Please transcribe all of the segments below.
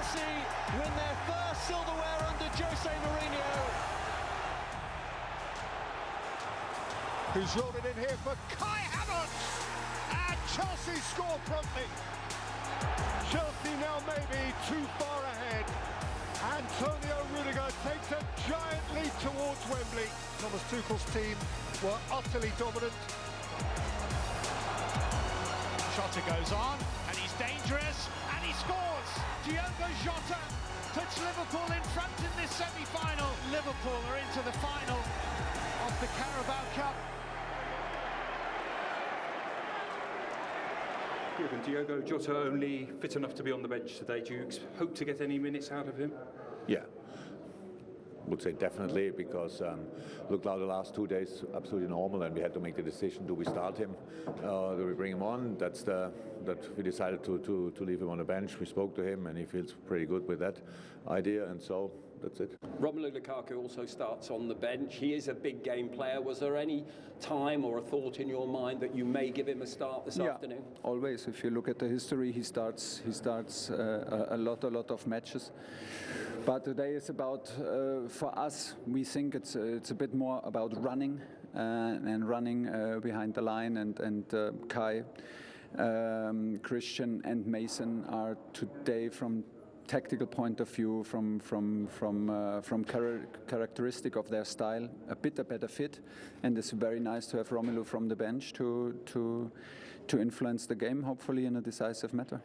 Chelsea win their first silverware under Jose Mourinho. Who's rolled it in here for Kai Havertz, and Chelsea score promptly. Chelsea now maybe too far ahead. Antonio Rudiger takes a giant leap towards Wembley. Thomas Tuchel's team were utterly dominant. Jota goes on, and he's dangerous, and he scores! Diogo Jota puts Liverpool in front in this semi-final. Liverpool are into the final of the Carabao Cup. Jürgen, Diogo Jota only fit enough to be on the bench today. Do you hope to get any minutes out of him? Yeah, would say definitely, because look, now the last 2 days absolutely normal, and we had to make the decision: do we start him, do we bring him on? That we decided to leave him on the bench. We spoke to him, and he feels pretty good with that idea, and so that's it. Romelu Lukaku also starts on the bench. He is a big game player. Was there any time or a thought in your mind that you may give him a start this afternoon? Always. If you look at the history, he starts a lot of matches. But today is about, for us, we think it's a bit more about running and running behind the line, and Kai, Christian and Mason are today, from tactical point of view, from characteristic of their style, a better fit, and it's very nice to have Romelu from the bench to influence the game, hopefully in a decisive matter.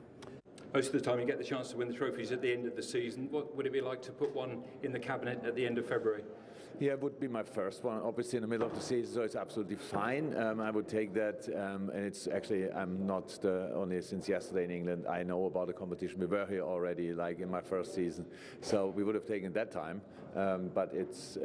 Most of the time you get the chance to win the trophies at the end of the season. What would it be like to put one in the cabinet at the end of February? Yeah, it would be my first one, obviously in the middle of the season, so it's absolutely fine. I would take that, and it's actually, I'm not only since yesterday in England, I know about the competition. We were here already, like in my first season, so we would have taken that time, but it's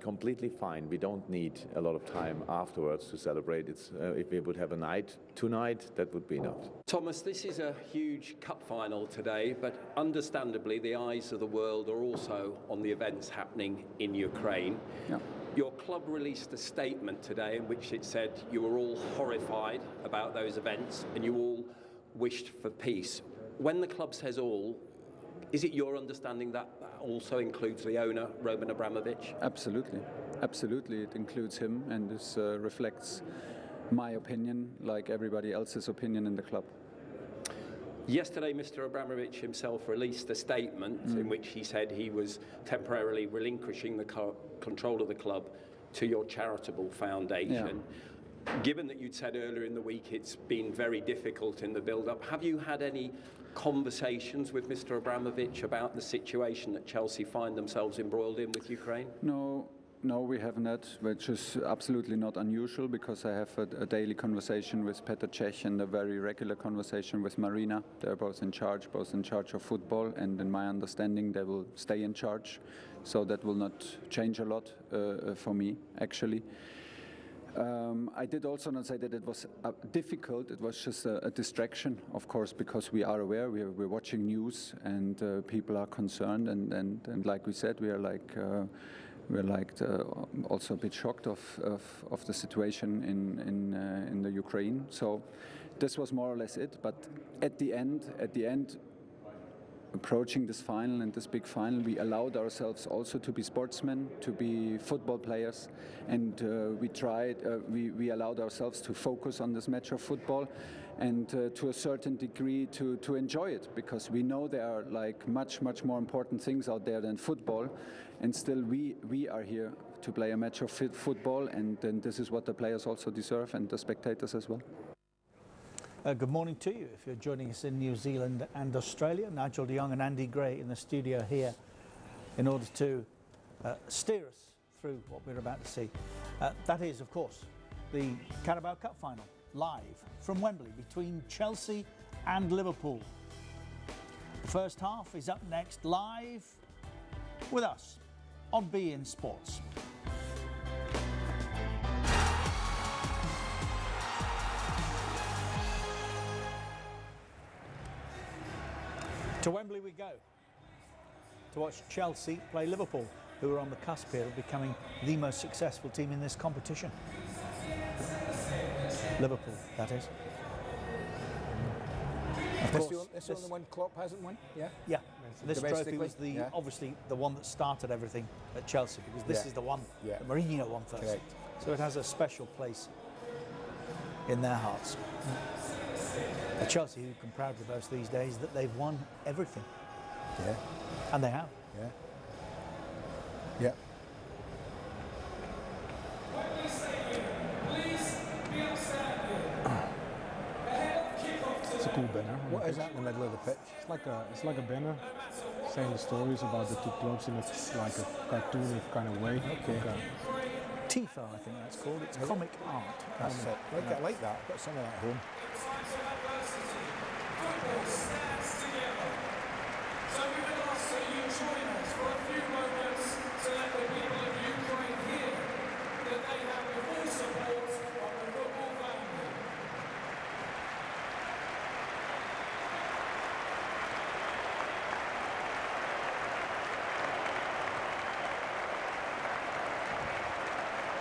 completely fine. We don't need a lot of time afterwards to celebrate. It's if we would have a night tonight, that would be enough. Thomas, this is a huge cup final today, but understandably the eyes of the world are also on the events happening in Ukraine. Yeah. Your club released a statement today in which it said you were all horrified about those events and you all wished for peace. When the club says all, is it your understanding that also includes the owner, Roman Abramovich? Absolutely. Absolutely. It includes him, and this reflects my opinion, like everybody else's opinion in the club. Yesterday, Mr. Abramovich himself released a statement in which he said he was temporarily relinquishing the control of the club to your charitable foundation. Yeah. Given that you'd said earlier in the week it's been very difficult in the build-up, have you had any conversations with Mr. Abramovich about the situation that Chelsea find themselves embroiled in with Ukraine? No, we have not, which is absolutely not unusual, because I have a daily conversation with Petr Cech and a very regular conversation with Marina. They're both in charge of football, and in my understanding they will stay in charge, so that will not change a lot for me, actually. I did also not say that it was difficult. It was just a distraction, of course, because we are aware, we're watching news, and people are concerned, and like we said, we're also a bit shocked of the situation in the Ukraine. So this was more or less it. But at the end, approaching this final and this big final, we allowed ourselves also to be sportsmen, to be football players, and we allowed ourselves to focus on this match of football, and to a certain degree to enjoy it, because we know there are like much more important things out there than football, and still we are here to play a match of football, and this is what the players also deserve, and the spectators as well. Good morning to you. If you're joining us in New Zealand and Australia, Nigel de Jong and Andy Gray in the studio here in order to steer us through what we're about to see. That is, of course, the Carabao Cup final, live from Wembley between Chelsea and Liverpool. The first half is up next, live with us on BeinSports. To Wembley we go to watch Chelsea play Liverpool, who are on the cusp here of becoming the most successful team in this competition. Liverpool, that is. Of course, That's the only one Klopp hasn't won? Yeah? Yeah. This trophy was obviously the one that started everything at Chelsea, because this is the one that Mourinho won first. Correct. So it has a special place in their hearts. A Chelsea who can proudly boast these days that they've won everything. Yeah. And they have. Yeah. Yeah. It's a cool banner. What is that in the middle of the pitch? It's like a banner saying the stories about the two clubs in a, like a cartoony kind of way. Okay. Tifo, I think that's called. It's comic art. That's it. I like that. Got some of that at home. So we would ask that you join us for a few moments to let the people of Ukraine hear that they have the full support of the football family.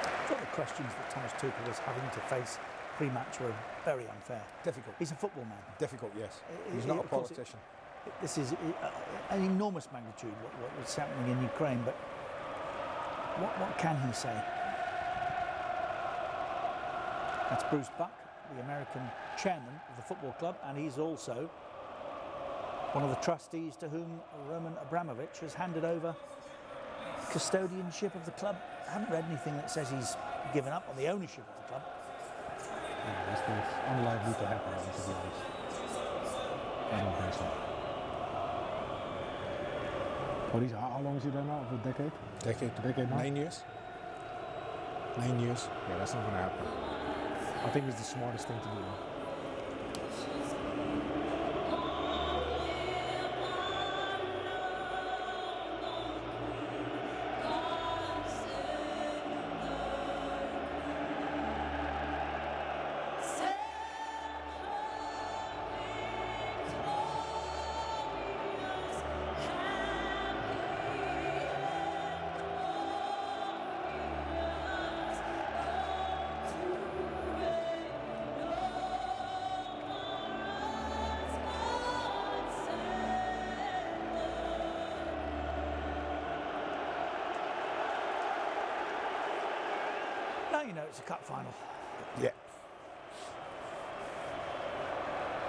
I thought the questions that Thomas Tuchel was having to face pre-match were very unfair. Difficult. He's a football man. Difficult, yes. He's not a politician. This is an enormous magnitude, what's happening in Ukraine, but what can he say? That's Bruce Buck, the American chairman of the football club, and he's also one of the trustees to whom Roman Abramovich has handed over custodianship of the club. I haven't read anything that says he's given up on the ownership of the club. Yeah, it's unlikely to happen, to be honest. I don't think so. How long is he there now? A decade? Decade now? 9 years. 9 years. Yeah, that's not going to happen. I think it's the smartest thing to do. Now you know it's a cup final. Yeah.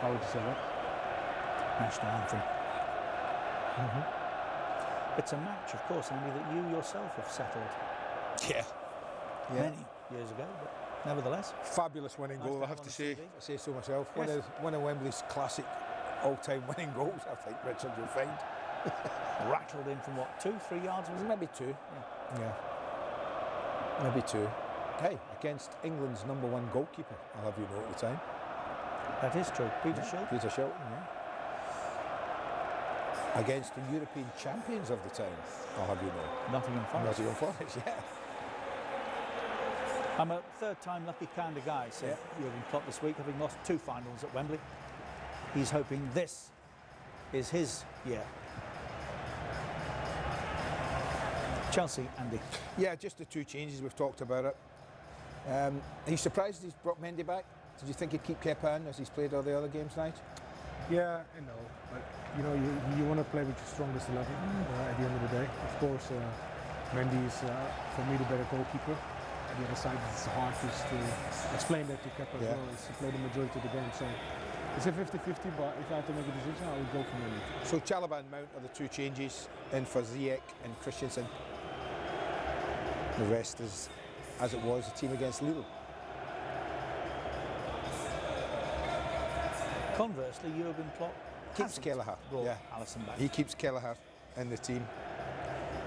How would you say that? National anthem. It's a match, of course, Andy, that you yourself have settled Yeah. many years ago, but nevertheless. Fabulous winning Nice goal, to I have have to on say. TV. I say so myself. Yes. One of Wembley's classic all-time winning goals, I think, Richard, you'll find. Rattled in from what, 2-3 yards, was it? Maybe two. Yeah. Maybe two. Hey, against England's #1 goalkeeper, I'll have you know at the time. That is true. Peter Shilton. Peter Shilton, yeah. Against the European champions of the time, I'll have you know. Nottingham Forest. Nottingham Forest, yeah. I'm a third-time lucky kind of guy, said Jurgen Klopp this week, having lost 2 finals at Wembley. He's hoping this is his year. Chelsea, Andy. Yeah, just the 2 changes, we've talked about it. Are you surprised he's brought Mendy back? Did you think he'd keep Kepa in as he's played all the other games tonight? Yeah, I know, but you want to play with your strongest 11 at the end of the day. Of course, Mendy is for me the better goalkeeper. At the other side, it's hard to explain that to Kepa as well. He's played the majority of the game, so it's a 50-50. But if I had to make a decision, I would go for Mendy. So Chalobah and Mount are the 2 changes in for Ziyech and Christensen. The rest is as it was, the team against Liverpool. Conversely, Jurgen Klopp keeps Kelleher. Yeah, Alisson back. He keeps Kelleher in the team,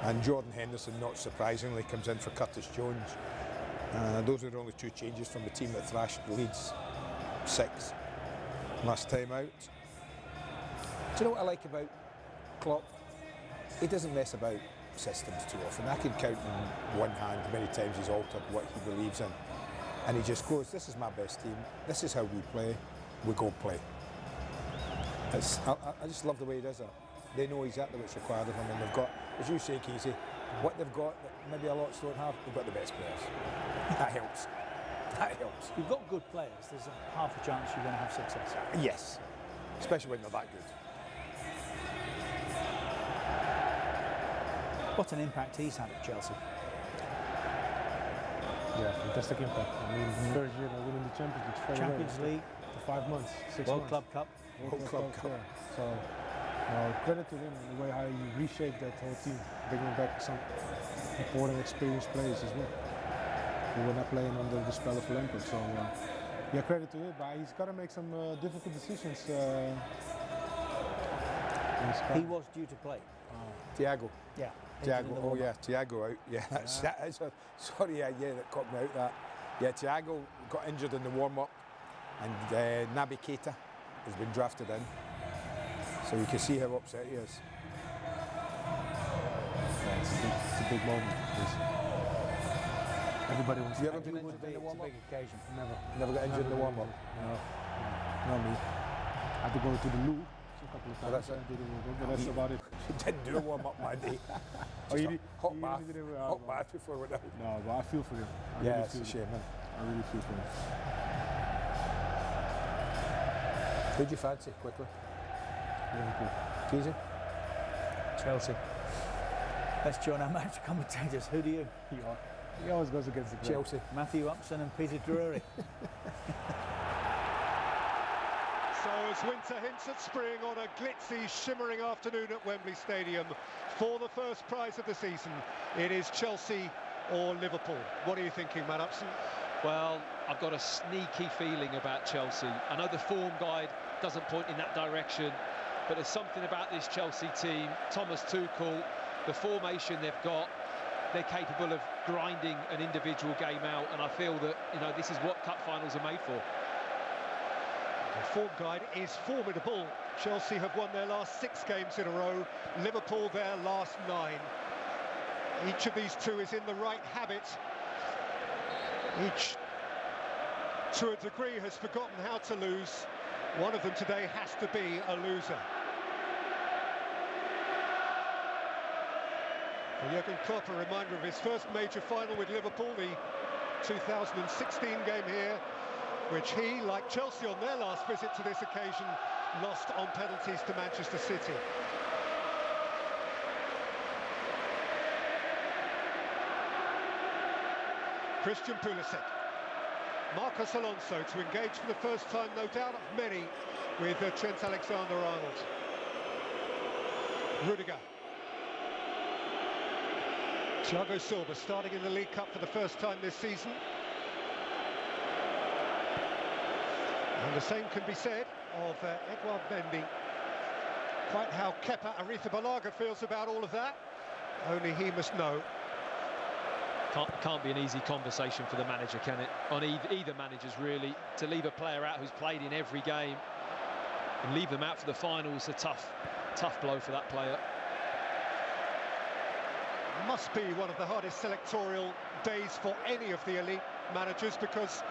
and Jordan Henderson, not surprisingly, comes in for Curtis Jones. Those are the only 2 changes from the team that thrashed Leeds 6 last time out. Do you know what I like about Klopp? He doesn't mess about systems too often. I can count on one hand how many times he's altered what he believes in, and he just goes, this is my best team, this is how we play, we go play. I just love the way he does it. They know exactly what's required of them, and they've got, as you say, Casey, what they've got that maybe a lot don't have, they've got the best players. That helps. That helps. You've got good players, there's a half a chance you're going to have success. Yes, especially when they're that good. What an impact he's had at Chelsea. Yeah, fantastic impact. I mean, first year they're winning the Champions League. Champions League, for 5 months, 6 World months. Club Cup. World Club Cup. Yeah. So, credit to him in the way how he reshaped that whole team, bringing back some important, experienced players as well, who were not playing under the spell of Lampard. So, yeah, credit to him. But he's got to make some difficult decisions. He was due to play. Thiago. Yeah. Thiago, oh yeah, Thiago out. Yeah, that's sorry, yeah, that caught me out that. Yeah, Thiago got injured in the warm-up, and Naby Keita has been drafted in. So you can see how upset he is. Yeah, it's a big moment. Everybody wants You ever to been injured in the It's a warm-up? big occasion. Never got injured in the warm-up? No, not me. I had to go to the loo a couple of times. that's it. I did a little bit, but that's about it. He didn't do a warm-up, man. Oh, you Hot you bath. really did it, Hot bath before we went out. No, but I feel for him. I Yeah, really it's feel a shame, man. I really feel for him. Who'd you fancy, quickly? Liverpool. Easy? Chelsea. Let's join our match commentators. Who do you? He always goes against the grain. Chelsea. Matthew Upson and Peter Drury. So as winter hints at spring on a glitzy, shimmering afternoon at Wembley Stadium, for the first prize of the season, it is Chelsea or Liverpool. What are you thinking, Matt Upson? Well, I've got a sneaky feeling about Chelsea. I know the form guide doesn't point in that direction, but there's something about this Chelsea team. Thomas Tuchel, the formation they've got, they're capable of grinding an individual game out, and I feel that, you know, this is what cup finals are made for. The form guide is formidable. Chelsea have won their last 6 games in a row, Liverpool their last 9. Each of these two is in the right habit. Each, to a degree, has forgotten how to lose. One of them today has to be a loser. For Jurgen Klopp, a reminder of his first major final with Liverpool, the 2016 game here, which he, like Chelsea on their last visit to this occasion, lost on penalties to Manchester City. Christian Pulisic. Marcos Alonso to engage for the first time, no doubt of many, with Trent Alexander-Arnold. Rudiger. Thiago Silva starting in the League Cup for the first time this season. And the same can be said of Edouard Mendy. Quite how Kepa Arrizabalaga feels about all of that, only he must know. Can't be an easy conversation for the manager, can it? On either managers, really. To leave a player out who's played in every game and leave them out for the finals, a tough blow for that player. Must be one of the hardest selectorial days for any of the elite managers, because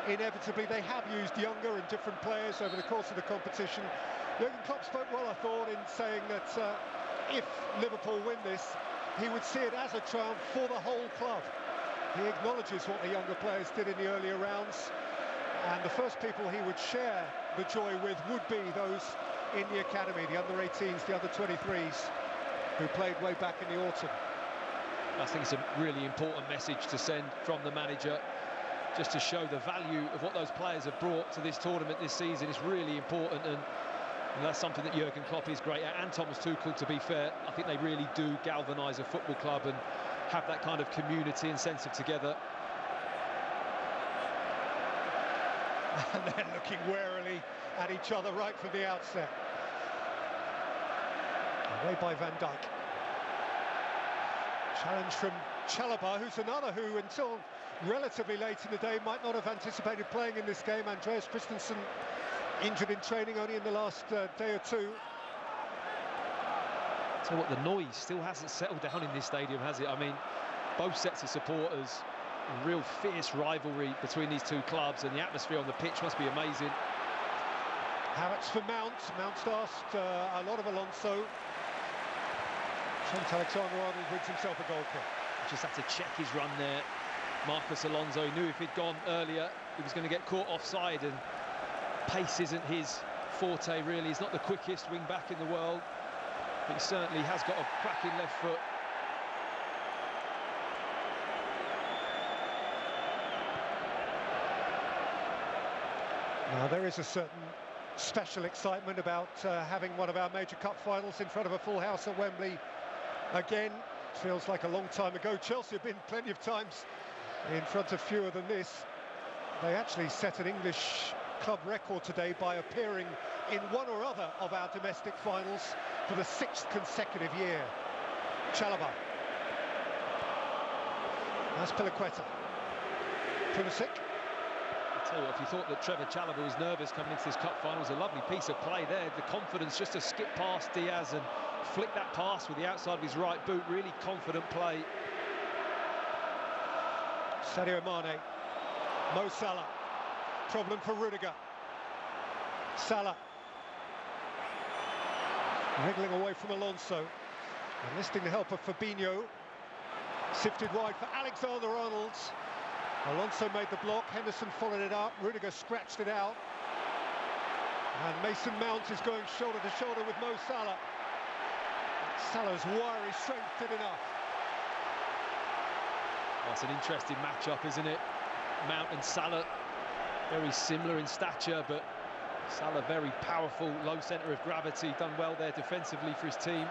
inevitably they have used younger and different players over the course of the competition. Jurgen Klopp spoke well, I thought, in saying that if Liverpool win this, he would see it as a triumph for the whole club. He acknowledges what the younger players did in the earlier rounds, and the first people he would share the joy with would be those in the academy, the under-18s, the under-23s, who played way back in the autumn. I think it's a really important message to send from the manager, just to show the value of what those players have brought to this tournament this season. It's really important, and that's something that Jurgen Klopp is great at, and Thomas Tuchel, to be fair. I think they really do galvanise a football club and have that kind of community and sense of together. And they're looking warily at each other right from the outset. Away by Van Dijk. Challenge from Chalobah, who's another who, until relatively late in the day, might not have anticipated playing in this game. Andreas Christensen injured in training only in the last day or two. So what, the noise still hasn't settled down in this stadium, has it? I mean, both sets of supporters, a real fierce rivalry between these two clubs, and the atmosphere on the pitch must be amazing. Havertz for Mount. Mount's asked a lot of Alonso. Trent Alexander-Arnold wins himself a goal kick. Just had to check his run there. Marcos Alonso knew if he'd gone earlier, he was going to get caught offside, and pace isn't his forte, really. He's not the quickest wing-back in the world, but he certainly has got a cracking left foot. Now, there is a certain special excitement about having one of our major cup finals in front of a full house at Wembley again. Feels like a long time ago. Chelsea have been plenty of times in front of fewer than this. They actually set an English club record today by appearing in one or other of our domestic finals for the 6th consecutive year. Chalobah. That's Piliqueta. Pulisic. I tell you what, if you thought that Trevor Chalobah was nervous coming into this cup final, it was a lovely piece of play there. The confidence just to skip past Diaz and flick that pass with the outside of his right boot. Really confident play. Sadio Mane. Mo Salah. Problem for Rudiger. Salah. Wriggling away from Alonso. Enlisting the help of Fabinho. Sifted wide for Alexander-Arnold. Alonso made the block, Henderson followed it up, Rudiger scratched it out. And Mason Mount is going shoulder to shoulder with Mo Salah. Salah's wiry strength did enough. Well, it's an interesting matchup, isn't it? Mount and Salah, very similar in stature, but Salah very powerful, low centre of gravity, done well there defensively for his team.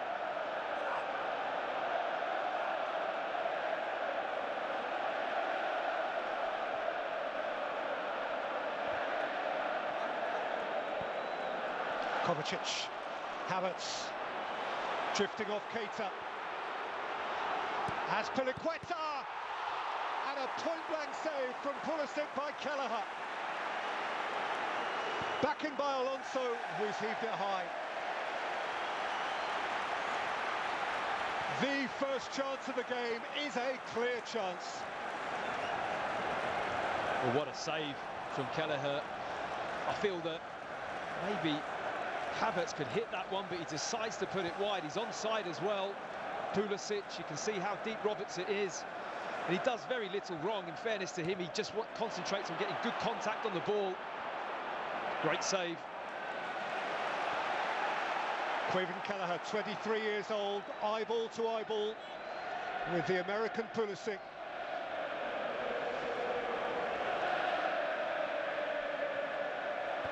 Kovacic, Havertz, drifting off Keita. Has Piliqueta, and a point-blank save from Pulisic by Kelleher. Back in by Alonso, who's heaved it high. The first chance of the game is a clear chance. Well, what a save from Kelleher. I feel that maybe Havertz could hit that one, but he decides to put it wide. He's onside as well. Pulisic, you can see how deep Roberts it is. And he does very little wrong, in fairness to him. He just concentrates on getting good contact on the ball. Great save. Quaven Kelleher, 23 years old, eyeball to eyeball with the American Pulisic.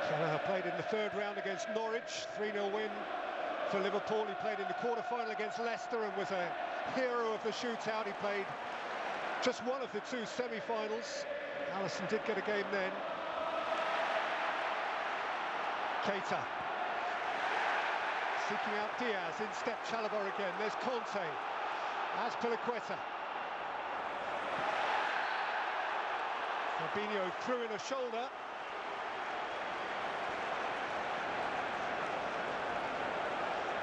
Kelleher played in the third round against Norwich, 3-0 win for Liverpool. He played in the quarter-final against Leicester and was a hero of the shootout. He played just one of the two semi-finals. Alisson did get a game then. Keita. Seeking out Diaz, in step Chalobah again. There's Conte. As Piliqueta. Fabinho threw in a shoulder.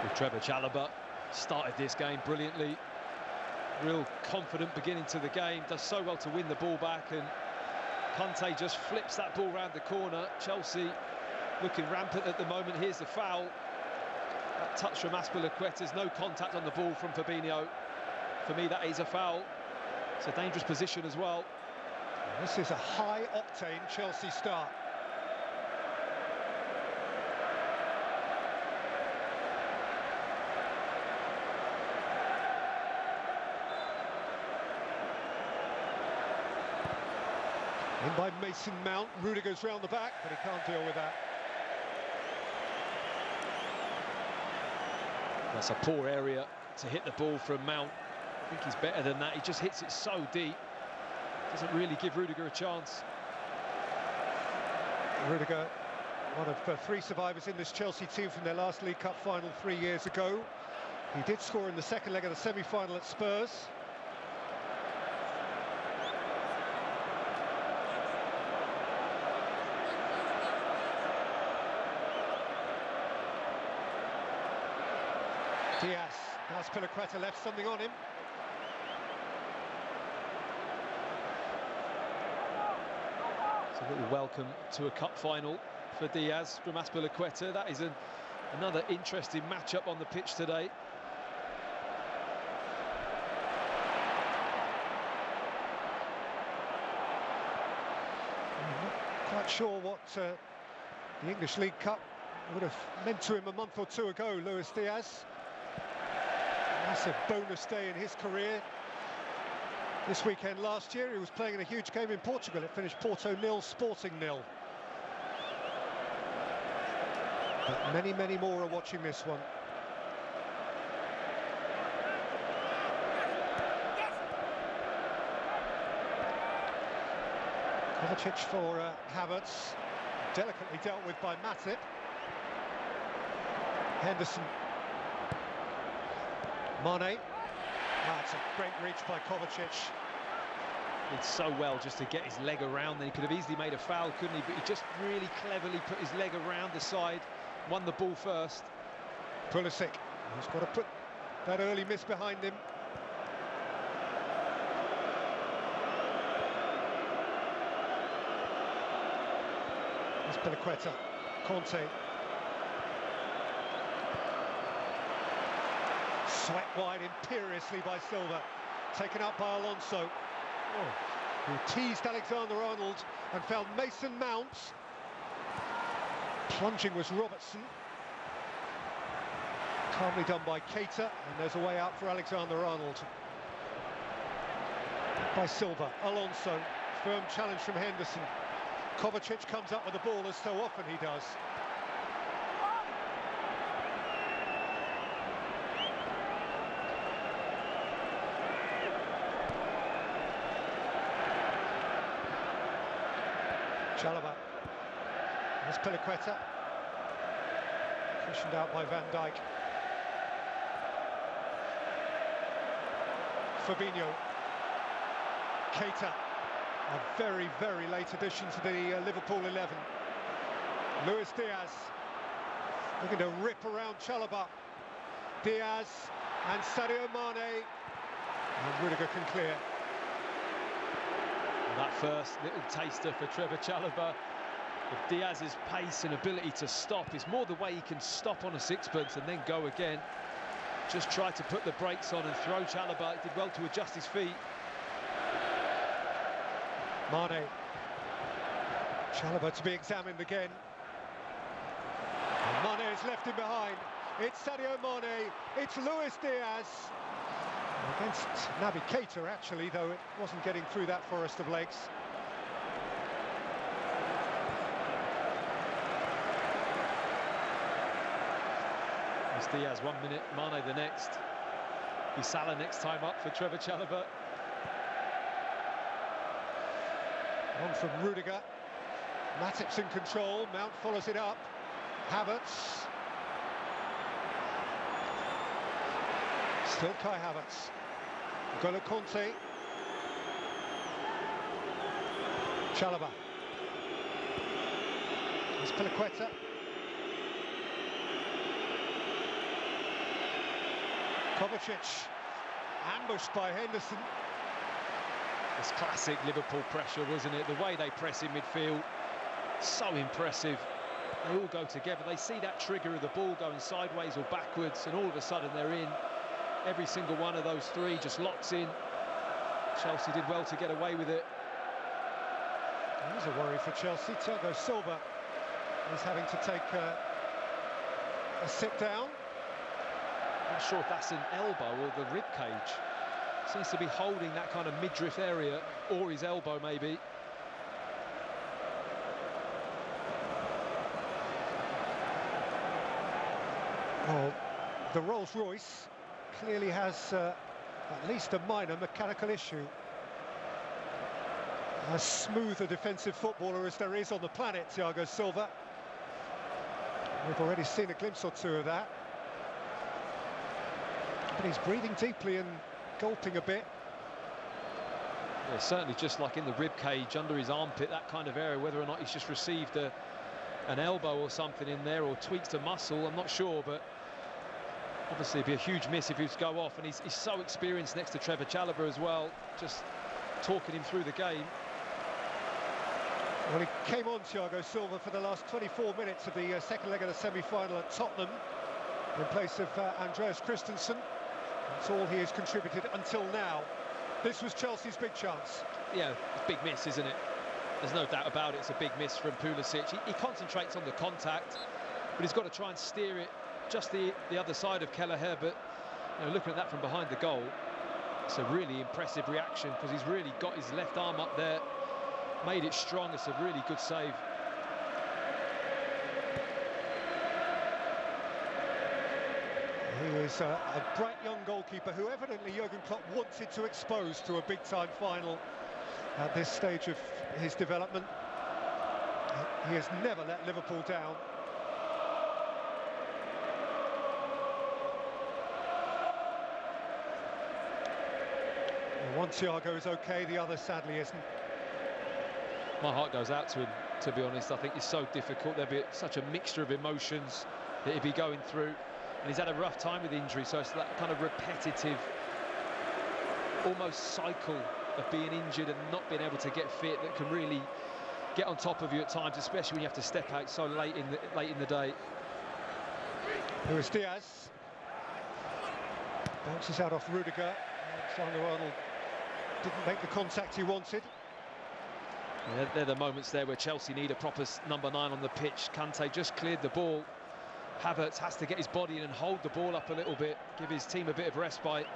Well, Trevor Chalobah started this game brilliantly. Real confident beginning to the game. Does so well to win the ball back, and Conte just flips that ball round the corner. Chelsea looking rampant at the moment. Here's the foul. That touch from Azpilicueta's, no contact on the ball from Fabinho. For me, that is a foul. It's a dangerous position as well. This is a high-octane Chelsea start. In by Mason Mount, Rudiger's round the back, but he can't deal with that. That's a poor area to hit the ball from Mount. I think he's better than that. He just hits it so deep. Doesn't really give Rudiger a chance. Rudiger, one of three survivors in this Chelsea team from their last League Cup final 3 years ago. He did score in the second leg of the semi-final at Spurs. Diaz, now Azpilicueta left something on him. It's a little welcome to a cup final for Diaz from Azpilicueta. That is another interesting matchup on the pitch today. I'm not quite sure what the English League Cup would have meant to him a month or two ago, Luis Diaz. Massive bonus day in his career. This weekend last year he was playing in a huge game in Portugal. It finished Porto 0, Sporting 0. But many, many more are watching this one. Kovacic for Havertz, delicately dealt with by Matip. Henderson. Mane. That's a great reach by Kovacic. Did so well just to get his leg around. Then he could have easily made a foul, couldn't he? But he just really cleverly put his leg around the side, won the ball first. Pulisic, he's got to put that early miss behind him. There's Piliqueta, Conte. Swept wide imperiously by Silva, taken up by Alonso, who teased Alexander-Arnold and found Mason Mount. Plunging was Robertson. Calmly done by Keita, and there's a way out for Alexander-Arnold. By Silva, Alonso, firm challenge from Henderson. Kovacic comes up with the ball as so often he does. Chalobah. There's Piliqueta. Cushioned out by Van Dijk. Fabinho. Keita. A very, very late addition to the Liverpool 11. Luis Diaz. Looking to rip around Chalobah. Diaz and Sadio Mane. And Rudiger can clear. That first little taster for Trevor Chalobah of Diaz's pace and ability to stop is more the way he can stop on a sixpence and then go again. Just try to put the brakes on and throw Chalobah. He did well to adjust his feet. Mane. Chalobah to be examined again. And Mane is left him behind. It's Sadio Mane. It's Luis Diaz. Against Naby Keita, actually, though it wasn't getting through that forest of legs. It's Diaz 1 minute, Mane the next. Be Salah next time up for Trevor Chalobah. On from Rudiger. Matip's in control. Mount follows it up. Havertz. Still Kai Havertz. N'Golo Conte. Chalobah. There's Piliqueta. Kovacic. Ambushed by Henderson. It's classic Liverpool pressure, wasn't it? The way they press in midfield, so impressive. They all go together. They see that trigger of the ball going sideways or backwards, and all of a sudden they're in. Every single one of those three just locks in. Chelsea did well to get away with it. There's a worry for Chelsea. Thiago Silva is having to take a sit down. Not sure if that's an elbow or the rib cage. Seems to be holding that kind of midriff area, or his elbow maybe. Well, the Rolls-Royce clearly has at least a minor mechanical issue. As smooth a defensive footballer as there is on the planet, Thiago Silva. We've already seen a glimpse or two of that. But he's breathing deeply and gulping a bit. Yeah, certainly just like in the rib cage, under his armpit, that kind of area, whether or not he's just received an elbow or something in there or tweaked a muscle, I'm not sure, but obviously it'd be a huge miss if he was to go off, and he's so experienced next to Trevor Chalobah as well, just talking him through the game. Well, he came on, Thiago Silva, for the last 24 minutes of the second leg of the semi-final at Tottenham in place of Andreas Christensen. That's all he has contributed until now. This was Chelsea's big chance. Yeah, it's a big miss, isn't it? There's no doubt about it. It's a big miss from Pulisic. He concentrates on the contact, but he's got to try and steer it just the other side of Kelleher. But you know, looking at that from behind the goal, it's a really impressive reaction because he's really got his left arm up there, made it strong. It's a really good save. He is a bright young goalkeeper who evidently Jurgen Klopp wanted to expose to a big-time final at this stage of his development. He has never let Liverpool down. One Thiago is okay, the other sadly isn't. My heart goes out to him, to be honest. I think it's so difficult. There'll be such a mixture of emotions that he'll be going through. And he's had a rough time with injury, so it's that kind of repetitive, almost cycle of being injured and not being able to get fit that can really get on top of you at times, especially when you have to step out so late in the day. Here is Diaz. Bounces out off Rudiger. Alexander-Arnold didn't make the contact he wanted. Yeah, they're the moments there where Chelsea need a proper number 9 on the pitch. Kante just cleared the ball. Havertz has to get his body in and hold the ball up a little bit, give his team a bit of respite.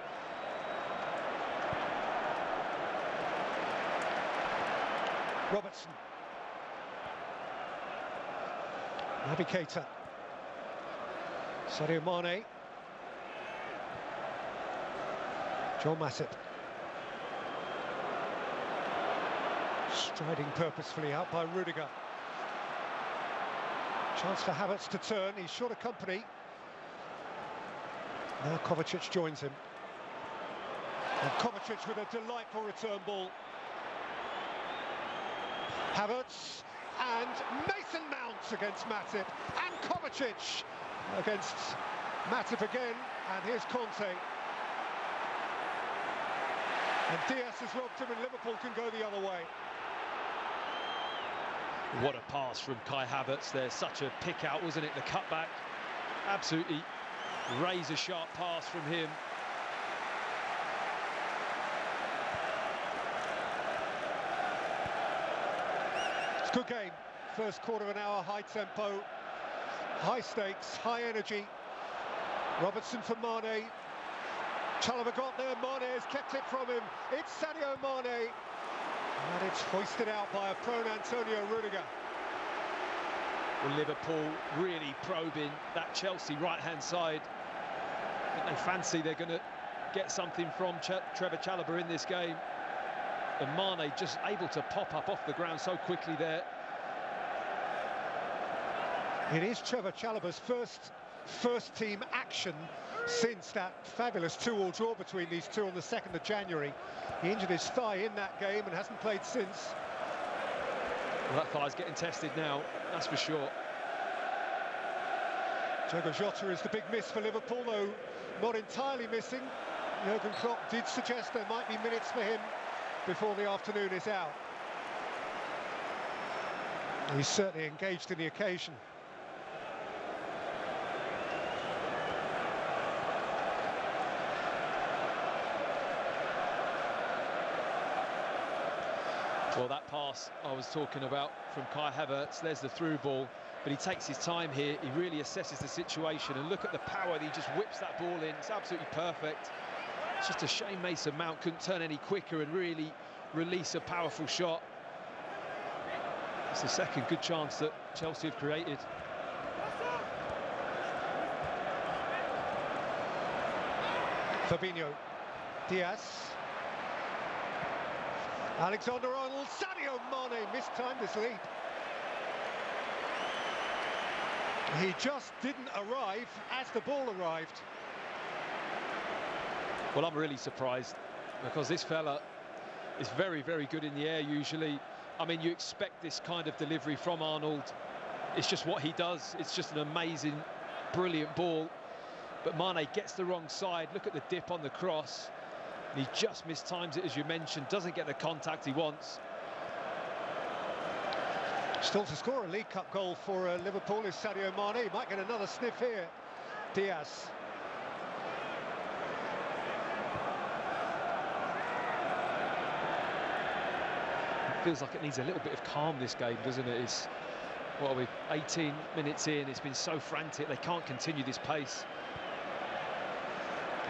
Robertson. Naby Keita. Sadio Mane. Joel Matip. Striding purposefully out by Rudiger. Chance for Havertz to turn, he's short of company. Now Kovacic joins him. And Kovacic with a delightful return ball. Havertz and Mason Mount against Matip. And Kovacic against Matip again. And here's Conte. And Diaz has robbed him and Liverpool can go the other way. What a pass from Kai Havertz there. Such a pick out, wasn't it? The cutback. Absolutely razor sharp pass from him. It's a good game. First quarter of an hour, high tempo, high stakes, high energy. Robertson for Mane. Chalobah got there, Mane has kept it from him. It's Sadio Mane. And it's hoisted out by a prone Antonio Rudiger. Well, Liverpool really probing that Chelsea right-hand side. They fancy they're going to get something from Trevor Chalobah in this game. And Mane just able to pop up off the ground so quickly there. It is Trevor Chalobah's first team action since that fabulous 2-2 draw between these two on the 2nd of January. He injured his thigh in that game and hasn't played since. Well, that thigh's getting tested now, that's for sure. Diogo Jota is the big miss for Liverpool, though not entirely missing. Jurgen Klopp did suggest there might be minutes for him before the afternoon is out. He's certainly engaged in the occasion. Well, that pass I was talking about from Kai Havertz, there's the through ball, but he takes his time here, he really assesses the situation, and look at the power that he just whips that ball in. It's absolutely perfect. It's just a shame Mason Mount couldn't turn any quicker and really release a powerful shot. It's the second good chance that Chelsea have created. Fabinho, Diaz, Alexander-Arnold, Sadio Mane mistimed his lead. He just didn't arrive as the ball arrived. Well, I'm really surprised because this fella is very, very good in the air usually. I mean, you expect this kind of delivery from Arnold. It's just what he does. It's just an amazing, brilliant ball. But Mane gets the wrong side. Look at the dip on the cross. He just mistimes it, as you mentioned, doesn't get the contact he wants. Still to score a League Cup goal for Liverpool is Sadio Mane. He might get another sniff here. Diaz. It feels like it needs a little bit of calm, this game, doesn't it? It's, what are we, 18 minutes in, it's been so frantic, they can't continue this pace.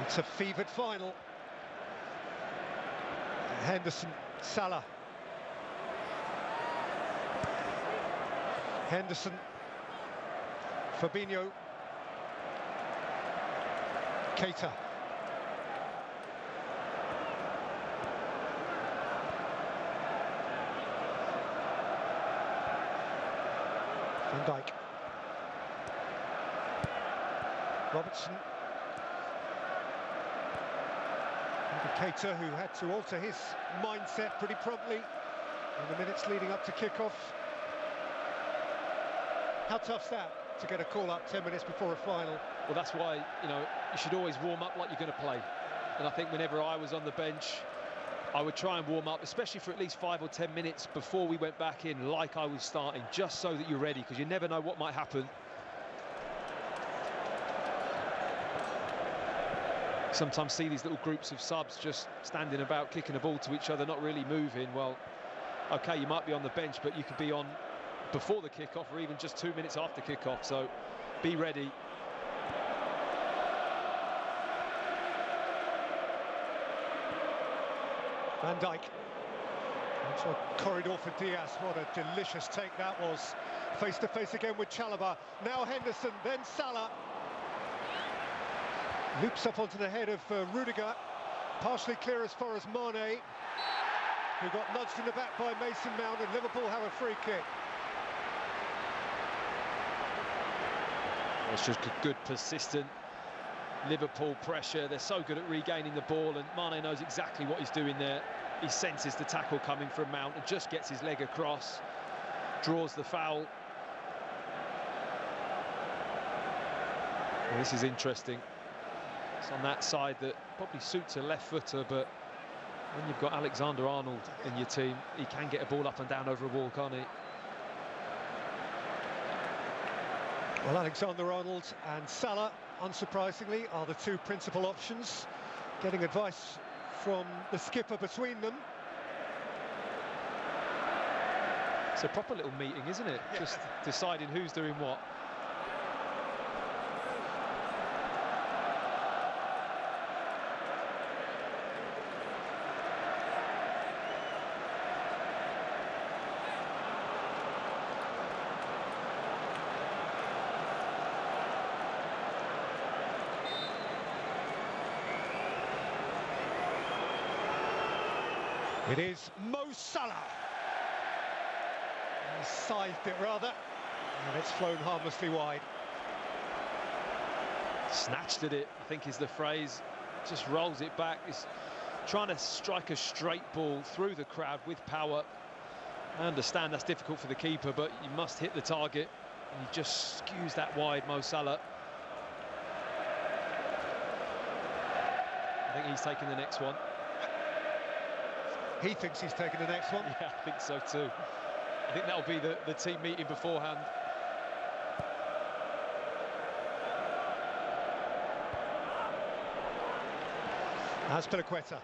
It's a fevered final. Henderson, Salah. Henderson, Fabinho. Keita. Van Dijk. Robertson. Keita, who had to alter his mindset pretty promptly in the minutes leading up to kick-off. How tough's that, to get a call-up 10 minutes before a final? Well, that's why, you know, you should always warm up like you're going to play. And I think whenever I was on the bench, I would try and warm up, especially for at least 5 or 10 minutes before we went back in, like I was starting, just so that you're ready, because you never know what might happen. Sometimes see these little groups of subs just standing about, kicking a ball to each other, not really moving. Well, okay, you might be on the bench, but you could be on before the kickoff or even just 2 minutes after kickoff, so be ready. Van Dijk. It's a corridor for Diaz. What a delicious take that was. Face to face again with Chalobah. Now Henderson, then Salah. Loops up onto the head of Rudiger. Partially clear as far as Mane, who got nudged in the back by Mason Mount, and Liverpool have a free kick. It's just a good, persistent Liverpool pressure. They're so good at regaining the ball, and Mane knows exactly what he's doing there. He senses the tackle coming from Mount and just gets his leg across, draws the foul. Well, this is interesting. It's on that side that probably suits a left footer, but when you've got Alexander-Arnold in your team, he can get a ball up and down over a wall, can't he? Well, Alexander-Arnold and Salah, unsurprisingly, are the two principal options. Getting advice from the skipper between them. It's a proper little meeting, isn't it? Yeah. Just deciding who's doing what. It is Mo Salah. He scythed it rather, and it's flown harmlessly wide. Snatched at it, I think is the phrase. Just rolls it back. He's trying to strike a straight ball through the crowd with power. I understand that's difficult for the keeper, but you must hit the target, and he just skews that wide, Mo Salah. I think he's taking the next one. He thinks he's taking the next one. Yeah, I think so too. I think that'll be the team meeting beforehand. Azpilicueta.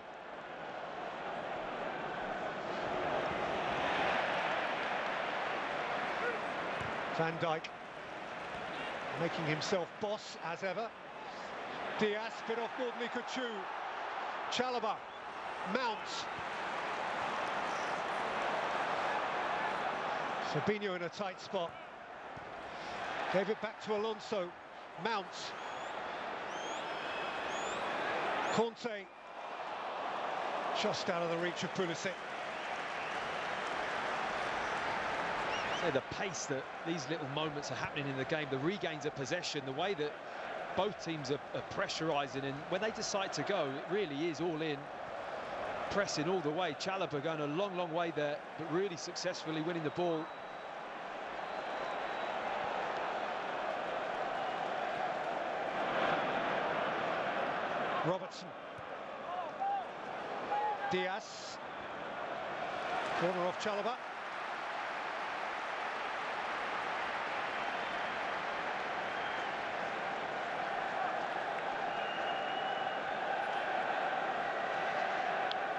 Van Dijk making himself boss as ever. Diaz bit off more than he could chew. Chalobah, Mount. Fabinho in a tight spot. Gave it back to Alonso. Mount. Conte. Just out of the reach of Pulisic. So the pace that these little moments are happening in the game, the regains of possession, the way that both teams are pressurising, and when they decide to go, it really is all in. Pressing all the way. Chalobah going a long, long way there, but really successfully winning the ball. Robertson. Diaz. Corner off Chalobah.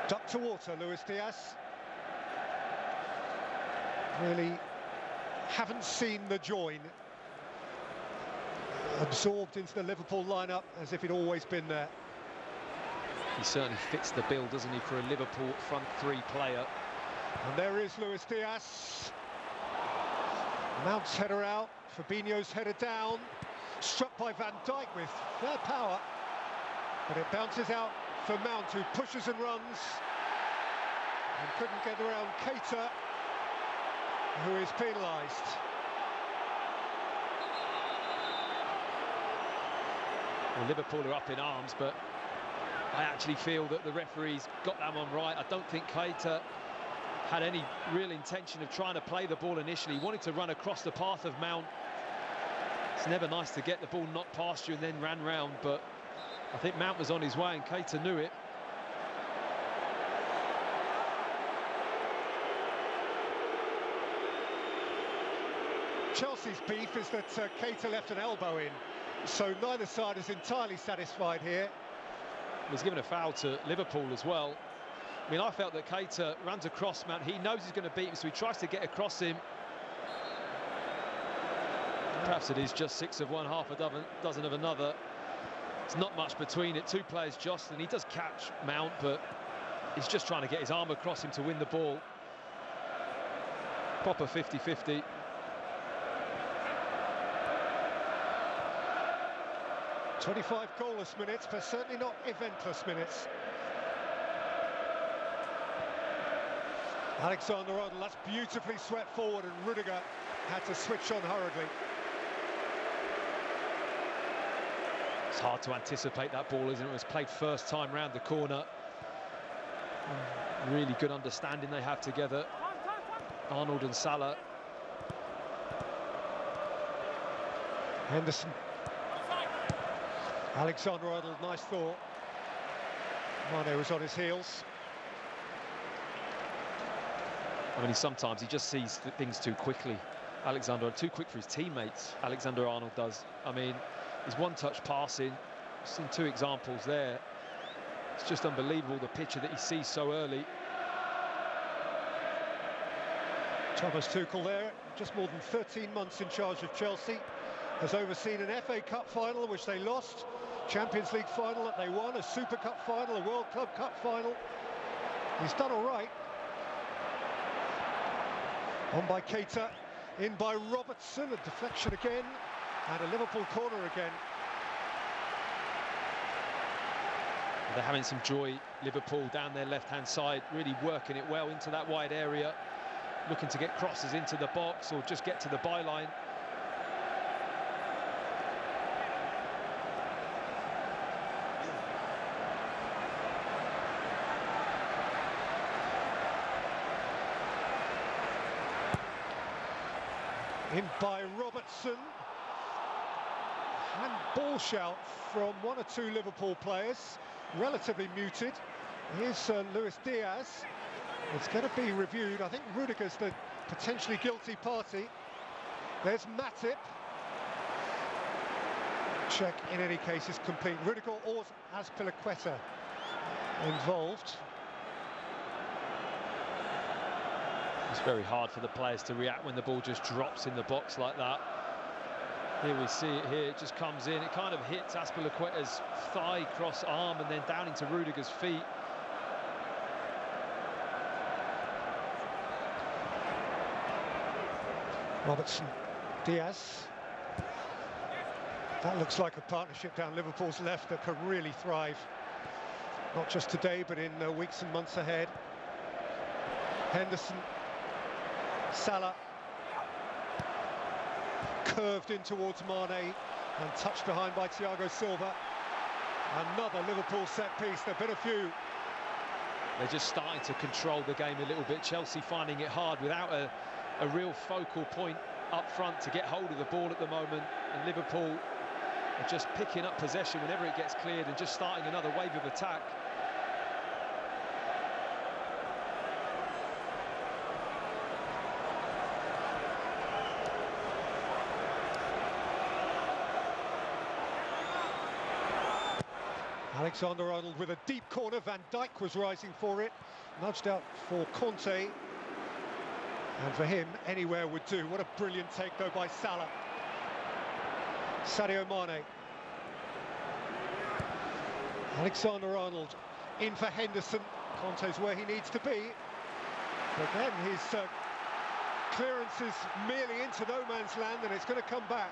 Duck to water, Luis Diaz. Really haven't seen the join. Absorbed into the Liverpool lineup as if he'd always been there. He certainly fits the bill, doesn't he, for a Liverpool front three player. And there is Luis Diaz. Mount's header out, Fabinho's header down. Struck by Van Dijk with fair power. But it bounces out for Mount, who pushes and runs and couldn't get around Keita, who is penalised. Well, Liverpool are up in arms, but I actually feel that the referee's got that one right. I don't think Keita had any real intention of trying to play the ball initially. He wanted to run across the path of Mount. It's never nice to get the ball knocked past you and then ran round, but I think Mount was on his way and Keita knew it. Chelsea's beef is that Keita left an elbow in, so neither side is entirely satisfied here. Was given a foul to Liverpool as well. I mean, I felt that Keita runs across Mount. He knows he's going to beat him, so he tries to get across him. Perhaps it is just 6 of one, half a dozen of another. There's not much between it. Two players jostling. He does catch Mount, but he's just trying to get his arm across him to win the ball. Proper 50-50. "25 goalless minutes, but certainly not eventless minutes." Alexander-Arnold, that's beautifully swept forward, and Rudiger had to switch on hurriedly. It's hard to anticipate that ball, isn't it? It was played first time round the corner. Really good understanding they have together, Arnold and Salah. Henderson. Alexander-Arnold, nice thought. Mane was on his heels. I mean, sometimes he just sees things too quickly. Alexander, too quick for his teammates. Alexander-Arnold does. I mean, his one-touch passing. I've seen 2 examples there. It's just unbelievable, the picture that he sees so early. Thomas Tuchel there, just more than 13 months in charge of Chelsea, has overseen an FA Cup final which they lost, Champions League final that they won, a Super Cup final, a World Club Cup final. He's done all right. On by Keita, in by Robertson, a deflection again, and a Liverpool corner again. They're having some joy, Liverpool, down their left-hand side, really working it well into that wide area, looking to get crosses into the box or just get to the byline. In by Robertson, and ball shout from 1 or 2 Liverpool players, relatively muted. Here's Luis Diaz. It's going to be reviewed. I think Rudiger's the potentially guilty party. There's Matip. Check in any case is complete. Rudiger or Azpilicueta involved. It's very hard for the players to react when the ball just drops in the box like that. Here we see it here, it just comes in, it kind of hits Azpilicueta's thigh, cross arm, and then down into Rudiger's feet. Robertson, Diaz. That looks like a partnership down Liverpool's left that could really thrive. Not just today, but in weeks and months ahead. Henderson. Salah curved in towards Mane and touched behind by Thiago Silva. Another Liverpool set piece. There've been a few. They're just starting to control the game a little bit. Chelsea finding it hard without a real focal point up front to get hold of the ball at the moment. And Liverpool are just picking up possession whenever it gets cleared and just starting another wave of attack. Alexander-Arnold with a deep corner. Van Dijk was rising for it. Nudged out for Conte. And for him, anywhere would do. What a brilliant take, though, by Salah. Sadio Mane. Alexander-Arnold in for Henderson. Conte's where he needs to be. But then his clearance is merely into no man's land, and it's going to come back.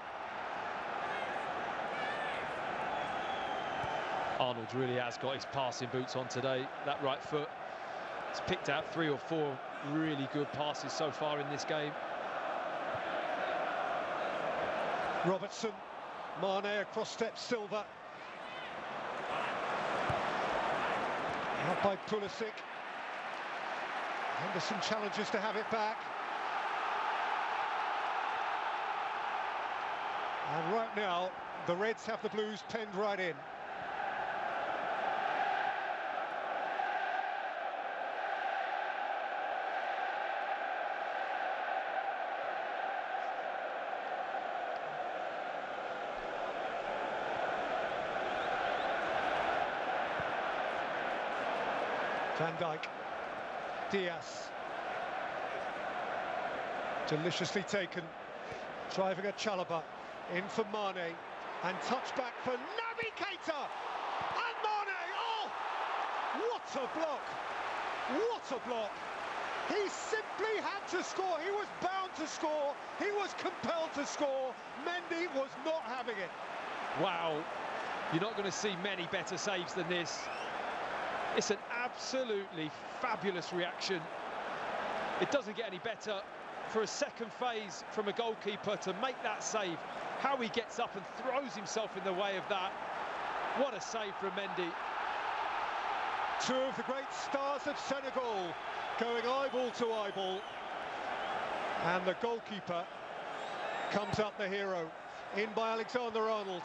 Arnold really has got his passing boots on today. That right foot. He's picked out 3 or 4 really good passes so far in this game. Robertson, Mane across steps Silva. Out by Pulisic. Henderson challenges to have it back. And right now, the Reds have the Blues penned right in. Van Dijk, Diaz, deliciously taken, driving at Chalobah, in for Mane, and touchback for Naby Keita, and Mane, oh, what a block, what a block. He simply had to score, he was bound to score, he was compelled to score, Mendy was not having it. Wow, you're not going to see many better saves than this. It's an absolutely fabulous reaction. It doesn't get any better for a second phase from a goalkeeper to make that save. How he gets up and throws himself in the way of that. What a save from Mendy. 2 of the great stars of Senegal going eyeball to eyeball. And the goalkeeper comes up the hero, in by Alexander-Arnold.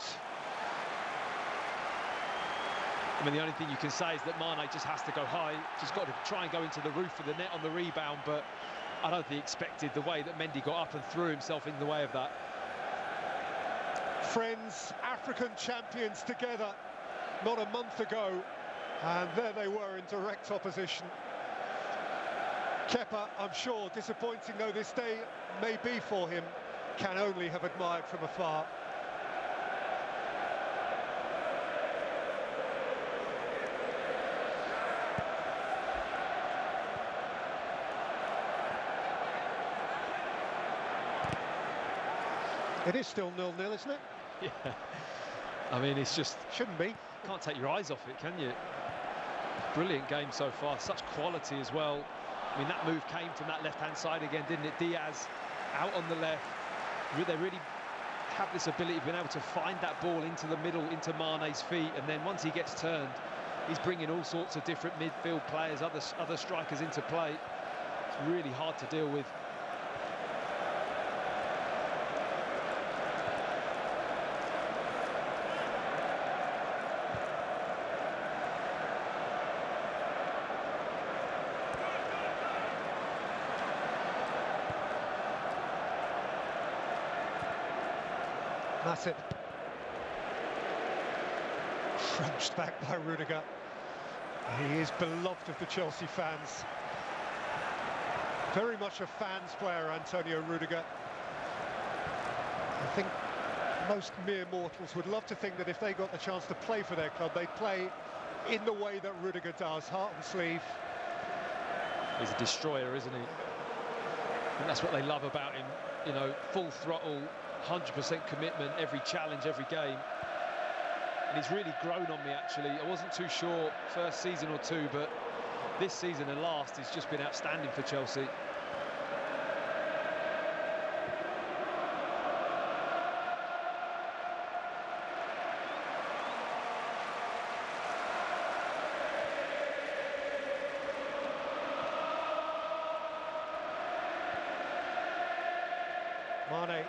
I mean, the only thing you can say is that Mane just has to go high. Just got to try and go into the roof of the net on the rebound, but I don't think he expected the way that Mendy got up and threw himself in the way of that. Friends, African champions together not a month ago, and there they were in direct opposition. Kepa, I'm sure, disappointing though this day may be for him, can only have admired from afar. It is still 0-0, isn't it? Yeah. I mean, it's just... Shouldn't be. Can't take your eyes off it, can you? Brilliant game so far. Such quality as well. I mean, that move came from that left-hand side again, didn't it? Diaz out on the left. They really have this ability of being able to find that ball into the middle, into Mane's feet. And then once he gets turned, he's bringing all sorts of different midfield players, other strikers into play. It's really hard to deal with. Matip. Crunched back by Rudiger. He is beloved of the Chelsea fans. Very much a fans player, Antonio Rudiger. I think most mere mortals would love to think that if they got the chance to play for their club, they'd play in the way that Rudiger does, heart and sleeve. He's a destroyer, isn't he? And that's what they love about him, you know, full throttle, 100% commitment, every challenge, every game. And he's really grown on me, actually. I wasn't too sure first season or two, but this season and last, he's just been outstanding for Chelsea. Mane.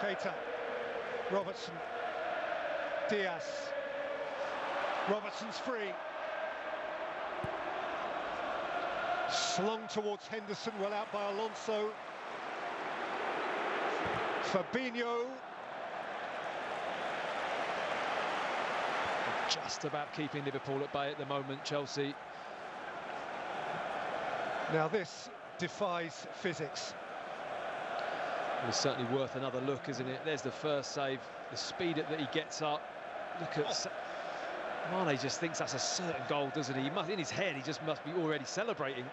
Keita, Robertson, Diaz, Robertson's free, slung towards Henderson, well out by Alonso, Fabinho, just about keeping Liverpool at bay at the moment, Chelsea. Now this defies physics. It's certainly worth another look, isn't it? There's the first save, the speed that he gets up. Look at Mane just thinks that's a certain goal, doesn't he? In his head, he just must be already celebrating.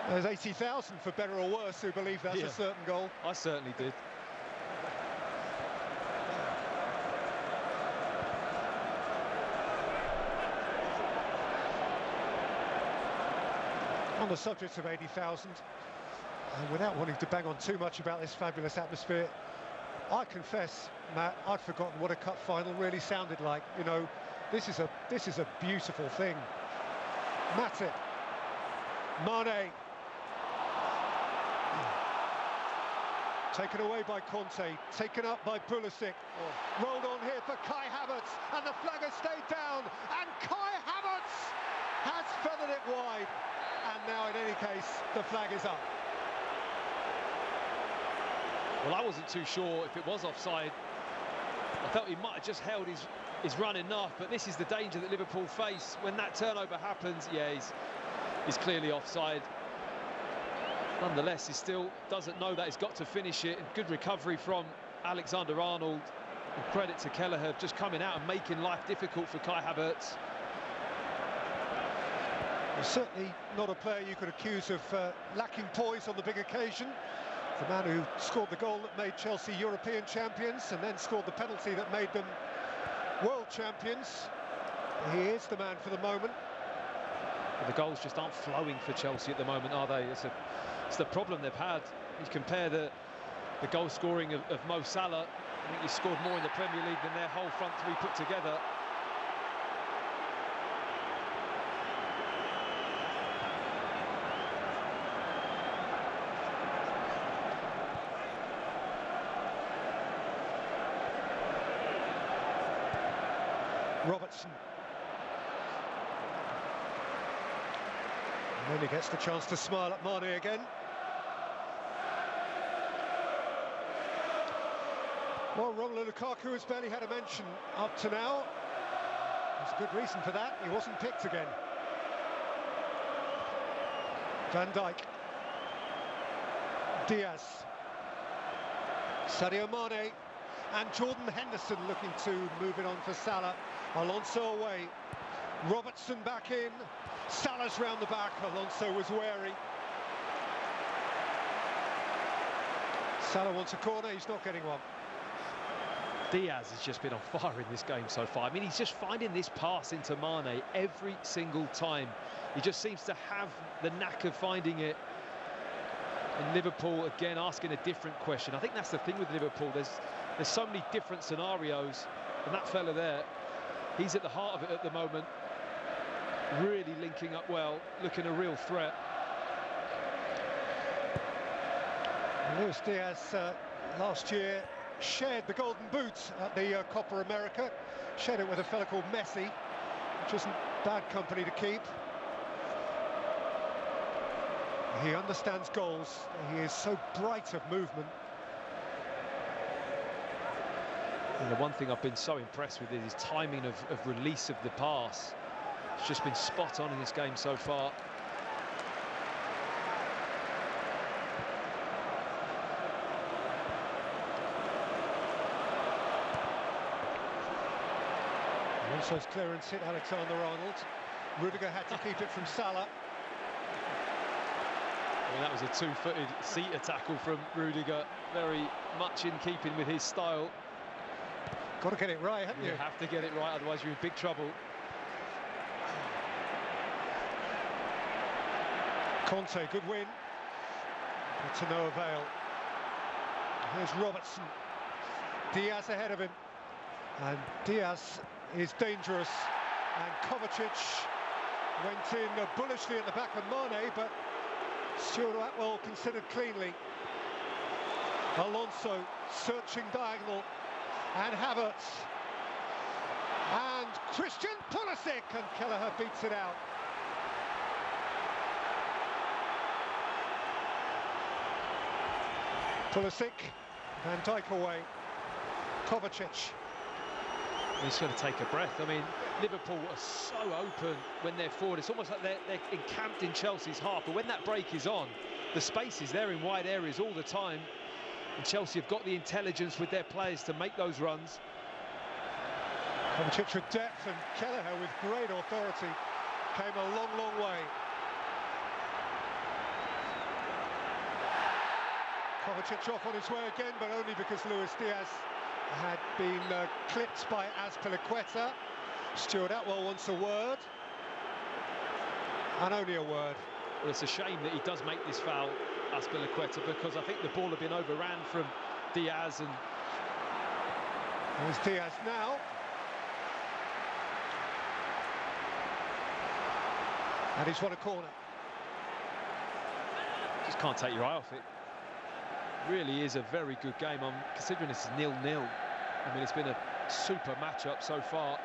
There's 80,000 for better or worse who believe that's a certain goal. I certainly did. On the subject of 80,000, and without wanting to bang on too much about this fabulous atmosphere, I confess, Matt, I'd forgotten what a cup final really sounded like. You know, this is a beautiful thing. Matip, Mane, taken away by Conte, taken up by Pulisic, rolled on here for Kai Havertz, and the flag has stayed down, and Kai Havertz has feathered it wide, and now in any case the flag is up. Well, I wasn't too sure if it was offside. I felt he might have just held his run enough, but this is the danger that Liverpool face. When that turnover happens, yeah, he's clearly offside. Nonetheless, he still doesn't know that he's got to finish it. Good recovery from Alexander-Arnold. And credit to Kelleher just coming out and making life difficult for Kai Havertz. He's certainly not a player you could accuse of lacking poise on the big occasion. The man who scored the goal that made Chelsea European champions and then scored the penalty that made them world champions. He is the man for the moment. Well, the goals just aren't flowing for Chelsea at the moment, are they? It's the problem they've had. You compare the goal scoring of Mo Salah. I think he scored more in the Premier League than their whole front three put together. Robertson. And then he gets the chance to smile at Mane again. Well, Romelu Lukaku has barely had a mention up to now. There's a good reason for that. He wasn't picked again. Van Dijk. Diaz. Sadio Mane. And Jordan Henderson looking to move it on for Salah. Alonso away. Robertson back in. Salah's round the back. Alonso was wary. Salah wants a corner. He's not getting one. Diaz has just been on fire in this game so far. I mean, he's just finding this pass into Mane every single time. He just seems to have the knack of finding it. And Liverpool, again, asking a different question. I think that's the thing with Liverpool. There's so many different scenarios. And that fella there, he's at the heart of it at the moment. Really linking up well, looking a real threat. Luis Diaz last year shared the golden boot at the Copa America. Shared it with a fella called Messi, which isn't bad company to keep. He understands goals. He is so bright of movement. And the one thing I've been so impressed with is his timing of release of the pass. It's just been spot on in this game so far. Alonso's clearance hit Alexander-Arnold. Rudiger had to keep it from Salah. I mean, that was a two-footed seater tackle from Rudiger, very much in keeping with his style. Got to get it right, haven't you? You have to get it right, otherwise you're in big trouble. Conte, good win, but to no avail. Here's Robertson. Diaz ahead of him, and Diaz is dangerous, and Kovacic went in bullishly at the back of Mane, but Stuart Atwell considered cleanly. Alonso searching diagonal, and Havertz, and Christian Pulisic, and Kelleher beats it out. Pulisic, Van Dijk away, Kovacic. He's going to take a breath. I mean, Liverpool are so open when they're forward. It's almost like they're encamped in Chelsea's half, but when that break is on, the space is there in wide areas all the time. And Chelsea have got the intelligence with their players to make those runs. Kovacic with depth, and Kelleher with great authority came a long, long way. Kovacic off on his way again, but only because Luis Diaz had been clipped by Azpilicueta. Stuart Atwell wants a word, and only a word. Well, it's a shame that he does make this foul, Azpilicueta, because I think the ball had been overran from Diaz. And there's Diaz now. And he's won a corner. Just can't take your eye off it. Really is a very good game. I'm considering this is 0-0. I mean, it's been a super matchup so far.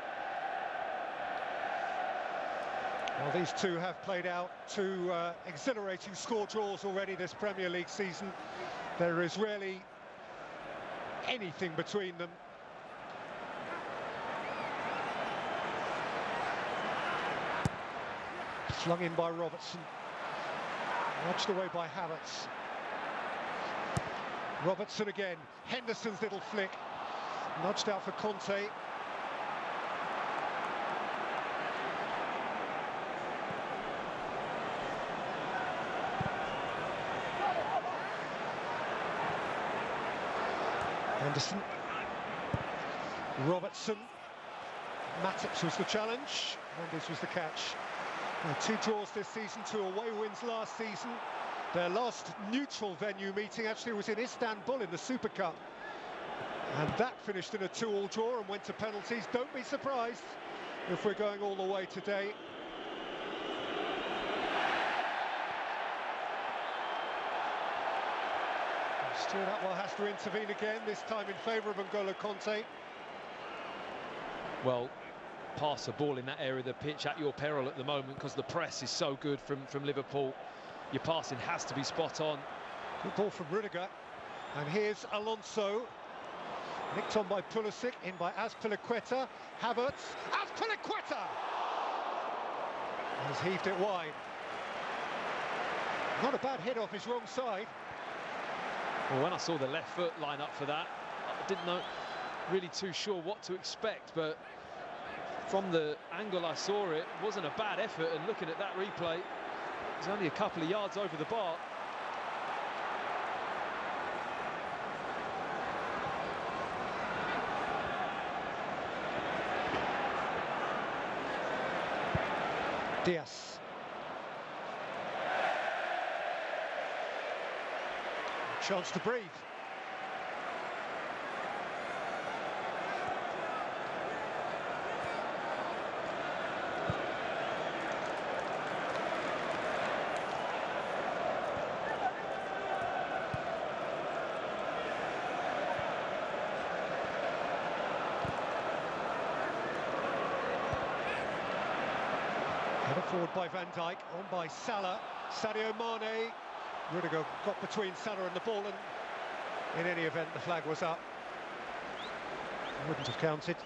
Well, these two have played out two exhilarating score draws already this Premier League season. There is rarely anything between them. Slung in by Robertson. Nudged away by Havertz. Robertson again. Henderson's little flick. Nudged out for Conte. Henderson. Robertson. Matip was the challenge. Mendes was the catch. Now, 2 draws this season, 2 away wins last season. Their last neutral venue meeting actually was in Istanbul in the Super Cup. And that finished in a 2-2 draw and went to penalties. Don't be surprised if we're going all the way today. Stuart Atwell has to intervene again, this time in favour of N'Golo Conte. Well, pass the ball in that area of the pitch at your peril at the moment, because the press is so good from Liverpool. Your passing has to be spot on. Good ball from Rudiger. And here's Alonso. Nicked on by Pulisic, in by Azpilicueta. Havertz. Azpilicueta! Has heaved it wide. Not a bad hit off his wrong side. Well, when I saw the left foot line up for that, I didn't know really too sure what to expect, but from the angle I saw it wasn't a bad effort, and looking at that replay, it was only a couple of yards over the bar. Diaz. Chance to breathe. Headed forward by Van Dijk, on by Salah. Sadio Mane. Rudiger got between Salah and the ball, and in any event the flag was up. Wouldn't have counted.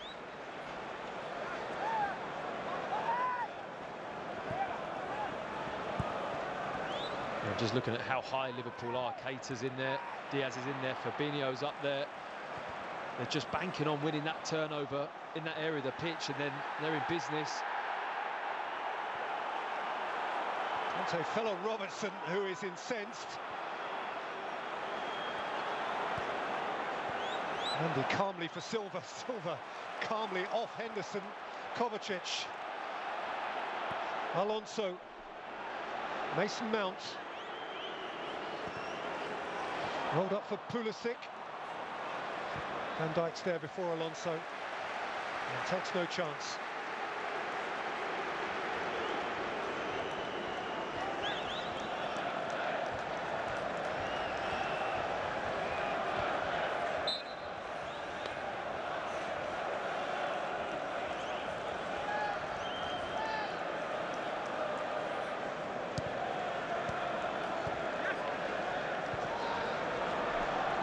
Yeah, just looking at how high Liverpool are. Keita's in there, Diaz is in there, Fabinho's up there. They're just banking on winning that turnover in that area of the pitch, and then they're in business. Conte fell on Robertson, who is incensed. Mendy calmly for Silva. Silva calmly off Henderson. Kovacic. Alonso. Mason Mount. Rolled up for Pulisic. Van Dijk's there before Alonso. And takes no chance.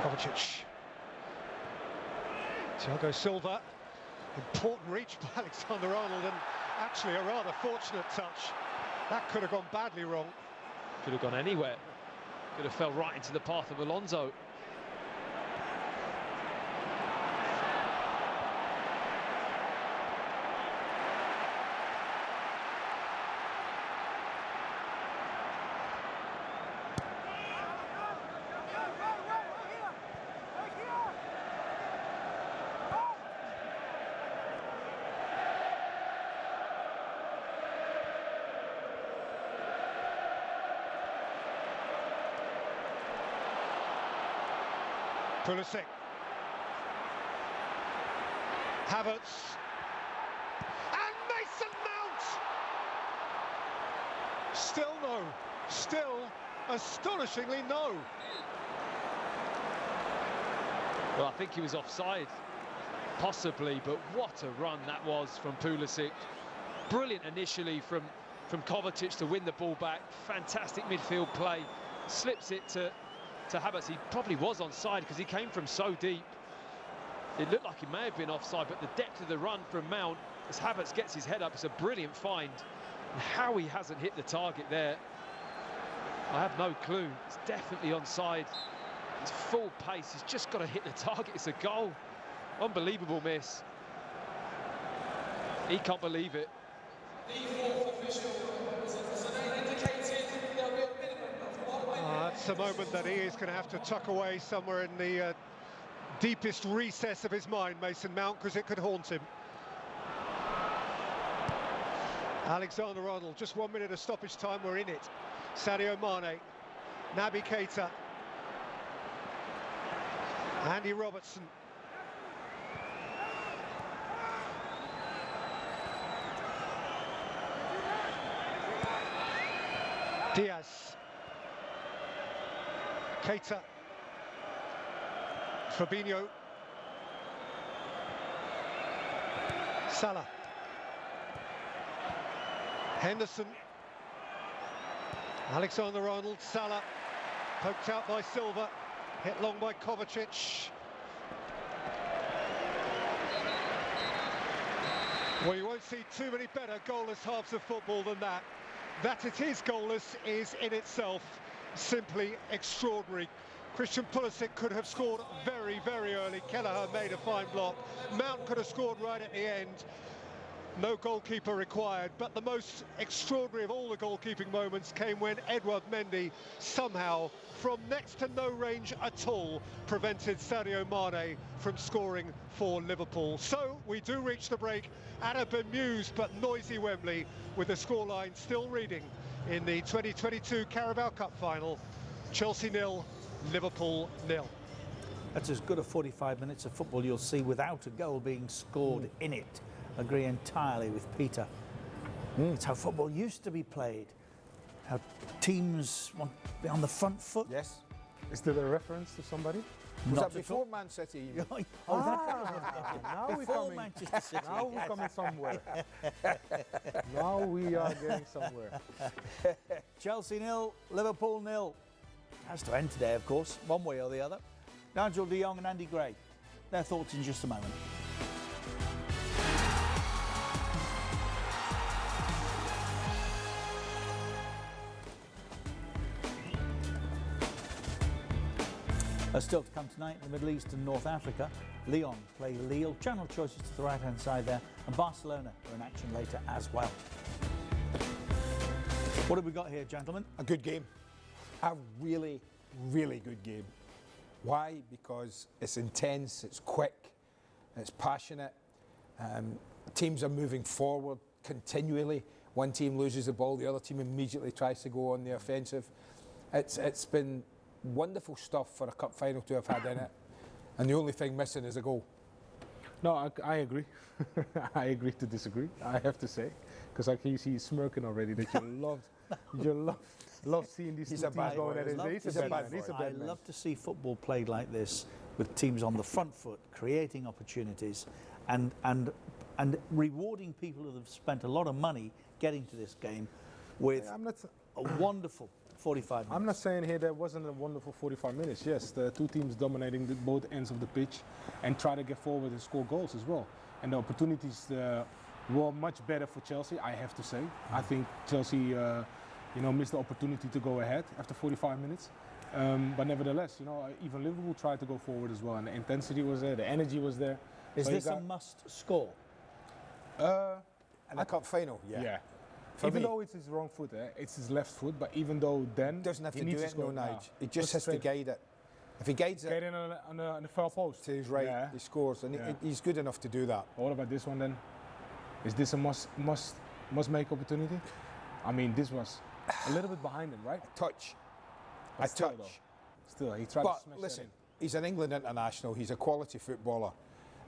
Kovacic. Thiago Silva. Important reach by Alexander-Arnold, and actually a rather fortunate touch. That could have gone badly wrong. Could have gone anywhere. Could have fell right into the path of Alonso. Pulisic. Havertz. And Mason Mount! Still no. Still astonishingly no. Well, I think he was offside, possibly, but what a run that was from Pulisic. Brilliant initially from Kovacic to win the ball back. Fantastic midfield play. Slips it to Havertz. He probably was onside because he came from so deep. It looked like he may have been offside, but the depth of the run from Mount, as Havertz gets his head up, it's a brilliant find. And how he hasn't hit the target there, I have no clue. It's definitely onside. It's full pace. He's just got to hit the target. It's a goal. Unbelievable miss. He can't believe it. That's a moment that he is going to have to tuck away somewhere in the deepest recess of his mind, Mason Mount, because it could haunt him. Alexander-Arnold, just 1 minute of stoppage time, we're in it. Sadio Mane, Naby Keita, Andy Robertson. Diaz. Keita. Fabinho. Salah. Henderson. Alexander-Arnold. Salah. Poked out by Silva. Hit long by Kovacic. Well, you won't see too many better goalless halves of football than that. That it is goalless is in itself simply extraordinary. Christian Pulisic could have scored very, very early. Kelleher made a fine block. Mount could have scored right at the end. No goalkeeper required, but the most extraordinary of all the goalkeeping moments came when Edouard Mendy somehow, from next to no range at all, prevented Sadio Mane from scoring for Liverpool. So we do reach the break at a bemused but noisy Wembley, with the scoreline still reading in the 2022 Carabao Cup final. Chelsea 0, Liverpool 0. That's as good a 45 minutes of football you'll see without a goal being scored in it. Agree entirely with Peter. It's how football used to be played. How teams want to be on the front foot. Yes. Is there a reference to somebody? Was that before Man City? That was now we're before coming. Manchester City. Now we're coming somewhere. Now we are getting somewhere. Chelsea 0, Liverpool 0. Has to end today, of course, one way or the other. Nigel de Jong and Andy Gray. Their thoughts in just a moment. Still to come tonight in the Middle East and North Africa. Lyon play Lille. Channel choices to the right-hand side there. And Barcelona are in action later as well. What have we got here, gentlemen? A good game. A really, really good game. Why? Because it's intense, it's quick, it's passionate. Teams are moving forward continually. One team loses the ball, the other team immediately tries to go on the offensive. It's been wonderful stuff for a cup final to have had in it, and the only thing missing is a goal. No, I agree. I agree to disagree, I have to say, because I can see you smirking already that you love seeing these two teams going at it. He's a bad man. I love to see football played like this, with teams on the front foot, creating opportunities and rewarding people who have spent a lot of money getting to this game with a wonderful 45 minutes. I'm not saying here there wasn't a wonderful 45 minutes. Yes, the two teams dominating both ends of the pitch and try to get forward and score goals as well. And the opportunities were much better for Chelsea, I have to say. I think Chelsea, missed the opportunity to go ahead after 45 minutes. But nevertheless, even Liverpool tried to go forward as well, and the intensity was there, the energy was there. Is this a must score? In a cup final, yeah. Even though it's his wrong foot, it's his left foot, but even though then doesn't have he to needs do to it, score no, now. Nige. He just has to guide it. If he guides it, get in on the far post to his right, he scores, and he's good enough to do that. What about this one then? Is this a must make opportunity? I mean, this was a little bit behind him, right? A touch. But still, he tried to smash listen, he's an England international. He's a quality footballer.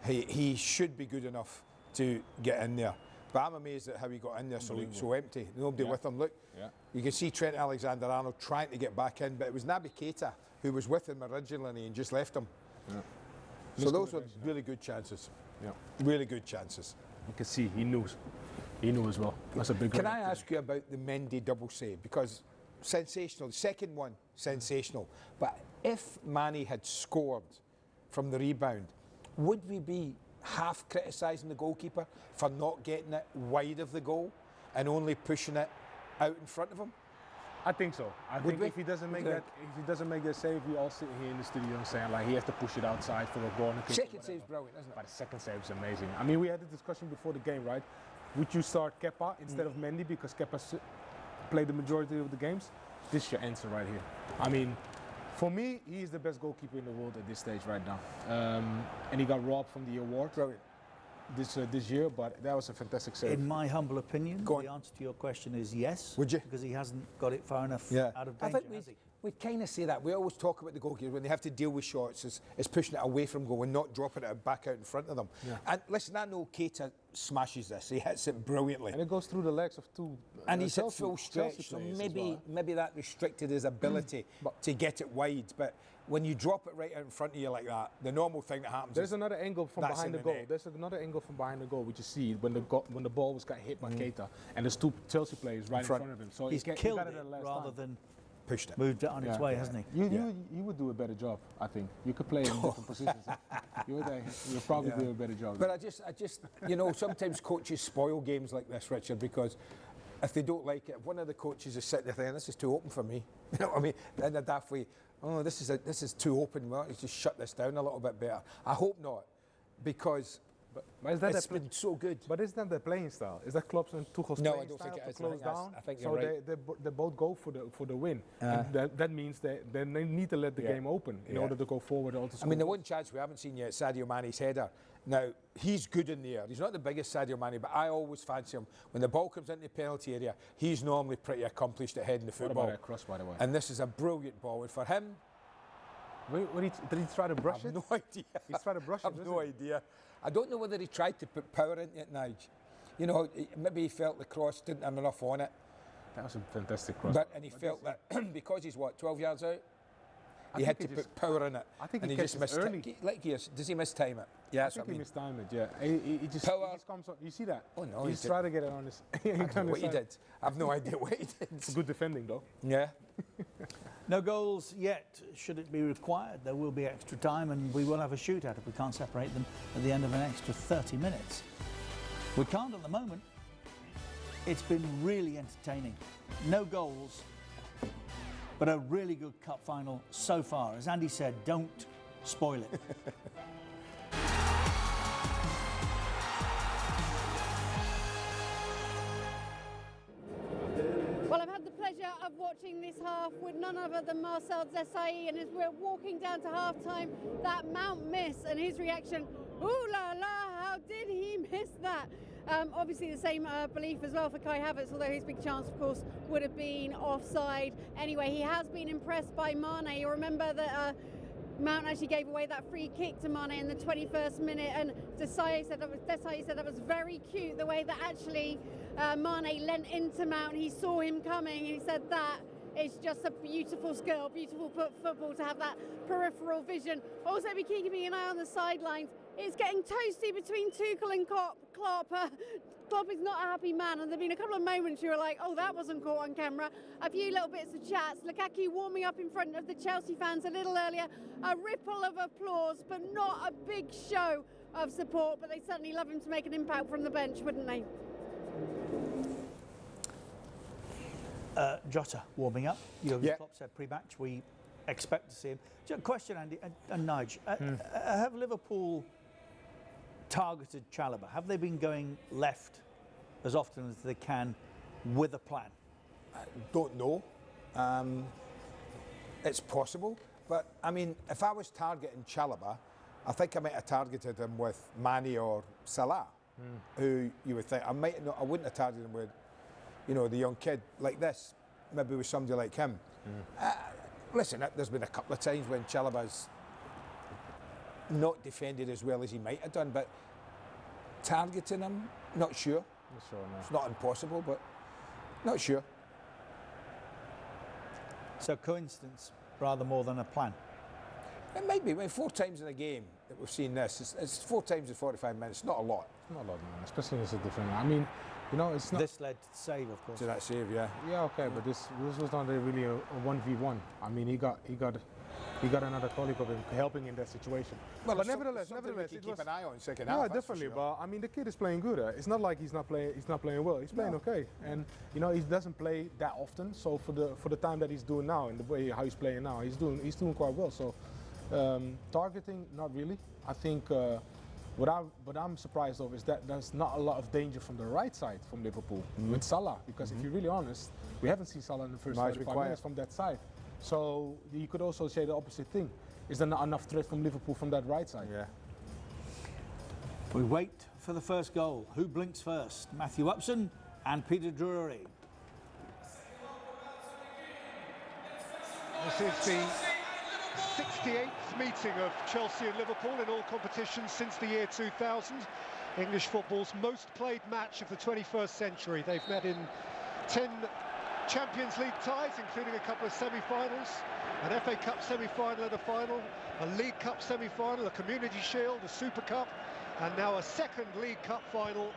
He should be good enough to get in there. But I'm amazed at how he got in there so empty. Nobody with him. Look, you can see Trent Alexander-Arnold trying to get back in, but it was Naby Keita who was with him originally and just left him. So those were really good chances. Really good chances. You can see he knew as well. That's a big. Can I ask you about the Mendy double save? Because sensational. The second one, sensational. But if Mane had scored from the rebound, would we be half criticising the goalkeeper for not getting it wide of the goal and only pushing it out in front of him? I think so. I think if he doesn't make that save, we all sit here in the studio and saying like he has to push it outside for a corner kick. Second save's brilliant, isn't it? But the second save is amazing. I mean, we had a discussion before the game, right? Would you start Kepa instead of Mendy because Kepa played the majority of the games? This is your answer right here. I mean, for me, he is the best goalkeeper in the world at this stage right now. And he got robbed from the award this year, but that was a fantastic save. In my humble opinion, the answer to your question is yes. Would you? Because he hasn't got it far enough out of danger, has he? We kind of say that. We always talk about the goalkeepers when they have to deal with shots is pushing it away from goal and not dropping it back out in front of them. And listen, I know Keita smashes this. He hits it brilliantly. And it goes through the legs of two. And he's at full stretch, so maybe that restricted his ability to get it wide. But when you drop it right out in front of you like that, the normal thing that happens There's another angle from behind the goal. There's another angle from behind the goal, which you see when the ball got hit by Keita, and there's two Chelsea players right in front of him. So he's killed it rather than pushed it. Moved it on its way, hasn't he? You would do a better job, I think. You could play in different positions. You'll probably do a better job. But I just, you know, sometimes coaches spoil games like this, Richard, because if they don't like it, if one of the coaches is sitting there thinking, this is too open for me. You know what I mean? Then they're halfway, oh, this is too open. Well, let's just shut this down a little bit better. I hope not, because it's been so good. But is that the playing style? Is that Klopp's and Tuchel's playing style to close down? I think so you're right. they both go for the win. And that means they need to let the game open in order to go forward. I mean, the one chance we haven't seen yet, Sadio Mane's header. Now, he's good in the air. He's not the biggest Sadio Mane, but I always fancy him. When the ball comes into the penalty area, he's normally pretty accomplished at heading the football. What about that cross, by the way? And this is a brilliant ball. And for him... did he try to brush it? I have no idea. He's trying to brush it, I have no idea. I don't know whether he tried to put power into it, Nige. You know, maybe he felt the cross didn't have enough on it. That was a fantastic cross. And he felt that because he's, 12 yards out? He had to put power in it. I think he just missed it. Does he mistime it? Yeah, I think he mistimed it, yeah. He just comes on. You see that? Oh, no. He's trying to get it on his... I don't know what he did. I have no idea what he did. It's good defending, though. Yeah. No goals yet. Should it be required, there will be extra time and we will have a shootout if we can't separate them at the end of an extra 30 minutes. We can't at the moment. It's been really entertaining. No goals, but a really good cup final so far. As Andy said, don't spoil it. Well, I've had the pleasure of watching this half with none other than Marcel Desailly, and as we're walking down to half-time, that Mount miss and his reaction, ooh la la, how did he miss that? Obviously the same belief as well for Kai Havertz, although his big chance, of course, would have been offside. Anyway, he has been impressed by Mane. You remember that Mount actually gave away that free kick to Mane in the 21st minute, and Desailly said that was very cute, the way that actually Mane leant into Mount. He saw him coming, and he said that it's just a beautiful skill, beautiful football to have that peripheral vision. Also, be keeping an eye on the sidelines. It's getting toasty between Tuchel and Klopp. Klopp is not a happy man, and there have been a couple of moments you were like, oh, that wasn't caught on camera. A few little bits of chats. Lukaku warming up in front of the Chelsea fans a little earlier. A ripple of applause, but not a big show of support. But they certainly love him to make an impact from the bench, wouldn't they? Jota warming up. Klopp said pre-match we expect to see him. Just a question, Andy and Nige. Have Liverpool targeted Chalobah? Have they been going left as often as they can with a plan? I don't know. It's possible. But, I mean, if I was targeting Chalobah, I think I might have targeted him with Mane or Salah, who you would think, I wouldn't have targeted him with, you know, the young kid like this, maybe with somebody like him. Listen, there's been a couple of times when Chalobah's not defended as well as he might have done, but targeting him, not sure. Not sure, no. It's not impossible, but not sure. So coincidence rather more than a plan. It might be. I mean, 4 times in a game that we've seen this. It's 4 times in 45 minutes. Not a lot. Not a lot, man. Especially as a defender. I mean, you know, it's not. This led to the save, of course. To that save, yeah. Yeah, okay, but this was not really a 1v1. I mean, he got another colleague of him helping in that situation. Well, but nevertheless, we it keep was an eye on second no, half. definitely. But I mean, the kid is playing good. It's not like he's not playing well. He's playing okay, and you know, he doesn't play that often. So for the time that he's doing now and the way how he's playing now, he's doing quite well. So targeting, not really. I think what I'm surprised of is that there's not a lot of danger from the right side from Liverpool with Salah, because if you're really honest, we haven't seen Salah in the first 45 minutes from that side. So you could also say the opposite thing. Is there not enough threat from Liverpool from that right side? Yeah. We wait for the first goal. Who blinks first? Matthew Upson and Peter Drury. This is the 68th meeting of Chelsea and Liverpool in all competitions since the year 2000. English football's most played match of the 21st century. They've met in 10 Champions League ties, including a couple of semi-finals, an FA Cup semi-final and a final, a League Cup semi-final, a Community Shield, a Super Cup, and now a second League Cup final.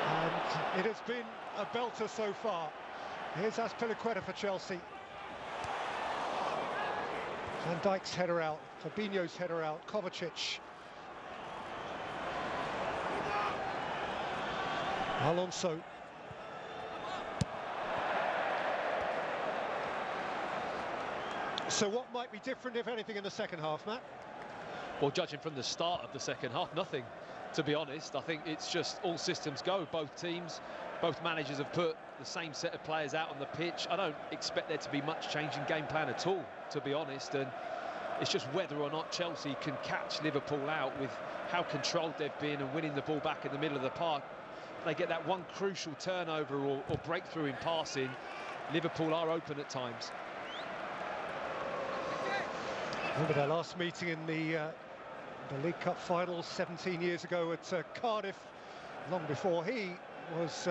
And it has been a belter so far. Here's Azpilicueta for Chelsea. Van Dijk's header out, Fabinho's header out, Kovacic. Alonso. So what might be different, if anything, in the second half, Matt? Well, judging from the start of the second half, nothing, to be honest. I think it's just all systems go. Both teams, both managers have put the same set of players out on the pitch. I don't expect there to be much change in game plan at all, to be honest. And it's just whether or not Chelsea can catch Liverpool out with how controlled they've been and winning the ball back in the middle of the park. They get that one crucial turnover or breakthrough in passing. Liverpool are open at times. Remember their last meeting in the League Cup final 17 years ago at Cardiff, long before he was,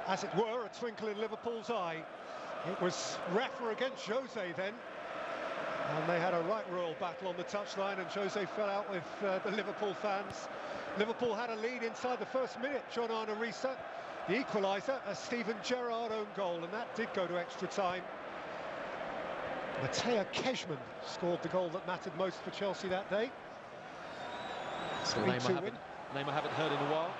as it were, a twinkle in Liverpool's eye. It was Rafa against Jose then, and they had a right royal battle on the touchline, and Jose fell out with the Liverpool fans. Liverpool had a lead inside the first minute. John Arne Riise, the equaliser, a Steven Gerrard own goal, and that did go to extra time. Mateo Kejman scored the goal that mattered most for Chelsea that day. It's a name I haven't heard in a while.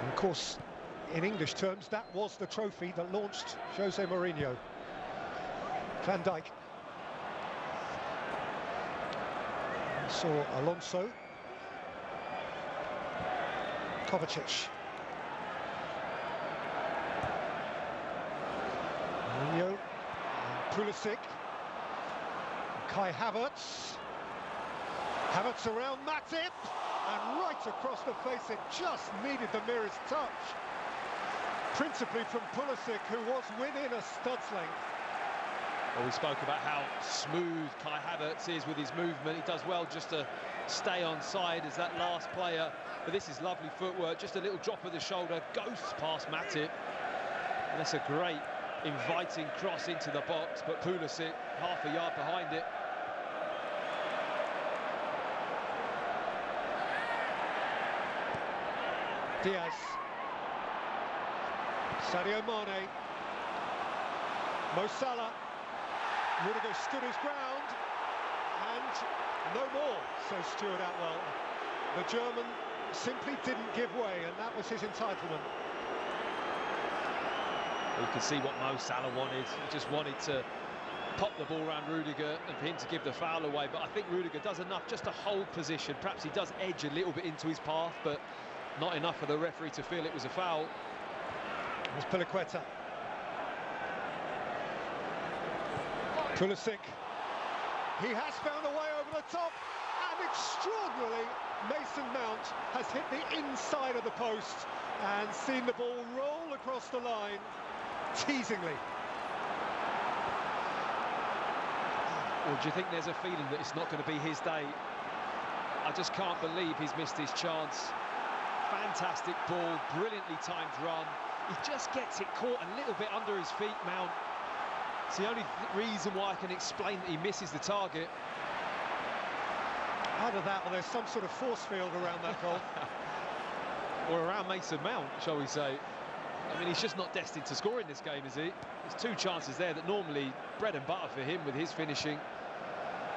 And of course, in English terms, that was the trophy that launched Jose Mourinho. Van Dijk. Saw Alonso. Kovacic. Mourinho. Pulisic. Kai Havertz. Havertz around Matip. And right across the face, it just needed the merest touch. Principally from Pulisic, who was within a stud's length. Well, we spoke about how smooth Kai Havertz is with his movement. He does well just to stay on side as that last player. But this is lovely footwork, just a little drop of the shoulder, ghosts past Matip. And that's a great inviting cross into the box, but Pulisic half a yard behind it. Diaz. Sadio Mane. Mo Salah. Rudiger stood his ground, and no more, says Stuart Atwell. The German simply didn't give way, and that was his entitlement. You can see what Mo Salah wanted. He just wanted to pop the ball around Rudiger and for him to give the foul away, but I think Rudiger does enough just to hold position. Perhaps he does edge a little bit into his path, but not enough for the referee to feel it was a foul. There's Piliqueta. Pulisic. He has found a way over the top, and extraordinarily, Mason Mount has hit the inside of the post and seen the ball roll across the line, teasingly. Or do you think there's a feeling that it's not going to be his day? I just can't believe he's missed his chance. Fantastic ball, brilliantly timed run. He just gets it caught a little bit under his feet, Mount. It's the only reason why I can explain that he misses the target. Either that or there's some sort of force field around that goal. Or around Mason Mount, shall we say. I mean, he's just not destined to score in this game, is he? There's two chances there that normally bread and butter for him with his finishing.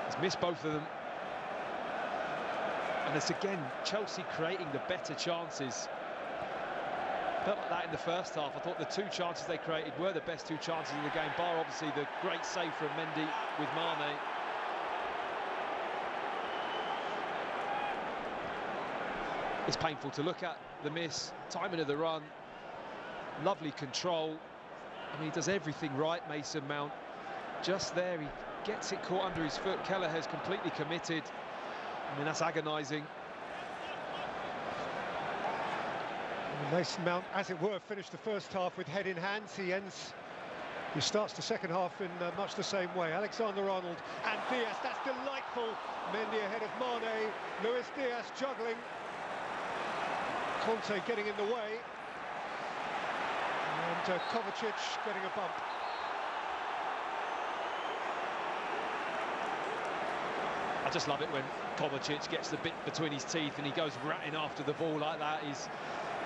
He's missed both of them. And it's again Chelsea creating the better chances. Felt like that in the first half. I thought the two chances they created were the best two chances in the game, bar obviously the great save from Mendy with Mane. It's painful to look at, the miss, timing of the run, lovely control. I mean, he does everything right, Mason Mount. Just there, he gets it caught under his foot. Kelleher's completely committed. I mean, that's agonising. Mason Mount, as it were, finished the first half with head in hands. He starts the second half in much the same way. Alexander-Arnold and Diaz, that's delightful. Mendy ahead of Mane, Luis Diaz juggling. Conte getting in the way. And Kovacic getting a bump. I just love it when Kovacic gets the bit between his teeth and he goes ratting after the ball like that.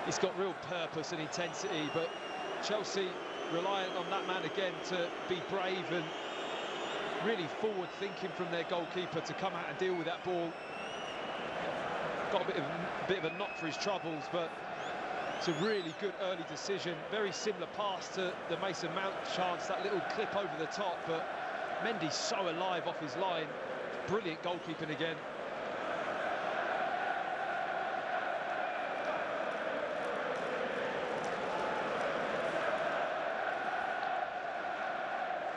He's got real purpose and intensity, but Chelsea reliant on that man again to be brave and really forward-thinking from their goalkeeper to come out and deal with that ball. Got a bit of a knock for his troubles, but it's a really good early decision. Very similar pass to the Mason Mount chance, that little clip over the top, but Mendy's so alive off his line. Brilliant goalkeeping again.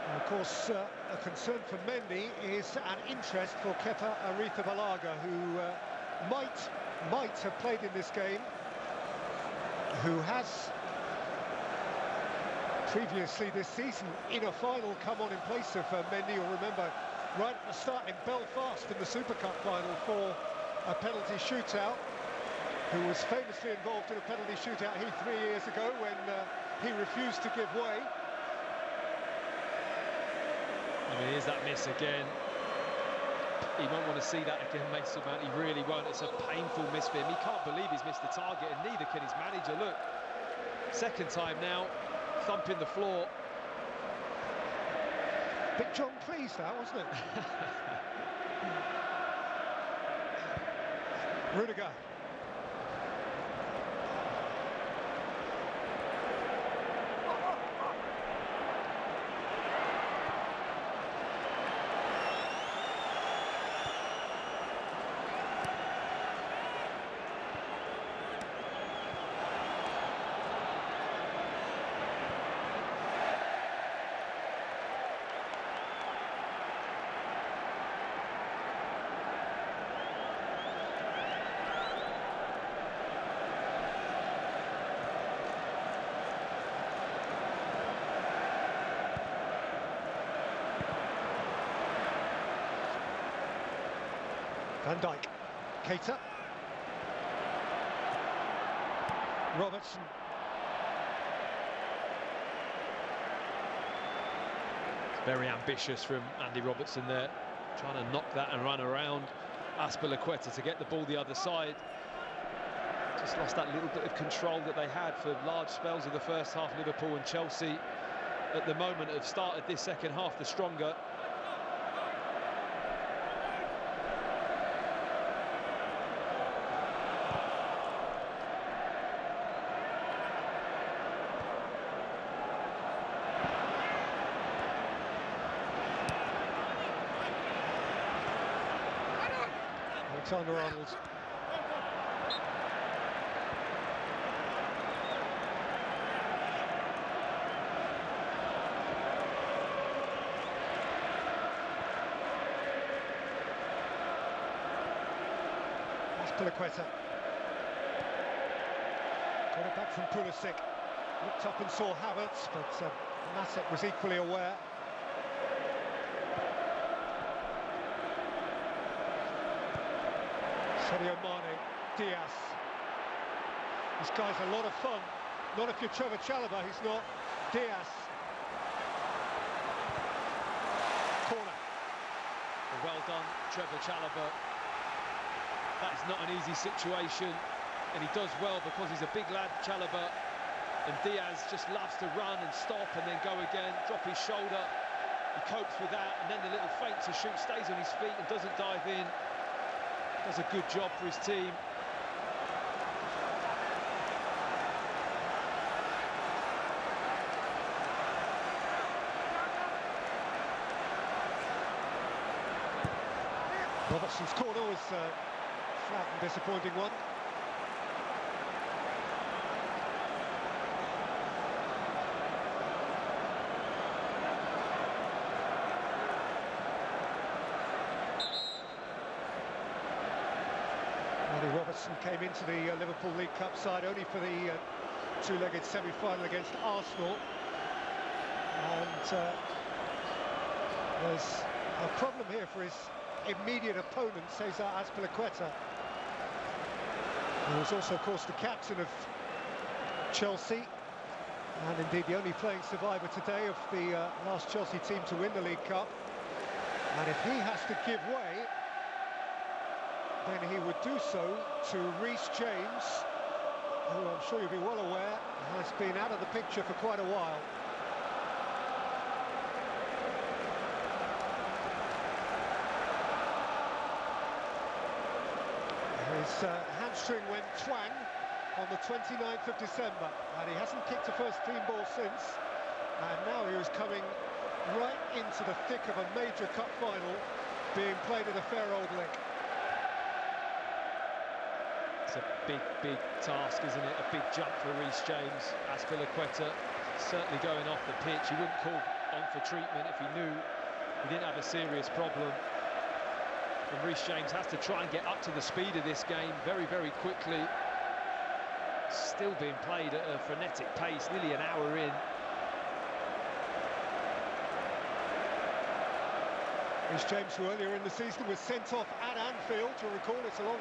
And of course, a concern for Mendy is an interest for Kepa Arrizabalaga, who might have played in this game, who has previously this season in a final come on in place of Mendy. You'll remember right at the start in Belfast in the Super Cup final for a penalty shootout, who was famously involved in a penalty shootout here 3 years ago when he refused to give way. I mean, here's that miss again. He won't want to see that again, Mason Mount. He really won't. It's a painful miss for him. He can't believe he's missed the target, and neither can his manager. Look, second time now, thumping the floor. Bit John Cleese that, wasn't it? Rudiger. Van Dijk, Keita, Robertson. It's very ambitious from Andy Robertson there, trying to knock that and run around Azpilicueta to get the ball the other side. Just lost that little bit of control that they had for large spells of the first half. Liverpool and Chelsea at the moment have started this second half the stronger. Alexander-Arnold. Azpilicueta. Got it back from Pulisic. Looked up and saw Havertz, but Matic was equally aware. Sadio Mane, Diaz. This guy's a lot of fun. Not if you're Trevor Chalobah, he's not. Diaz. Corner. Well done, Trevor Chalobah. That is not an easy situation, and he does well because he's a big lad, Chalobah. And Diaz just loves to run and stop and then go again, drop his shoulder. He copes with that, and then the little feint to shoot, stays on his feet and doesn't dive in. Does a good job for his team. Robertson's corner was a flat and disappointing one. Robertson came into the Liverpool League Cup side only for the two-legged semi-final against Arsenal, and there's a problem here for his immediate opponent, Cesar Azpilicueta, who was also, of course, the captain of Chelsea, and indeed the only playing survivor today of the last Chelsea team to win the League Cup. And if he has to give way, then he would do so to Reece James, who I'm sure you'll be well aware has been out of the picture for quite a while. His hamstring went twang on the 29th of December, and he hasn't kicked a first-team ball since, and now he was coming right into the thick of a major cup final being played at a fair old lick. It's a big task, isn't it? A big jump for Reece James. Azpilicueta certainly going off the pitch. He wouldn't call on for treatment if he knew he didn't have a serious problem. And Reece James has to try and get up to the speed of this game very quickly. Still being played at a frenetic pace, nearly an hour in. Reece James, who earlier in the season was sent off at Anfield, you'll recall it's a long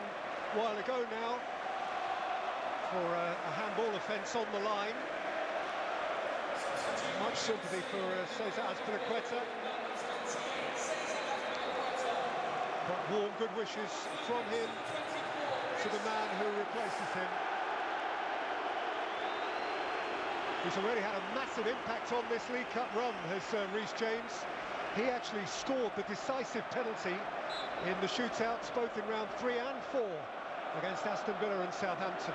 while ago now, for a handball offence on the line. Much sympathy for Cesar Azpilicueta, but warm good wishes from him to the man who replaces him. He's already had a massive impact on this League Cup run, has Reece James. He actually scored the decisive penalty in the shootouts, both in round 3 and 4, against Aston Villa and Southampton.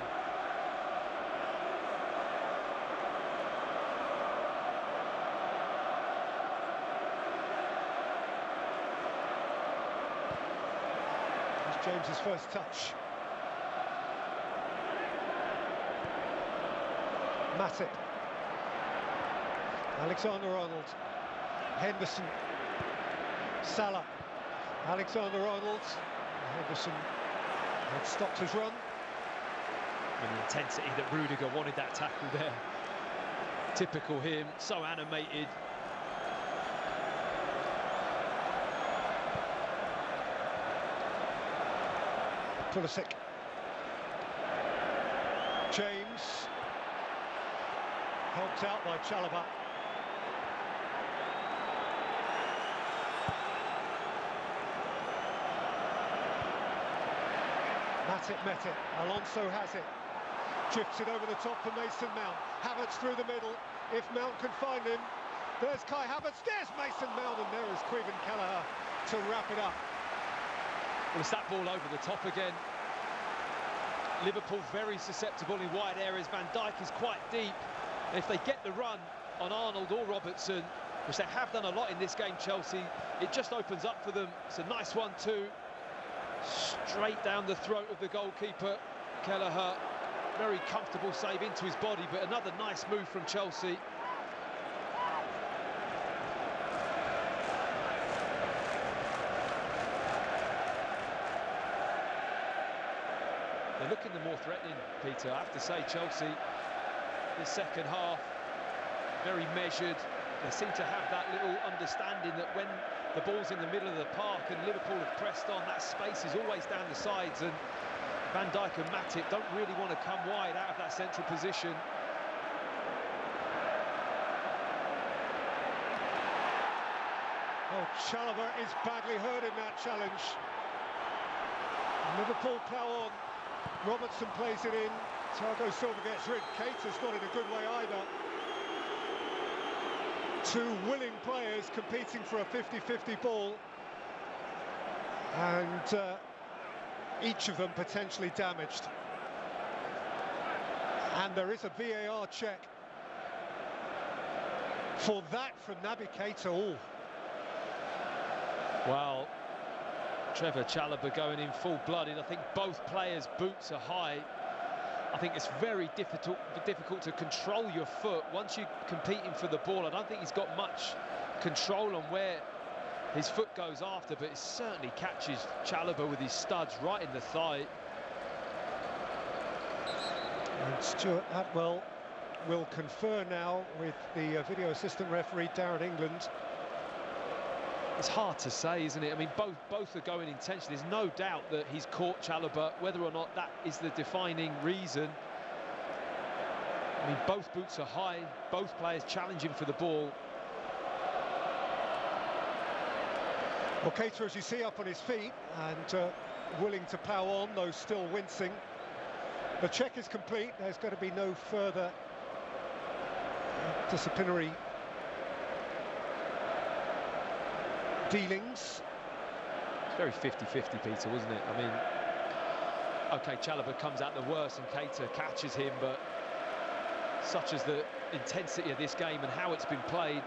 It's James's first touch. Matip. Alexander-Arnold. Henderson. Salah. Alexander-Arnold. Henderson had stopped his run. And the intensity that Rudiger wanted that tackle there. Typical him, so animated. Pulisic. James. Helped out by Chalobah. Matip met it. Alonso has it. Drifts it over the top for Mason Mount. Havertz through the middle. If Mount can find him. There's Kai Havertz. There's Mason Mount, and there is Caoimhin Kelleher to wrap it up. Well, it's that ball over the top again. Liverpool very susceptible in wide areas. Van Dijk is quite deep. And if they get the run on Arnold or Robertson, which they have done a lot in this game, Chelsea, it just opens up for them. It's a nice 1-2. Straight down the throat of the goalkeeper, Kelleher. Very comfortable save into his body, but another nice move from Chelsea. They're looking the more threatening, Peter. I have to say, Chelsea, the second half, very measured. they seem to have that little understanding that when the ball's in the middle of the park and Liverpool have pressed on, that space is always down the sides, and Van Dijk and Matip don't really want to come wide out of that central position. Oh, Chalobah is badly hurt in that challenge. Liverpool plough on. Robertson plays it in. Thiago Silva gets rid. Keita's not in a good way either. Two willing players competing for a 50-50 ball. And each of them potentially damaged. And there is a VAR check for that from Naby Keita. Oh. Well, Trevor Chalobah going in full-blooded. I think both players' boots are high. I think it's very difficult to control your foot once you're competing for the ball. I don't think he's got much control on where his foot goes after, but it certainly catches Chalobah with his studs right in the thigh. And Stuart Atwell will confer now with the video assistant referee Darren England. It's hard to say, isn't it? I mean, both are going intentionally. There's no doubt that he's caught Chalobah, whether or not that is the defining reason. I mean, both boots are high, both players challenging for the ball. Well, Keita, as you see, up on his feet and willing to plough on, though still wincing. The check is complete. There's going to be no further disciplinary dealings. It's very 50-50, Peter, wasn't it? I mean, OK, Chalobah comes out the worst and Keita catches him, but such as the intensity of this game and how it's been played,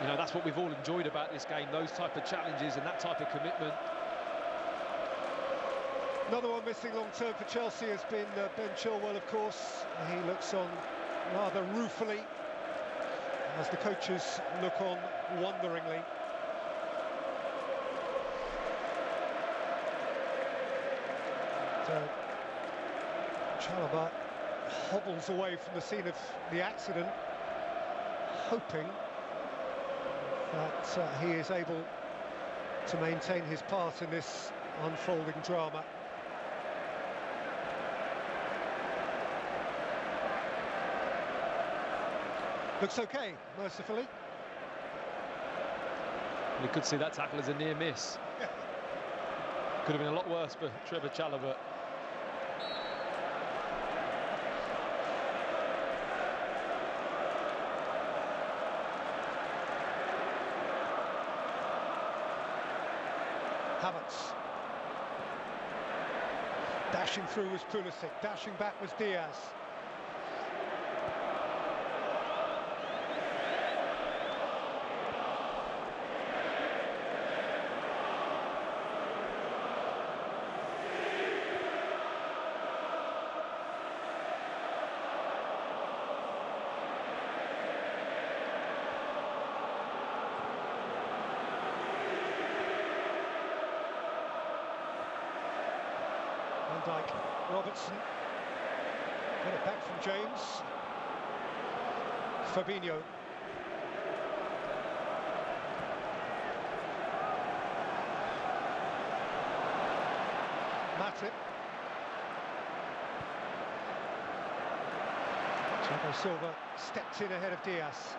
you know, that's what we've all enjoyed about this game, those type of challenges and that type of commitment. Another one missing long-term for Chelsea has been Ben Chilwell, of course. He looks on rather ruefully as the coaches look on wonderingly. Chalobah hobbles away from the scene of the accident, hoping that he is able to maintain his part in this unfolding drama. Looks okay, mercifully. You could see that tackle as a near miss. Could have been a lot worse for Trevor Chalobah. Havertz. Dashing through was Pulisic, dashing back was Diaz. Van Dijk, Robertson, get it back from James. Fabinho. Matip. Thiago Silva stepped in ahead of Diaz.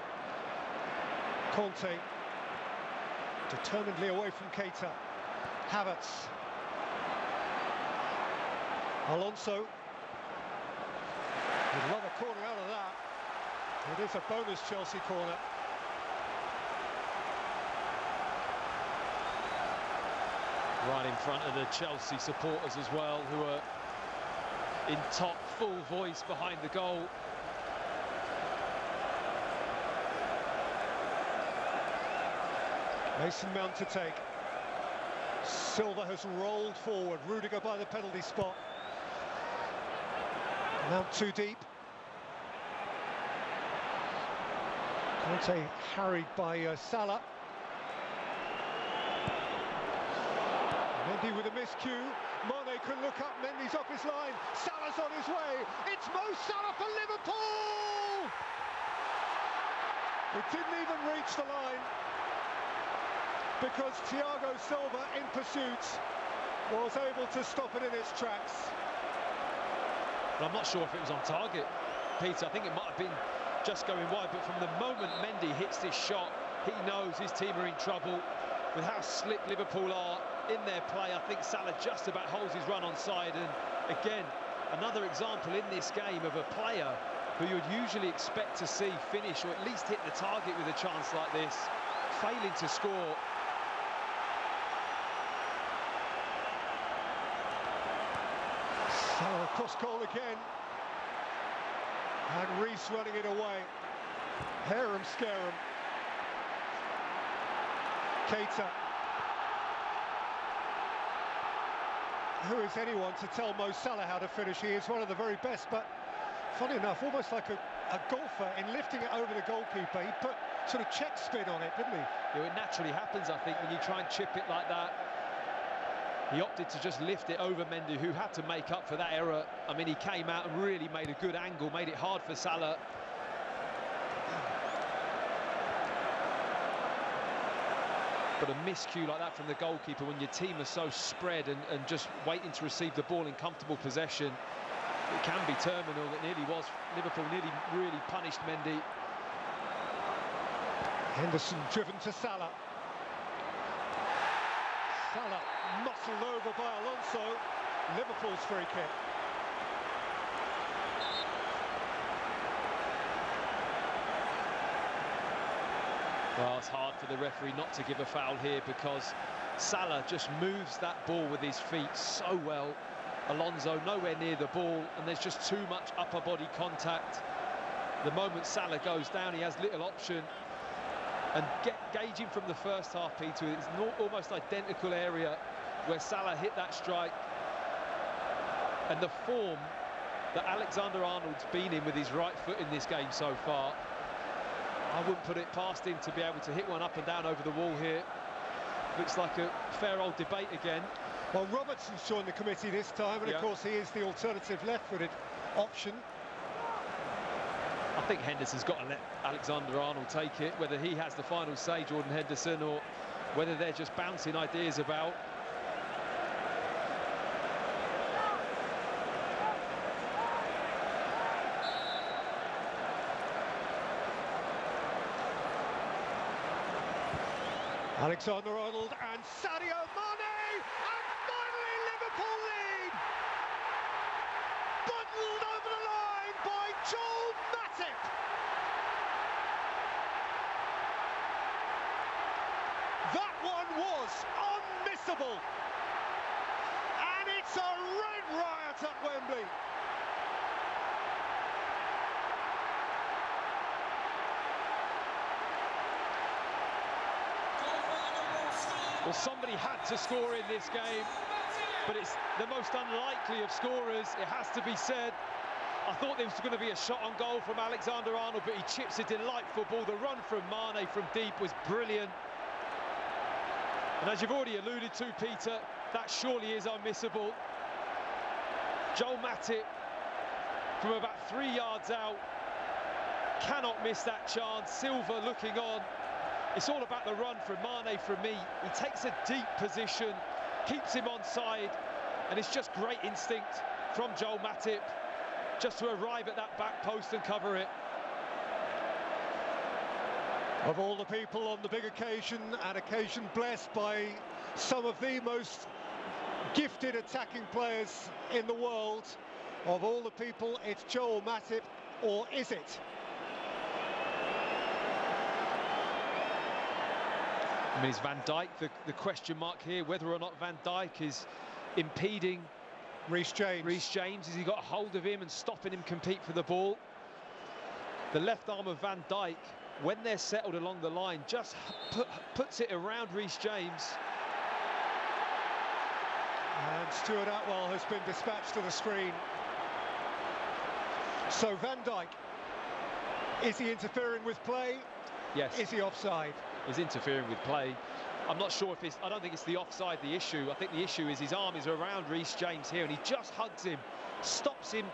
Conte determinedly away from Keita. Havertz. Alonso would love a corner out of that. It is a bonus Chelsea corner. Right in front of the Chelsea supporters as well, who are in top full voice behind the goal. Mason Mount to take. Silva has rolled forward. Rudiger by the penalty spot. Mount too deep. Conte harried by Salah. Mendy with a miscue. Mane can look up. Mendy's off his line. Salah's on his way. It's Mo Salah for Liverpool! It didn't even reach the line because Thiago Silva, in pursuit, was able to stop it in its tracks. Well, I'm not sure if it was on target, Peter. I think it might have been just going wide, but from the moment Mendy hits this shot, he knows his team are in trouble. With how slick Liverpool are in their play, I think Salah just about holds his run on side. And again, another example in this game of a player who you would usually expect to see finish or at least hit the target with a chance like this, failing to score. Salah cross goal again. And Reece running it away. Harum scarum. Keita. Who is anyone to tell Mo Salah how to finish? He is one of the very best, but funny enough, almost like a golfer in lifting it over the goalkeeper. He put sort of check spin on it, didn't he? Yeah, it naturally happens, I think, when you try and chip it like that. He opted to just lift it over Mendy, who had to make up for that error. I mean, he came out and really made a good angle, made it hard for Salah. But a miscue like that from the goalkeeper when your team are so spread and just waiting to receive the ball in comfortable possession, it can be terminal. It nearly was. Liverpool nearly really punished Mendy. Henderson driven to Salah. Salah muscled over by Alonso. Liverpool's free kick. Well, it's hard for the referee not to give a foul here because Salah just moves that ball with his feet so well. Alonso nowhere near the ball, and there's just too much upper body contact. The moment Salah goes down, he has little option. And gauging from the first half, Peter, it's almost identical area where Salah hit that strike. And the form that Alexander-Arnold's been in with his right foot in this game so far, I wouldn't put it past him to be able to hit one up and down over the wall here. Looks like a fair old debate again. Well, Robertson's joined the committee this time, and of course he is the alternative left-footed option. I think Henderson's got to let Alexander-Arnold take it, whether he has the final say, Jordan Henderson, or whether they're just bouncing ideas about. Alexander-Arnold and Sadio Mane, and finally Liverpool lead! Bundled over the line by Joel Matip! That one was unmissable! And it's a red riot at Wembley! Well, somebody had to score in this game, but it's the most unlikely of scorers, it has to be said. I thought there was going to be a shot on goal from Alexander-Arnold, but he chips a delightful ball. The run from Mane from deep was brilliant. And as you've already alluded to, Peter, that surely is unmissable. Joel Matip, from about 3 yards out, cannot miss that chance. Silva looking on. It's all about the run from Mane from me. He takes a deep position, keeps him onside, and it's just great instinct from Joel Matip just to arrive at that back post and cover it. Of all the people on the big occasion, an occasion blessed by some of the most gifted attacking players in the world, of all the people, it's Joel Matip, or is it? I mean, it's Van Dijk, the question mark here, whether or not Van Dijk is impeding Reece James. Has he got a hold of him and stopping him compete for the ball? The left arm of Van Dijk, when they're settled along the line, just puts it around Reece James. And Stuart Atwell has been dispatched to the screen. So Van Dijk, is he interfering with play? Yes. Is he offside? He's interfering with play. I'm not sure if I don't think it's the offside the issue. I think the issue is his arm is around Reece James here, and he just hugs him, stops him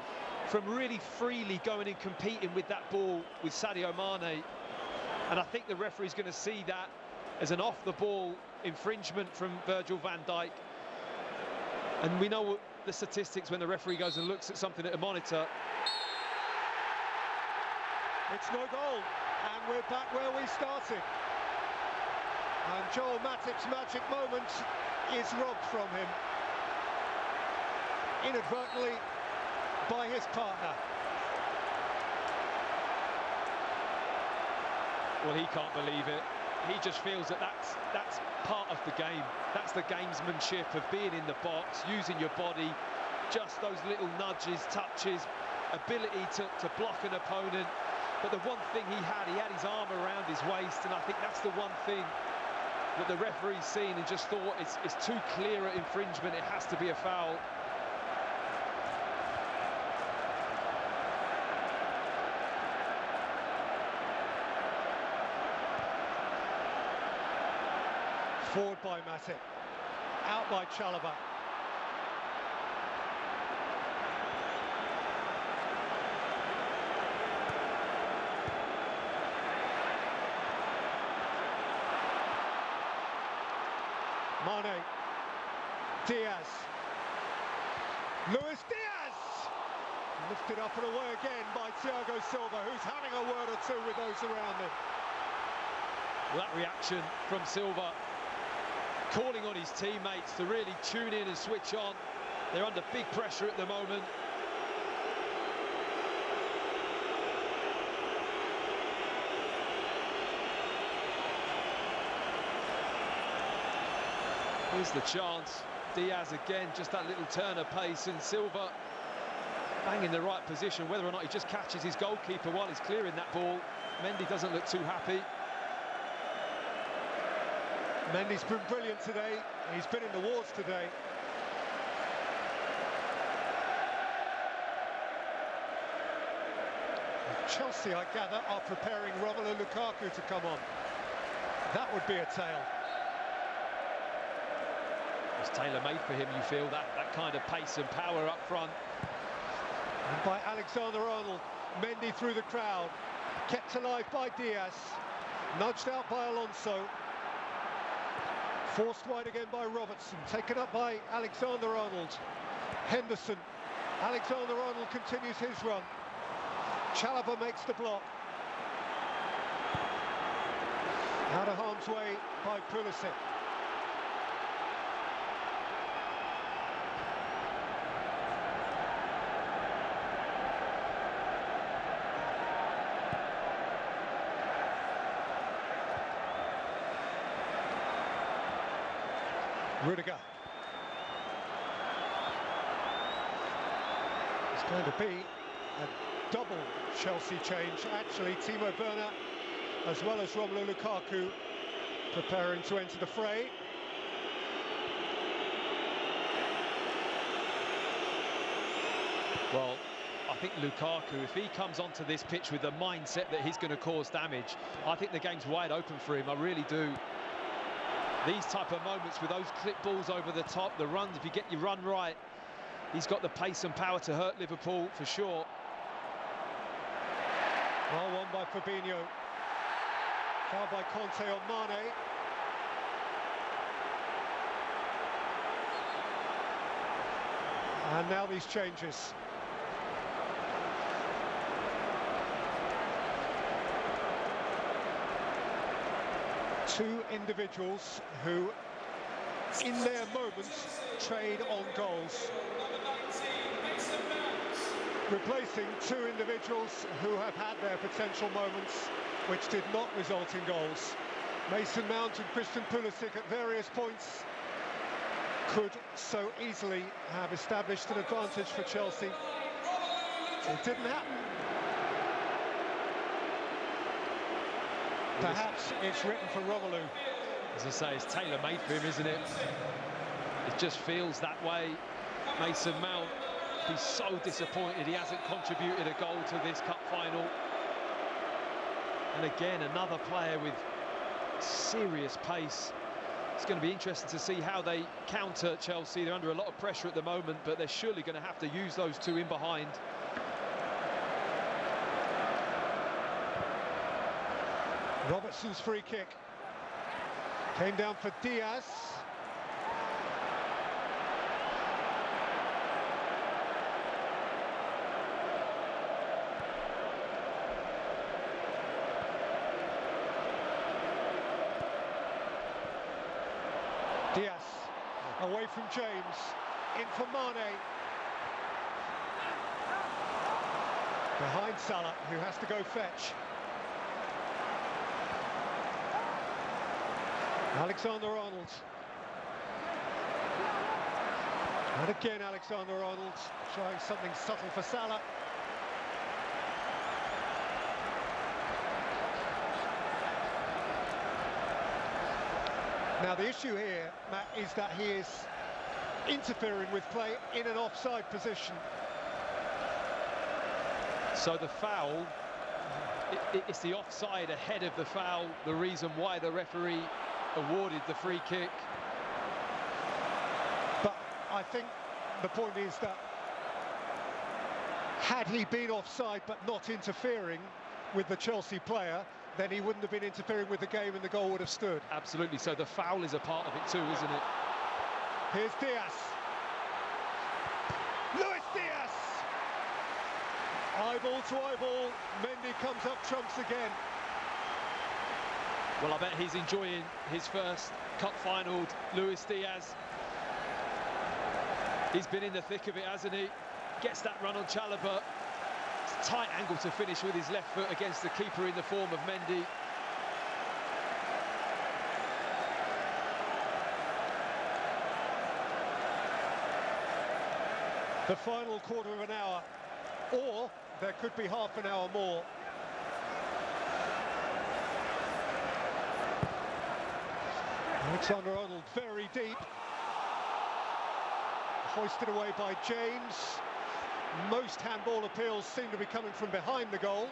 from really freely going and competing with that ball with Sadio Mane. And I think the referee's going to see that as an off-the-ball infringement from Virgil van Dijk. And we know the statistics when the referee goes and looks at something at a monitor. It's no goal, and we're back where we started. And Joel Matip's magic moment is robbed from him, inadvertently, by his partner. Well, he can't believe it. He just feels that that's part of the game. That's the gamesmanship of being in the box, using your body, just those little nudges, touches, ability to block an opponent. But the one thing he had his arm around his waist, and I think that's the one thing that the referee's seen and just thought it's too clear an infringement, it has to be a foul. Forward by Matip, out by Chalobah. Mane, Diaz, Luis Diaz, lifted up and away again by Thiago Silva, who's having a word or two with those around him. Well, that reaction from Silva, calling on his teammates to really tune in and switch on. They're under big pressure at the moment. Here's the chance. Diaz again, just that little turn of pace, and Silva bang in the right position. Whether or not he just catches his goalkeeper while he's clearing that ball, Mendy doesn't look too happy. Mendy's been brilliant today. He's been in the wars today. Chelsea, I gather, are preparing Romelu Lukaku to come on. That would be a tale. It's tailor-made for him, you feel, that kind of pace and power up front. And by Alexander-Arnold, Mendy through the crowd, kept alive by Diaz, nudged out by Alonso, forced wide again by Robertson, taken up by Alexander-Arnold. Henderson, Alexander-Arnold continues his run. Chalobah makes the block. Out of harm's way by Pulisic. Rudiger. It's going to be a double Chelsea change. Actually, Timo Werner, as well as Romelu Lukaku, preparing to enter the fray. Well, I think Lukaku, if he comes onto this pitch with the mindset that he's going to cause damage, I think the game's wide open for him. I really do. These type of moments with those clip balls over the top, the runs, if you get your run right, he's got the pace and power to hurt Liverpool for sure. Well, won by Fabinho. Foul by Conte on Mane. And now these changes. Two individuals who, in their moments, trade on goals. Replacing two individuals who have had their potential moments, which did not result in goals. Mason Mount and Christian Pulisic at various points could so easily have established an advantage for Chelsea. It didn't happen. Perhaps it's written for Romelu. As I say, it's tailor-made for him, isn't it? It just feels that way. Mason Mount, he's so disappointed he hasn't contributed a goal to this cup final. And again, another player with serious pace. It's going to be interesting to see how they counter Chelsea. They're under a lot of pressure at the moment, but they're surely going to have to use those two in behind. Robertson's free kick. Came down for Diaz. Diaz, away from James, in for Mane. Behind Salah, who has to go fetch. Alexander-Arnold. And again Alexander-Arnold trying something subtle for Salah. Now the issue here, Matt, is that he is interfering with play in an offside position. So the foul, it's the offside ahead of the foul, the reason why the referee awarded the free kick. But I think the point is that had he been offside but not interfering with the Chelsea player, then he wouldn't have been interfering with the game and the goal would have stood. Absolutely, so the foul is a part of it too, isn't it? Here's Diaz. Luis Diaz! Eyeball to eyeball, Mendy comes up trumps again. Well, I bet he's enjoying his first cup final, Luis Diaz. He's been in the thick of it, hasn't he? Gets that run on Chalobah. It's a tight angle to finish with his left foot against the keeper in the form of Mendy. The final quarter of an hour, or there could be half an hour more. Alexander-Arnold very deep. Hoisted away by James. Most handball appeals seem to be coming from behind the goal.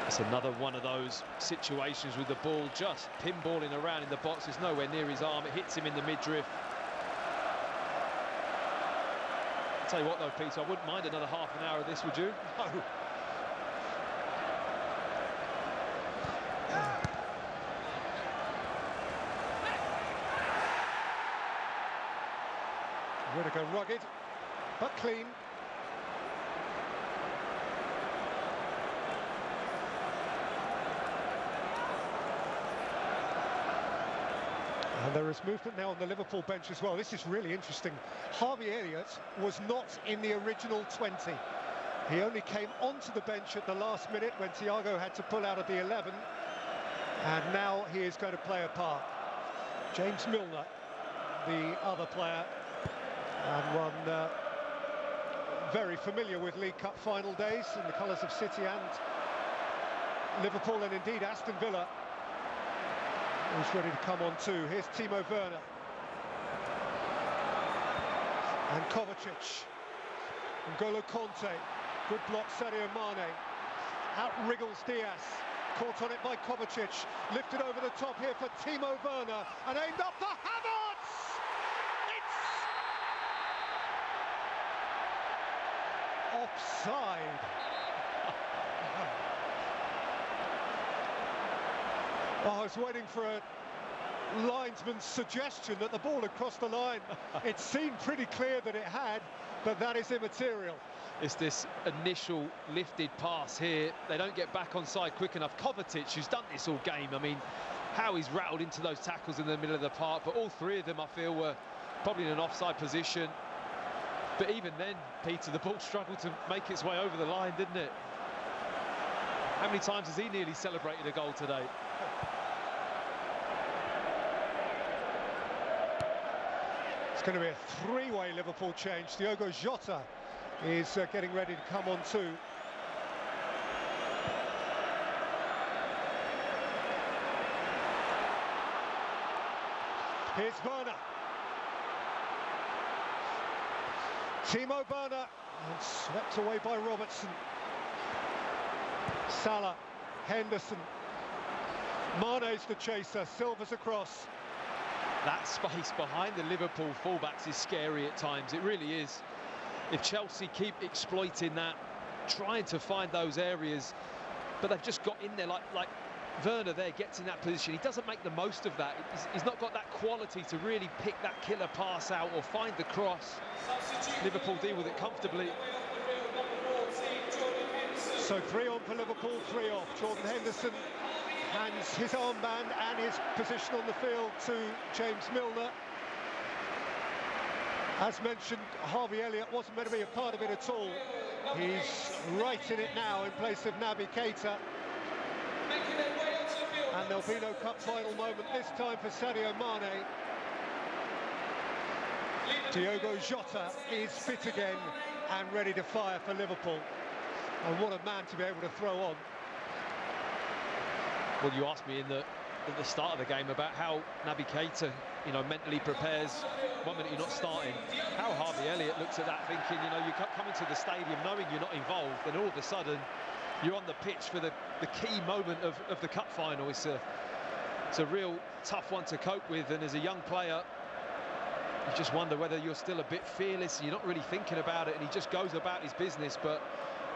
It's another one of those situations with the ball just pinballing around in the box. It's nowhere near his arm. It hits him in the midriff. I'll tell you what though, Peter, I wouldn't mind another half an hour of this, would you? No. Whittaker rugged, but clean. And there is movement now on the Liverpool bench as well. This is really interesting. Harvey Elliott was not in the original 20. He only came onto the bench at the last minute when Thiago had to pull out of the 11. And now he is going to play a part. James Milner, the other player, and one very familiar with League Cup final days in the colours of City and Liverpool, and indeed Aston Villa, who's ready to come on too. Here's Timo Werner. And Kovacic. N'Golo Conte. Good block, Sadio Mane. Out wriggles Diaz. Caught on it by Kovacic. Lifted over the top here for Timo Werner. And aimed up for Havertz! Offside. Oh, I was waiting for a linesman's suggestion that the ball had crossed the line. It seemed pretty clear that it had, but that is immaterial. It's this initial lifted pass here. They don't get back on side quick enough. Kovacic, who's done this all game, I mean, how he's rattled into those tackles in the middle of the park, but all three of them, I feel, were probably in an offside position. But even then, Peter, the ball struggled to make its way over the line, didn't it? How many times has he nearly celebrated a goal today? It's going to be a three-way Liverpool change. Diogo Jota is getting ready to come on too. Here's Werner. Timo Werner, and swept away by Robertson. Salah, Henderson. Mane's the chaser, Silva's across. That space behind the Liverpool fullbacks is scary at times. It really is. If Chelsea keep exploiting that trying to find those areas, but they've just got in there like Werner there gets in that position. He doesn't make the most of that. He's not got that quality to really pick that killer pass out or find the cross. Liverpool deal with it comfortably. So 3 on for Liverpool, 3 off. Jordan Henderson hands his armband and his position on the field to James Milner. As mentioned, Harvey Elliott wasn't meant to be a part of it at all. He's right in it now in place of Naby Keita. And there'll be no cup final moment this time for Sadio Mane. Diogo Jota is fit again and ready to fire for Liverpool. And what a man to be able to throw on. Well, you asked me at the start of the game about how Naby Keita, you know, mentally prepares. 1 minute you're not starting. How Harvey Elliott looks at that thinking, you know, you come into the stadium knowing you're not involved, and all of a sudden you're on the pitch for the key moment of the cup final. It's a real tough one to cope with, and as a young player, you just wonder whether you're still a bit fearless and you're not really thinking about it, and he just goes about his business. But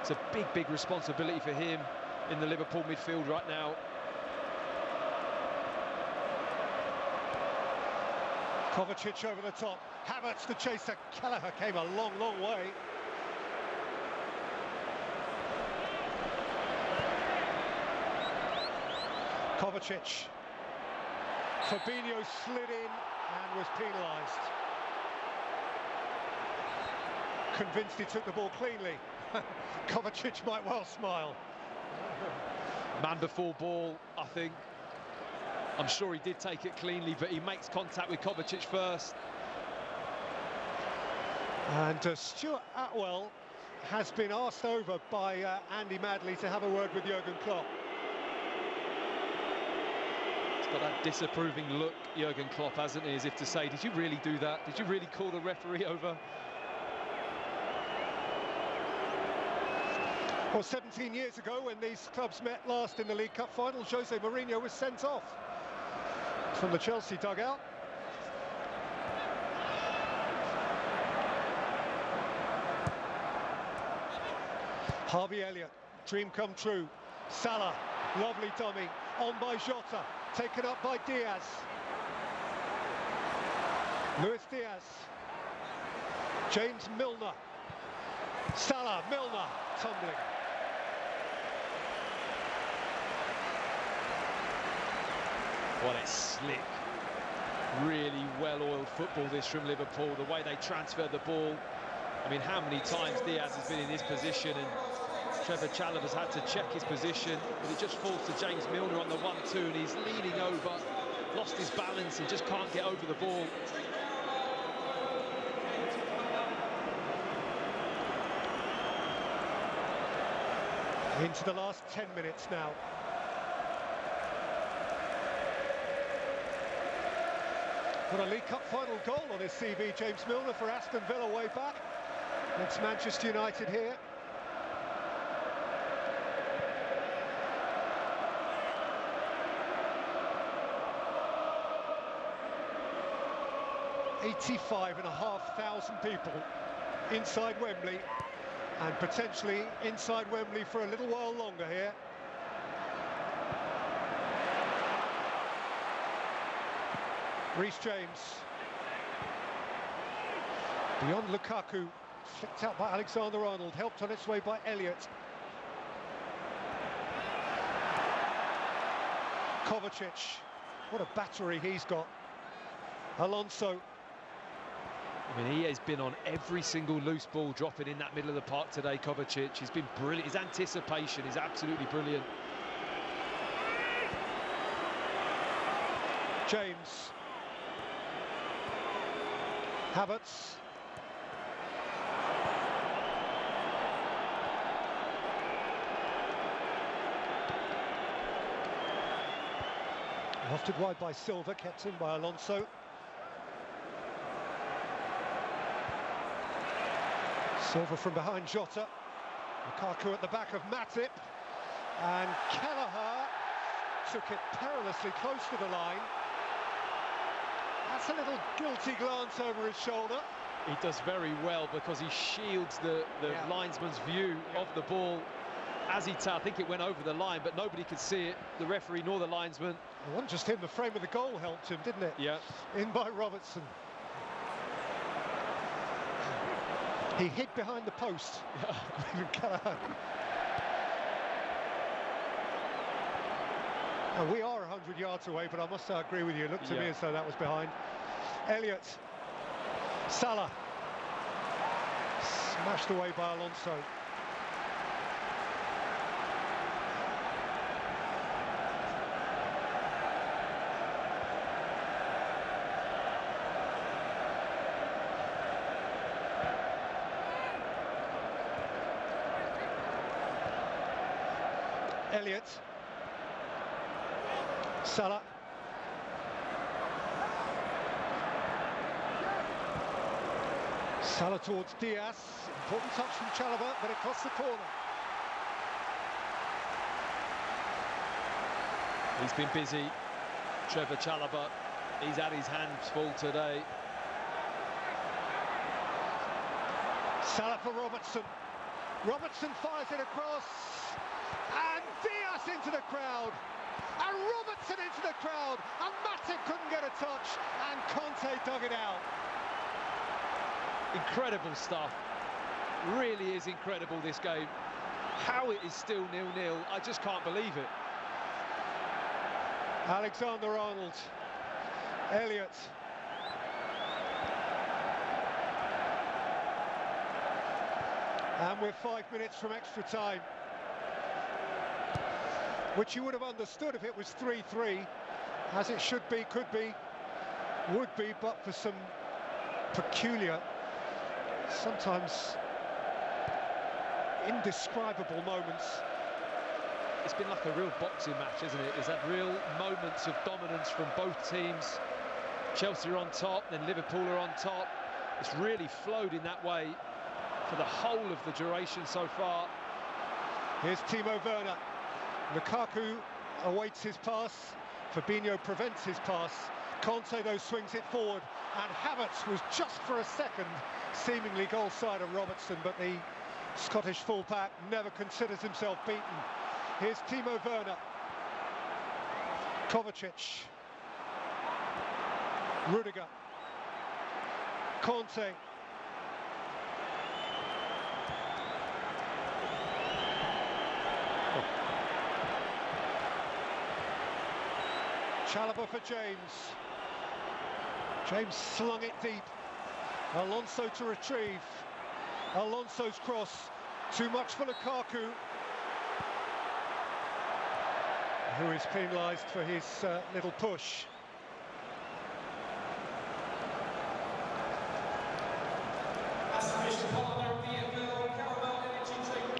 it's a big responsibility for him in the Liverpool midfield right now. Kovacic over the top. Havertz the chaser. Kelleher came a long way. Kovacic. Fabinho slid in and was penalised. Convinced he took the ball cleanly. Kovacic might well smile. Man before ball, I think. I'm sure he did take it cleanly, but he makes contact with Kovacic first. And Stuart Atwell has been asked over by Andy Madley to have a word with Jurgen Klopp. He's got that disapproving look, Jurgen Klopp, hasn't he? As if to say, did you really do that? Did you really call the referee over? Well, 17 years ago, when these clubs met last in the League Cup final, Jose Mourinho was sent off from the Chelsea dugout. Harvey Elliott, dream come true. Salah, lovely dummy, on by Jota, taken up by Diaz. Luis Diaz. James Milner. Salah, Milner, tumbling. Well, it's slick, really well-oiled football this from Liverpool, the way they transfer the ball. I mean, how many times Diaz has been in this position and Trevor Chalobah's had to check his position, but it just falls to James Milner on the 1-2 and he's leaning over, lost his balance and just can't get over the ball. Into the last 10 minutes now. Got a League Cup final goal on his CV, James Milner, for Aston Villa way back. It's Manchester United here. $85,500 people inside Wembley, and potentially inside Wembley for a little while longer here. Reece James. Beyond Lukaku, flicked out by Alexander-Arnold, helped on its way by Elliott. Kovacic, what a battery he's got. Alonso. I mean, he has been on every single loose ball dropping in that middle of the park today, Kovacic. He's been brilliant. His anticipation is absolutely brilliant. James. Havertz. Lofted wide by Silva, kept in by Alonso. Silva from behind Jota. Lukaku at the back of Matip. And Kelleher took it perilously close to the line. That's a little guilty glance over his shoulder. He does very well because he shields the linesman's view of the ball. As I think it went over the line, but nobody could see it, the referee nor the linesman. It wasn't just him, the frame of the goal helped him, didn't it? Yeah. In by Robertson. He hid behind the post. And we are 100 yards away, but I must say I agree with you. It looked to me as though that was behind. Elliott. Salah. Smashed away by Alonso. Elliott. Salah. Salah towards Diaz. Important touch from Chalobah, but it costs the corner. He's been busy, Trevor Chalobah. He's had his hands full today. Salah for Robertson. Robertson fires it across. And Diaz into the crowd. And Robertson into the crowd. And Matic couldn't get a touch. And Conte dug it out. Incredible stuff. Really is incredible, this game. How it is still 0-0, I just can't believe it. Alexander-Arnold. Elliott. And we're 5 minutes from extra time, which you would have understood if it was 3-3, as it should be, could be, would be, but for some peculiar, sometimes indescribable moments. It's been like a real boxing match, isn't it? There's had real moments of dominance from both teams. Chelsea are on top, then Liverpool are on top. It's really flowed in that way for the whole of the duration so far. Here's Timo Werner. Lukaku awaits his pass. Fabinho prevents his pass. Conte, though, swings it forward. And Havertz was just for a second seemingly goal side of Robertson, but the Scottish fullback never considers himself beaten. Here's Timo Werner. Kovacic. Rudiger. Conte. Chalobah for James. James slung it deep. Alonso to retrieve. Alonso's cross. Too much for Lukaku, who is penalised for his little push.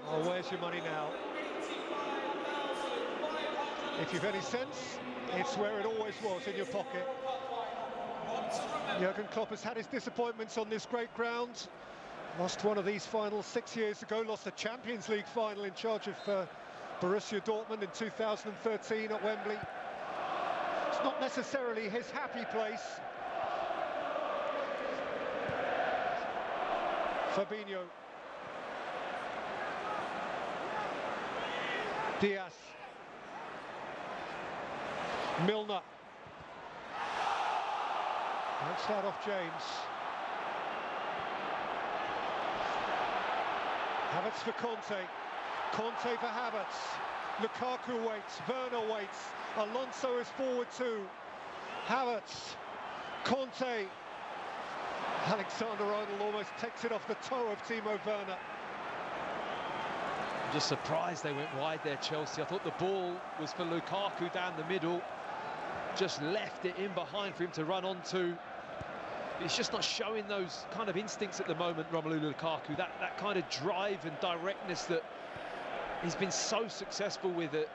Oh, where's your money now? If you've any sense, it's where it always was, in your pocket. Jurgen Klopp has had his disappointments on this great ground. Lost one of these finals 6 years ago, lost a Champions League final in charge of Borussia Dortmund in 2013 at Wembley. It's not necessarily his happy place. Fabinho. Diaz. Milner. Don't start off James. Havertz for Conte. Conte for Havertz. Lukaku waits. Werner waits. Alonso is forward too. Havertz. Conte. Alexander-Arnold almost takes it off the toe of Timo Werner. I'm just surprised they went wide there, Chelsea. I thought the ball was for Lukaku down the middle. Just left it in behind for him to run onto. He's just not showing those kind of instincts at the moment, Romelu Lukaku. That kind of drive and directness that he's been so successful with at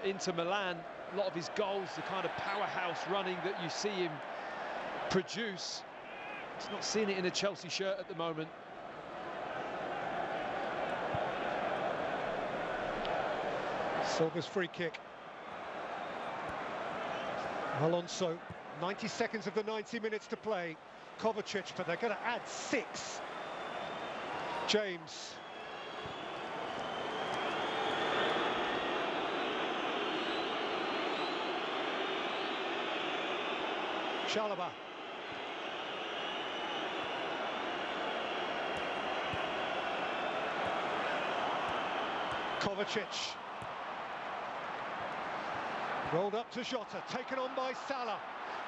Inter Milan. A lot of his goals, the kind of powerhouse running that you see him produce. He's not seeing it in a Chelsea shirt at the moment. Silva's free kick. Alonso, 90 seconds of the 90 minutes to play. Kovacic, but they're going to add 6. James. Chalobah. Kovacic. Rolled up to Jota, taken on by Salah.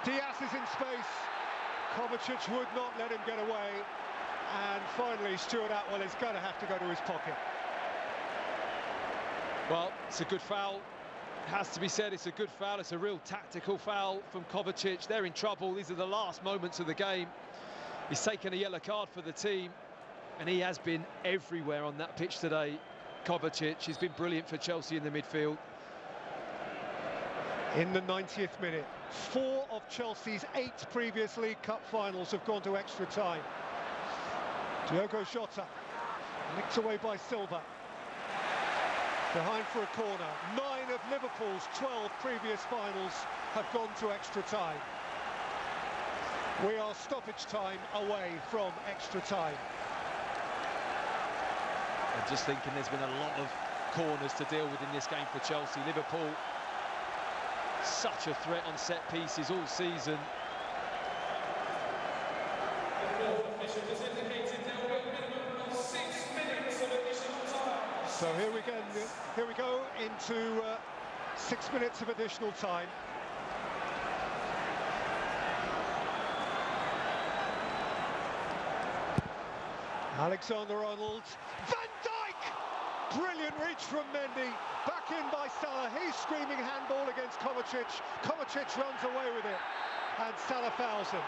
Diaz is in space. Kovacic would not let him get away. And finally, Stuart Atwell is going to have to go to his pocket. Well, it's a good foul. It has to be said, it's a good foul. It's a real tactical foul from Kovacic. They're in trouble. These are the last moments of the game. He's taken a yellow card for the team, and he has been everywhere on that pitch today. Kovacic, he's been brilliant for Chelsea in the midfield. In the 90th minute, 4 of Chelsea's 8 previous League Cup finals have gone to extra time. Diogo Jota, nicked away by Silva. Behind for a corner. 9 of Liverpool's 12 previous finals have gone to extra time. We are stoppage time away from extra time. I'm just thinking there's been a lot of corners to deal with in this game for Chelsea. Liverpool, such a threat on set pieces all season. So here we go into 6 minutes of additional time. Alexander-Arnold, Van Dijk! Brilliant reach from Mendy, back in by Salah. He's screaming handball against Kovacic. Kovacic runs away with it, and Salah fouls him.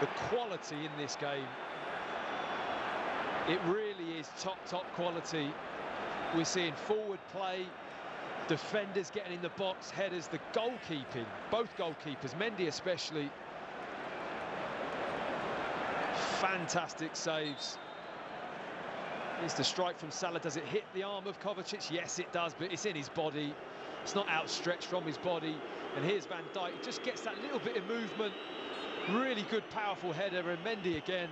The quality in this game, it really is top quality. We're seeing forward play, defenders getting in the box, headers, the goalkeeping, both goalkeepers, Mendy especially. Fantastic saves. Here's the strike from Salah. Does it hit the arm of Kovacic? Yes, it does, but it's in his body. It's not outstretched from his body. And here's Van Dijk. He just gets that little bit of movement. Really good, powerful header, and Mendy again.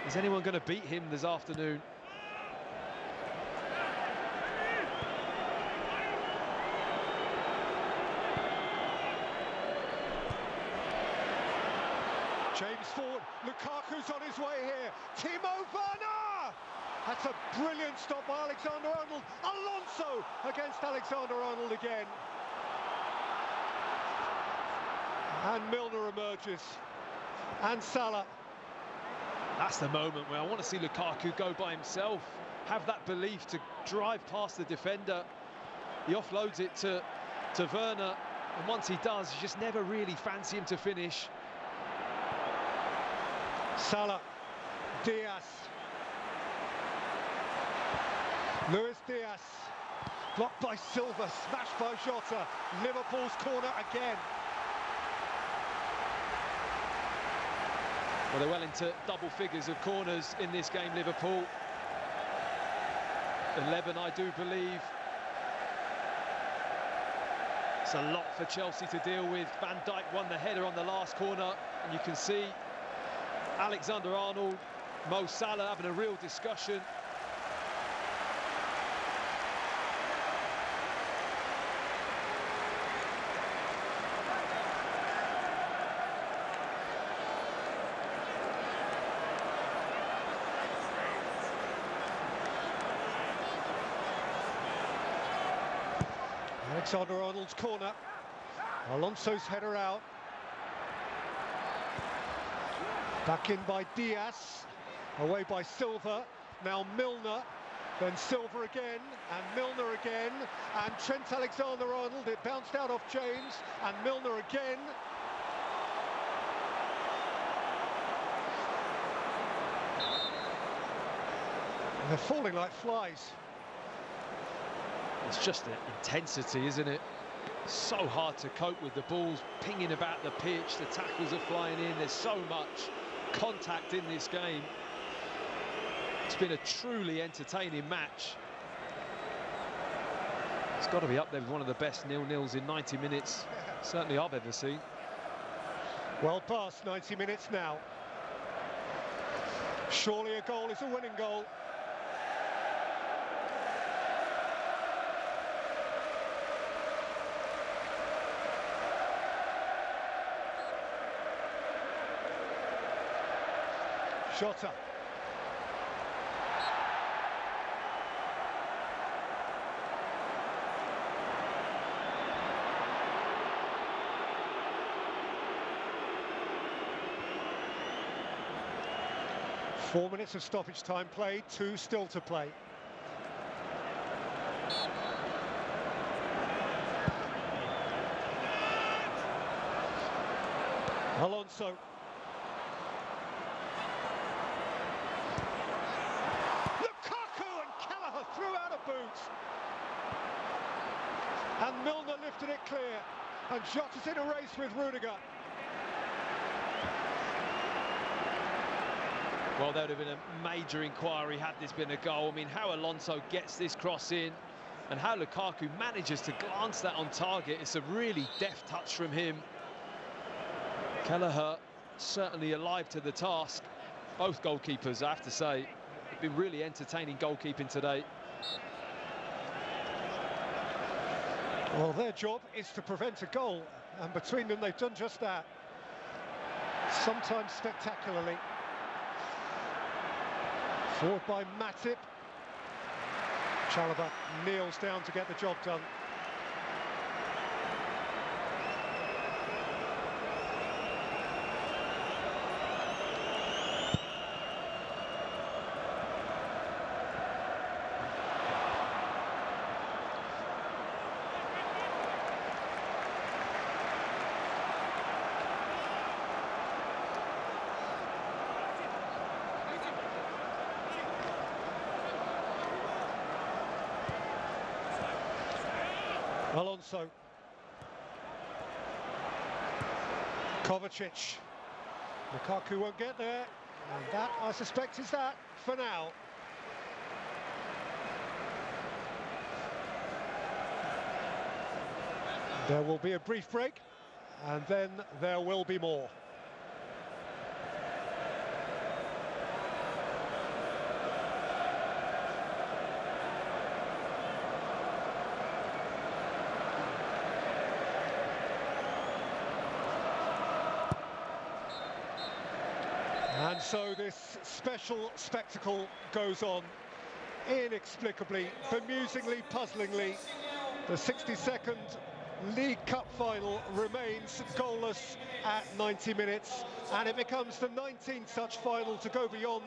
Is anyone going to beat him this afternoon? James forward, Lukaku's on his way here. Timo Werner! That's a brilliant stop by Alexander-Arnold. Alonso against Alexander-Arnold again. And Milner emerges. And Salah. That's the moment where I want to see Lukaku go by himself, have that belief to drive past the defender. He offloads it to Werner, and once he does, you just never really fancy him to finish. Salah, Diaz, Luis Diaz, blocked by Silva, smashed by Jota. Liverpool's corner again. Well, they're well into double figures of corners in this game, Liverpool. 11, I do believe. It's a lot for Chelsea to deal with. Van Dijk won the header on the last corner, and you can see Alexander-Arnold, Mo Salah having a real discussion. Alexander-Arnold's corner. Alonso's header out. Back in by Diaz. Away by Silva. Now Milner. Then Silva again. And Milner again. And Trent Alexander-Arnold. It bounced out off James. And Milner again. And they're falling like flies. It's just the intensity, isn't it? So hard to cope with the balls pinging about the pitch, the tackles are flying in, there's so much contact in this game. It's been a truly entertaining match. It's got to be up there with one of the best 0-0s in 90 minutes, certainly I've ever seen. Well past 90 minutes now. Surely a goal is a winning goal. Jota. Four minutes of stoppage time played, 2 still to play. Alonso. Lukaku and Kelleher threw out a boot. And Milner lifted it clear. And Jota's in a race with Rudiger. Well, there would have been a major inquiry had this been a goal. I mean, how Alonso gets this cross in and how Lukaku manages to glance that on target. It's a really deft touch from him. Kelleher certainly alive to the task. Both goalkeepers, I have to say, have been really entertaining goalkeeping today. Well, their job is to prevent a goal, and between them they've done just that. Sometimes spectacularly. Forward by Matip. Chalobah kneels down to get the job done. Alonso. Kovacic. Lukaku won't get there. And that, I suspect, is that for now. There will be a brief break, and then there will be more. And so this special spectacle goes on, inexplicably, bemusingly, puzzlingly. The 62nd League Cup final remains goalless at 90 minutes, and it becomes the 19th such final to go beyond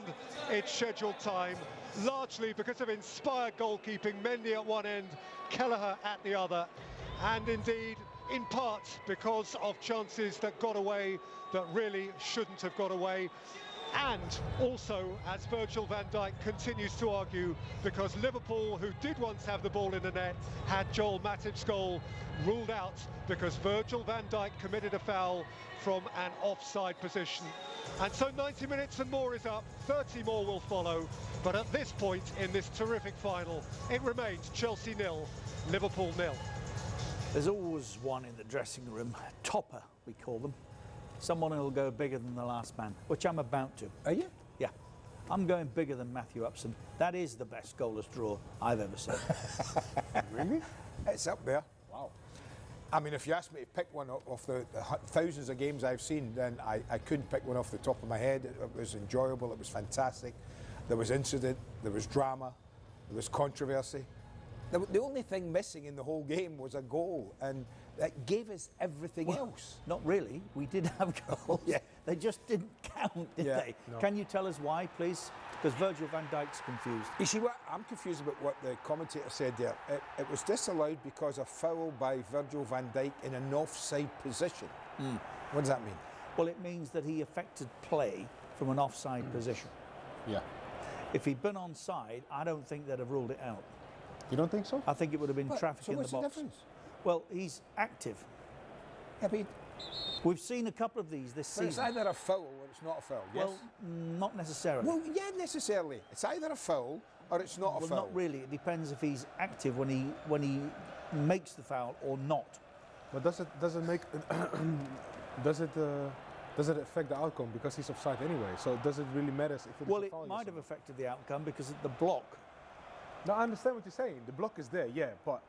its scheduled time, largely because of inspired goalkeeping, Mendy at one end, Kelleher at the other, and indeed, in part because of chances that got away that really shouldn't have got away. And also, as Virgil van Dijk continues to argue, because Liverpool, who did once have the ball in the net, had Joel Matip's goal ruled out because Virgil van Dijk committed a foul from an offside position. And so 90 minutes and more is up, 30 more will follow. But at this point in this terrific final, it remains Chelsea 0, Liverpool 0. There's always one in the dressing room, topper, we call them. Someone who'll go bigger than the last man, which I'm about to. Are you? Yeah. I'm going bigger than Matthew Upson. That is the best goalless draw I've ever seen. Really? It's up there. Wow. I mean, if you asked me to pick one off the thousands of games I've seen, then I couldn't pick one off the top of my head. It was enjoyable, it was fantastic. There was incident, there was drama, there was controversy. The only thing missing in the whole game was a goal, and that gave us everything else. Not really. We did have goals. Yeah. They just didn't count, did they? No. Can you tell us why, please? Because Virgil van Dijk's confused. You see, what I'm confused about what the commentator said there. It was disallowed because of foul by Virgil van Dijk in an offside position. What does that mean? Well, it means that he affected play from an offside position. Yeah. If he'd been onside, I don't think they'd have ruled it out. You don't think so? I think it would have been traffic in the box. So what's the difference? Well, he's active. Yeah, but we've seen a couple of these this season. It's either a foul or it's not a foul, yes? Well, not necessarily. Well, yeah, necessarily. It's either a foul or it's not a foul. Well, not really. It depends if he's active when he makes the foul or not. But does it does it affect the outcome because he's offside anyway? So does it really matter if it's Well, a it foul? might have affected the outcome because of the block. No, I understand what you're saying. The block is there, yeah, but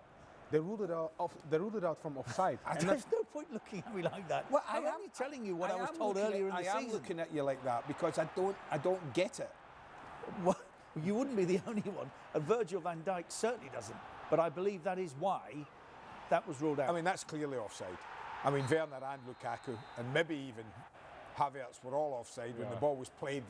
they ruled it out. They ruled it out from offside. There's no point looking at me like that. Well, I'm only telling you what I was told earlier in the season. I am looking at you like that because I don't get it. Well, you wouldn't be the only one, and Virgil van Dijk certainly doesn't. But I believe that is why that was ruled out. I mean, that's clearly offside. I mean, Werner and Lukaku, and maybe even Havertz were all offside when the ball was played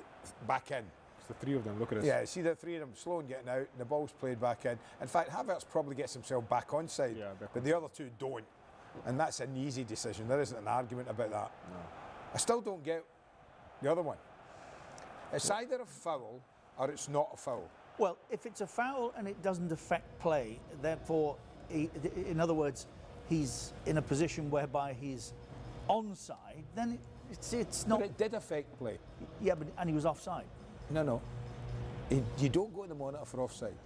back in. It's the three of them, look at this. Yeah, see the three of them slow and getting out, and the ball's played back in. In fact, Havertz probably gets himself back onside, but the other two don't. And that's an easy decision. There isn't an argument about that. No. I still don't get the other one. It's either a foul or it's not a foul. Well, if it's a foul and it doesn't affect play, therefore, in other words, he's in a position whereby he's onside, then it's not. But it did affect play. Yeah, but and he was offside. No. You don't go in the monitor for offside.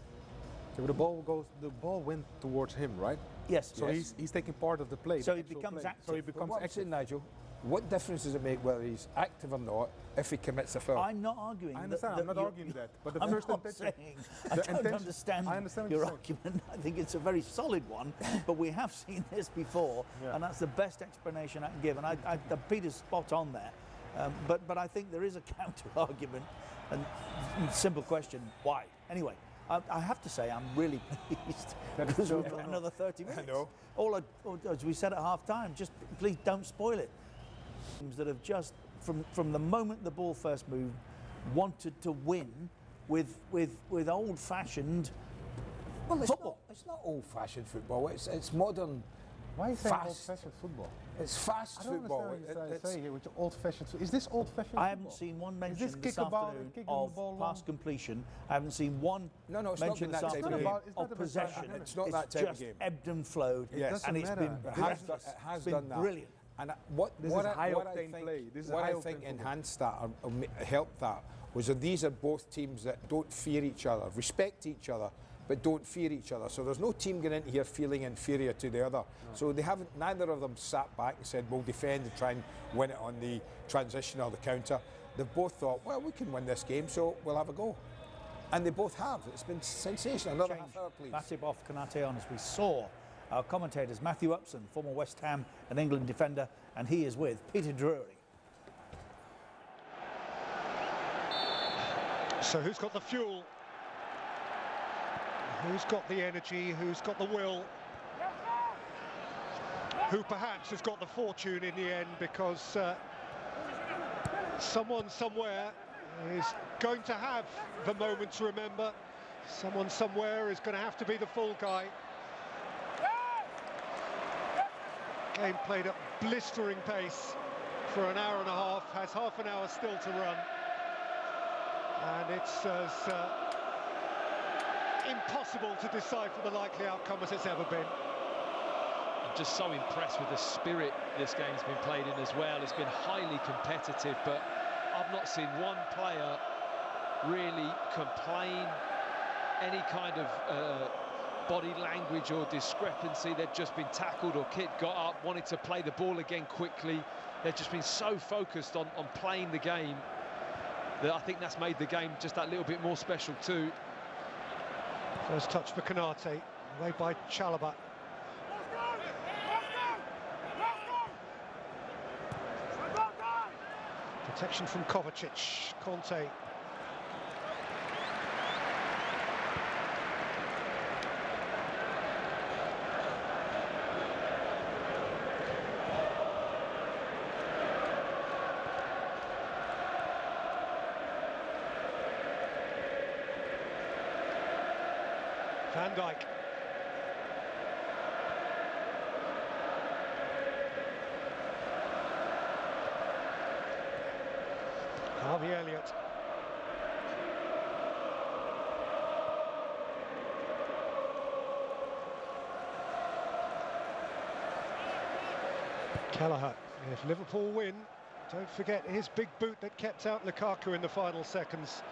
So the ball went towards him, right? Yes. So he's taking part of the play. So he becomes active. So he becomes active. active. Nigel, what difference does it make whether he's active or not if he commits a foul? I'm not arguing. I understand. I'm not arguing that. But the I'm first not intention. saying. I don't understand your argument. I think it's a very solid one, but we have seen this before, and that's the best explanation I can give. And Peter's spot on there. But I think there is a counter argument, and simple question: why? Anyway. I have to say I'm really pleased because we've got another 30 minutes. I know. All as we said at half time, just please don't spoil it. Teams that have just from the moment the ball first moved wanted to win with old-fashioned football. It's not old-fashioned football. It's modern. Why are you saying fast old-fashioned football? It's fast football. I don't understand what you're saying here with old-fashioned. Is this old-fashioned football? I haven't seen one mention this afternoon of pass completion. I haven't seen one mention this afternoon of possession. It's not that type of game. It's just ebbed and flowed, and it's been brilliant. And what I think enhanced that or helped that was that these are both teams that don't fear each other, respect each other, but don't fear each other. So there's no team going into here feeling inferior to the other. No. So neither of them sat back and said, we'll defend and try and win it on the transition or the counter. They've both thought, well, we can win this game, so we'll have a go. And they both have. It's been sensational. Another half hour, please. Matip off Konate on, as we saw. Our commentators, Matthew Upson, former West Ham and England defender, and he is with Peter Drury. So who's got the fuel? Who's got the energy? Who's got the will? Who perhaps has got the fortune in the end, because someone somewhere is going to have the moment to remember. Someone somewhere is going to have to be the fall guy. Game played at blistering pace for an hour and a half, has half an hour still to run. And it's as impossible to decipher the likely outcome as it's ever been. I'm just so impressed with the spirit this game's been played in as well. It's been highly competitive, but I've not seen one player really complain, any kind of body language or discrepancy. They've just been tackled or kid got up, wanted to play the ball again quickly. They've just been so focused on playing the game that I think that's made the game just that little bit more special too. First touch for Konate, away by Chalobah. Protection from Kovacic, Conte. Van Dijk. Harvey Elliott. Kelleher. If Liverpool win, don't forget his big boot that kept out Lukaku in the final seconds.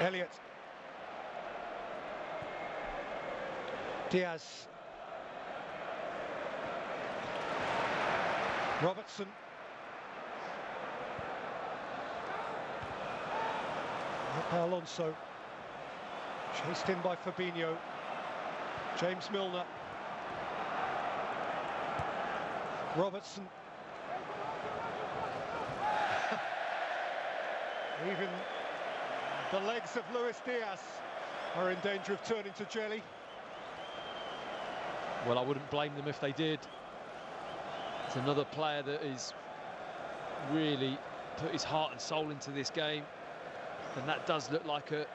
Elliott. Diaz. Robertson. Up by Alonso. Chased in by Fabinho. James Milner. Robertson. Even the legs of Luis Diaz are in danger of turning to jelly. Well, I wouldn't blame them if they did. It's another player that is really put his heart and soul into this game, and that does look like a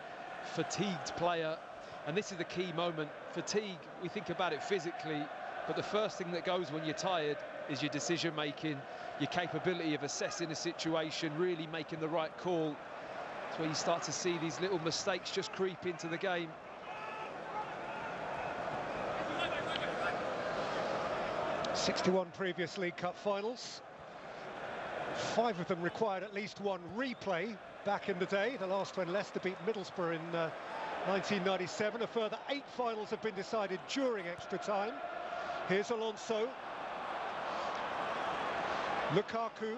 fatigued player. And this is the key moment. Fatigue, we think about it physically, but the first thing that goes when you're tired is your decision making, your capability of assessing a situation, really making the right call. That's where you start to see these little mistakes just creep into the game. '61 previous League Cup finals. 5 of them required at least one replay back in the day. The last when Leicester beat Middlesbrough in 1997. A further 8 finals have been decided during extra time. Here's Alonso. Lukaku.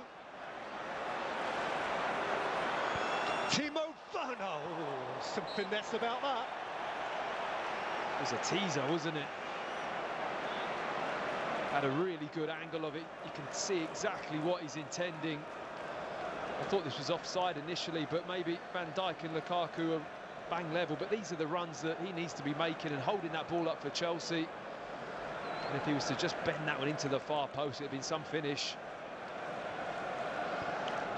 Timo Werner. Oh, some finesse about that. It was a teaser, wasn't it? Had a really good angle of it. You can see exactly what he's intending. I thought this was offside initially, but maybe Van Dijk and Lukaku are bang level. But these are the runs that he needs to be making and holding that ball up for Chelsea. And if he was to just bend that one into the far post, it'd been some finish.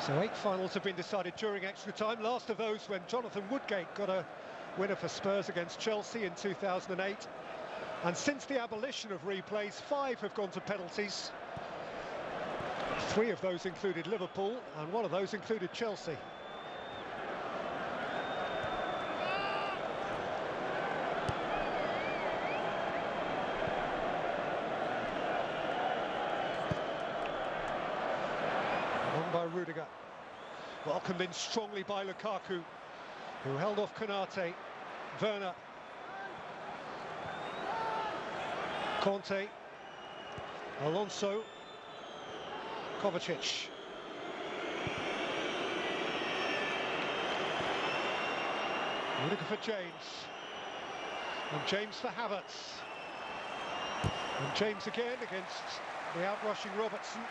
So 8 finals have been decided during extra time. Last of those when Jonathan Woodgate got a winner for Spurs against Chelsea in 2008. And since the abolition of replays, 5 have gone to penalties. 3 of those included Liverpool, and 1 of those included Chelsea. Won by Rudiger. Welcomed in strongly by Lukaku, who held off Konate. Werner. Conte, Alonso, Kovacic. Rudiger for James. And James for Havertz. And James again against the outrushing Robertson.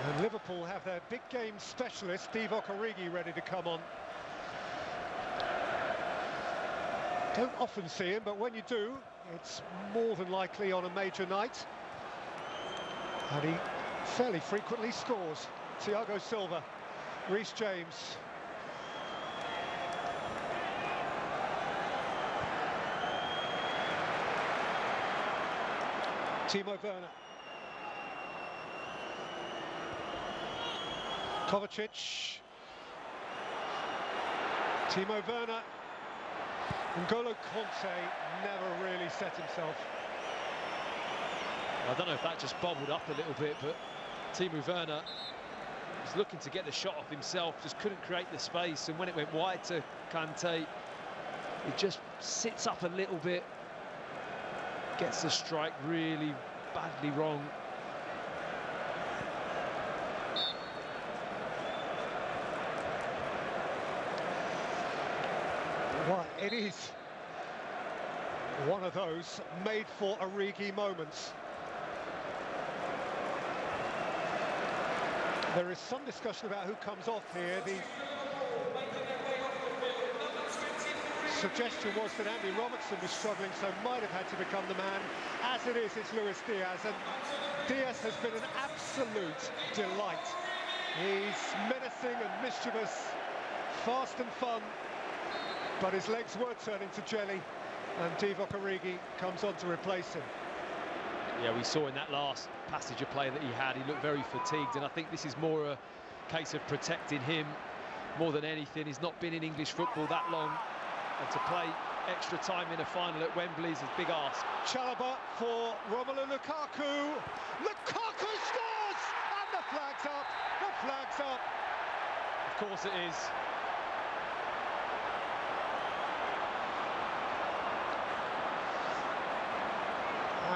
And Liverpool have their big game specialist, Divock Origi, ready to come on. Don't often see him, but when you do, it's more than likely on a major night. And he fairly frequently scores. Thiago Silva, Reece James. Timo Werner. Kovacic, Timo Werner, N'Golo Conte never really set himself. I don't know if that just bobbled up a little bit, but Timo Werner was looking to get the shot off himself, just couldn't create the space, and when it went wide to Kante, it just sits up a little bit, gets the strike really badly wrong. Well, it is one of those made for Origi moments. There is some discussion about who comes off here. The suggestion was that Andy Robertson was struggling, so might have had to become the man. As it is, it's Luis Diaz, and Diaz has been an absolute delight. He's menacing and mischievous, fast and fun, but his legs were turning to jelly, and Divock Origi comes on to replace him. Yeah, we saw in that last passage of play that he had, he looked very fatigued, and I think this is more a case of protecting him more than anything. He's not been in English football that long, and to play extra time in a final at Wembley is a big ask. Chalobah for Romelu Lukaku. Lukaku scores! And the flag's up! The flag's up! Of course it is.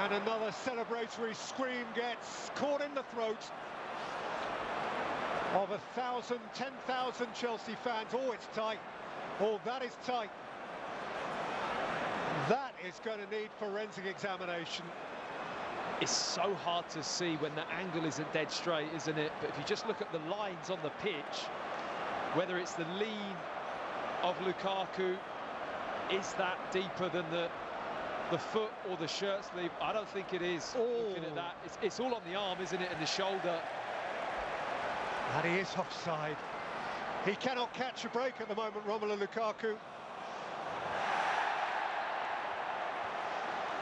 And another celebratory scream gets caught in the throat of 1,000, 10,000 Chelsea fans. Oh, it's tight. Oh, that is tight. That is going to need forensic examination. It's so hard to see when the angle isn't dead straight, isn't it? But if you just look at the lines on the pitch, whether it's the lean of Lukaku, is that deeper than the foot or the shirt sleeve? I don't think it is. Looking at that, it's all on the arm, isn't it, and the shoulder. And he is offside. He cannot catch a break at the moment, Romelu Lukaku.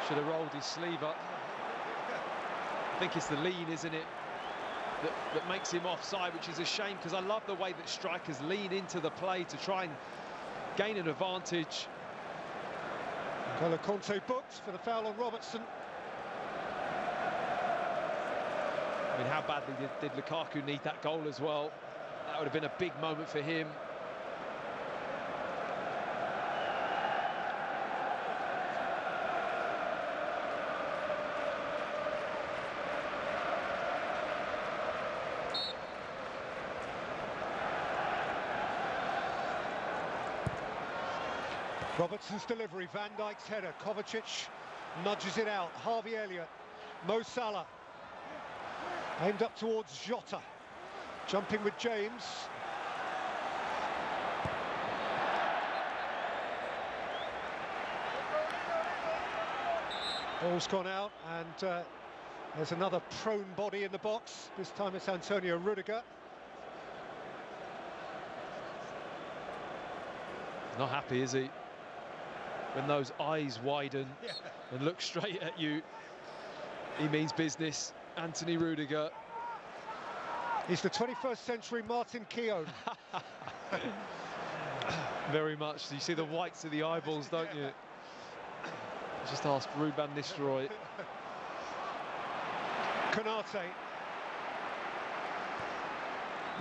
Should have rolled his sleeve up. I think it's the lean, isn't it, that makes him offside, which is a shame, because I love the way that strikers lean into the play to try and gain an advantage. N'Golo Kanté booked for the foul on Robertson. I mean, how badly did Lukaku need that goal as well? That would have been a big moment for him. Robertson's delivery, Van Dijk's header, Kovacic nudges it out, Harvey Elliott, Mo Salah, aimed up towards Jota, jumping with James. Ball's gone out, and there's another prone body in the box. This time it's Antonio Rudiger. Not happy, is he? When those eyes widen and look straight at you, he means business. Anthony Rudiger. He's the 21st century Martin Keown. Very much. You see the whites of the eyeballs, don't you? Just ask Ruben Nistelrooy. Konate.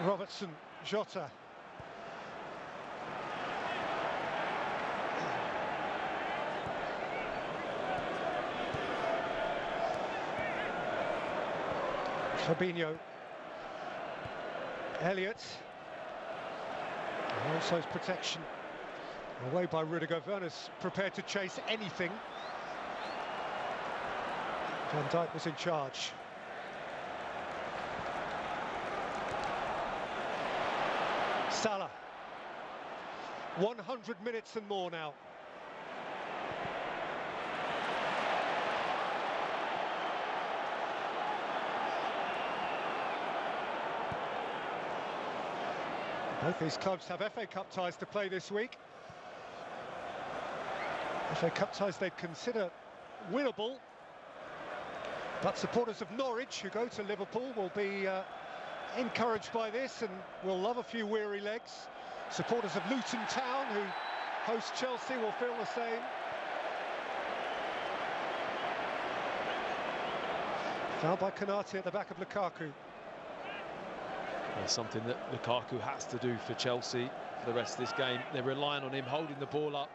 Robertson, Jota. Fabinho, Elliott, and also his protection away by Rudiger. Werner's prepared to chase anything. Van Dijk was in charge. Salah, 100 minutes and more now. Both these clubs have FA Cup ties to play this week. FA Cup ties they'd consider winnable. But supporters of Norwich who go to Liverpool will be encouraged by this and will love a few weary legs. Supporters of Luton Town who host Chelsea will feel the same. Foul by Konate at the back of Lukaku. Well, something that Lukaku has to do for Chelsea for the rest of this game. They're relying on him holding the ball up,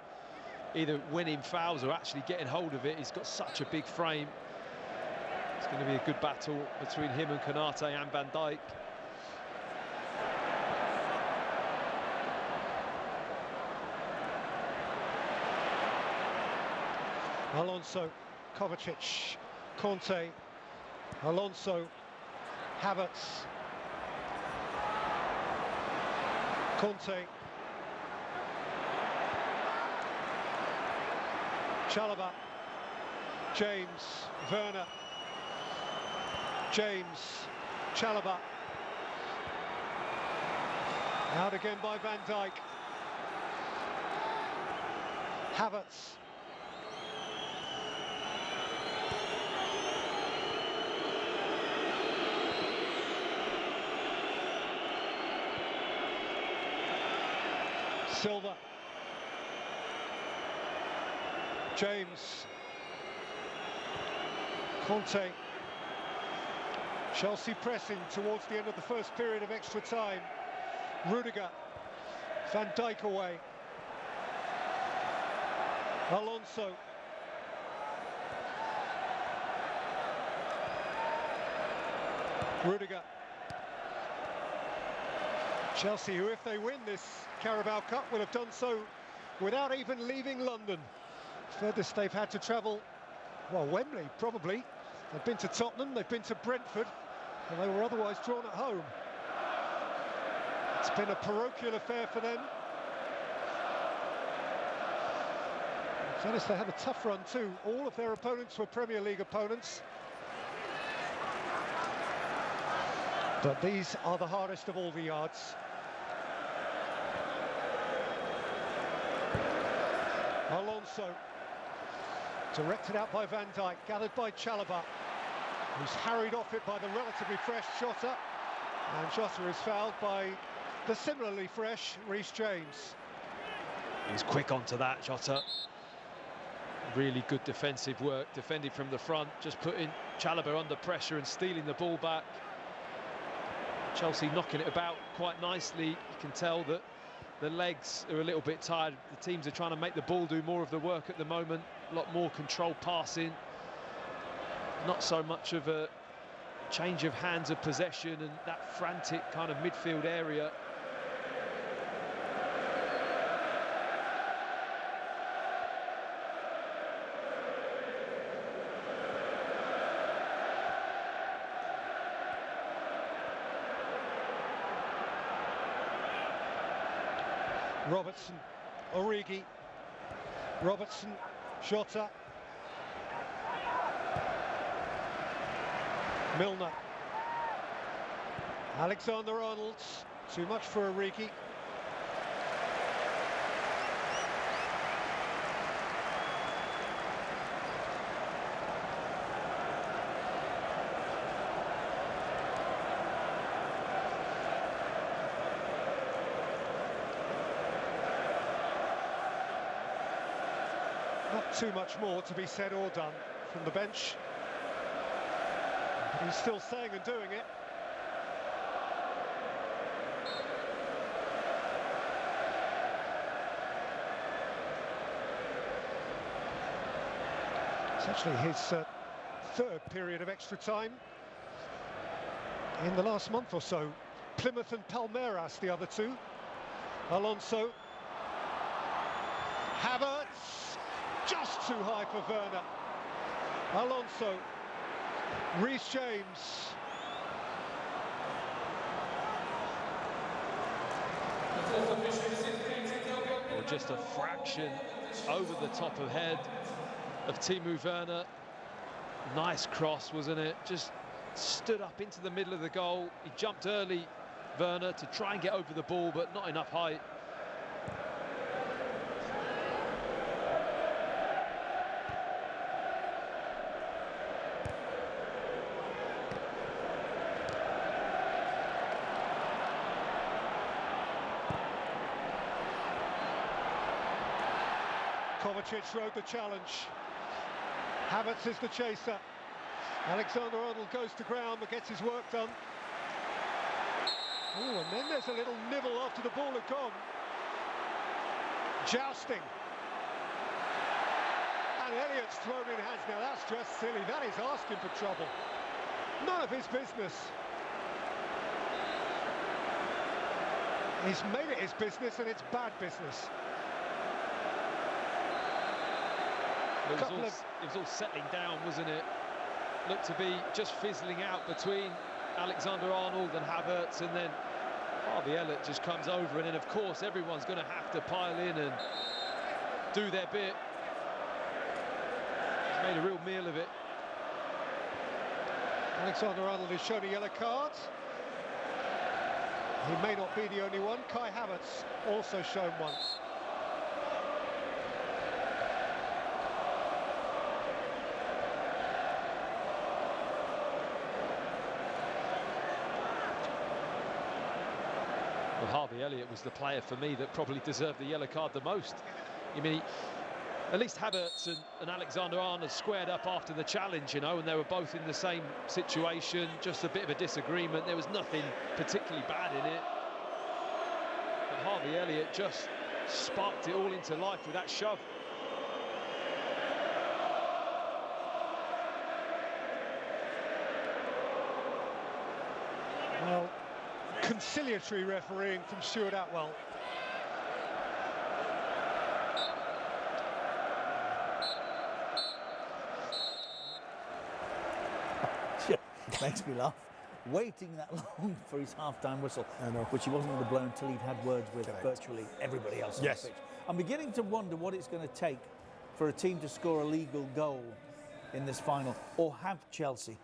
either winning fouls or actually getting hold of it. He's got such a big frame. It's going to be a good battle between him and Konate and Van Dijk. Alonso, Kovacic, Kanté, Alonso, Havertz, Kanté, Chalobah, James, Werner, James, Chalobah, out again by Van Dijk, Havertz, Silva, James. Conte. Chelsea pressing towards the end of the first period of extra time. Rudiger. Van Dijk away. Alonso. Rudiger. Chelsea, who if they win this Carabao Cup will have done so without even leaving London. Furthest they've had to travel, well, Wembley probably. They've been to Tottenham, they've been to Brentford, and they were otherwise drawn at home. It's been a parochial affair for them. In fairness, they had a tough run too. All of their opponents were Premier League opponents. But these are the hardest of all the yards. Alonso, directed out by Van Dijk, gathered by Chalobah, who's harried off it by the relatively fresh Jota, and Jota is fouled by the similarly fresh Reece James. He's quick onto that, Jota. Really good defensive work, defending from the front, just putting Chalobah under pressure and stealing the ball back. Chelsea knocking it about quite nicely. You can tell that the legs are a little bit tired. The teams are trying to make the ball do more of the work at the moment. A lot more controlled passing. Not so much of a change of hands of possession and that frantic kind of midfield area. Robertson, Origi, Robertson, Jota, Milner, Alexander-Arnold, too much for Origi. Not too much more to be said or done from the bench. But he's still saying and doing it. It's actually his third period of extra time in the last month or so. Plymouth and Palmeiras, the other two. Alonso. Havertz. Just too high for Werner. Alonso. Reece James. Or just a fraction over the top of head of Timo Werner. Nice cross, wasn't it? Just stood up into the middle of the goal. He jumped early, Werner, to try and get over the ball, but not enough height. Kovacic rode the challenge. Havertz is the chaser. Alexander-Arnold goes to ground but gets his work done. Oh, and then there's a little nibble after the ball had gone. Jousting. And Elliott's thrown in hands. Now that's just silly. That is asking for trouble. None of his business. He's made it his business, and it's bad business. It was all settling down, wasn't it? Looked to be just fizzling out between Alexander-Arnold and Havertz, and then Harvey Elliott just comes over, and then of course everyone's going to have to pile in and do their bit. He's made a real meal of it. Alexander-Arnold is shown a yellow card. He may not be the only one. Kai Havertz also shown one. Well, Harvey Elliott was the player for me that probably deserved the yellow card the most. I mean, at least Havertz and Alexander-Arnold squared up after the challenge, you know, and they were both in the same situation, just a bit of a disagreement. There was nothing particularly bad in it. But Harvey Elliott just sparked it all into life with that shove. Well, Conciliatory refereeing from Stuart Atwell. Makes me laugh. Waiting that long for his half-time whistle, which he wasn't going to blow until he'd had words with virtually everybody else on the pitch. I'm beginning to wonder what it's going to take for a team to score a legal goal in this final, or have Chelsea.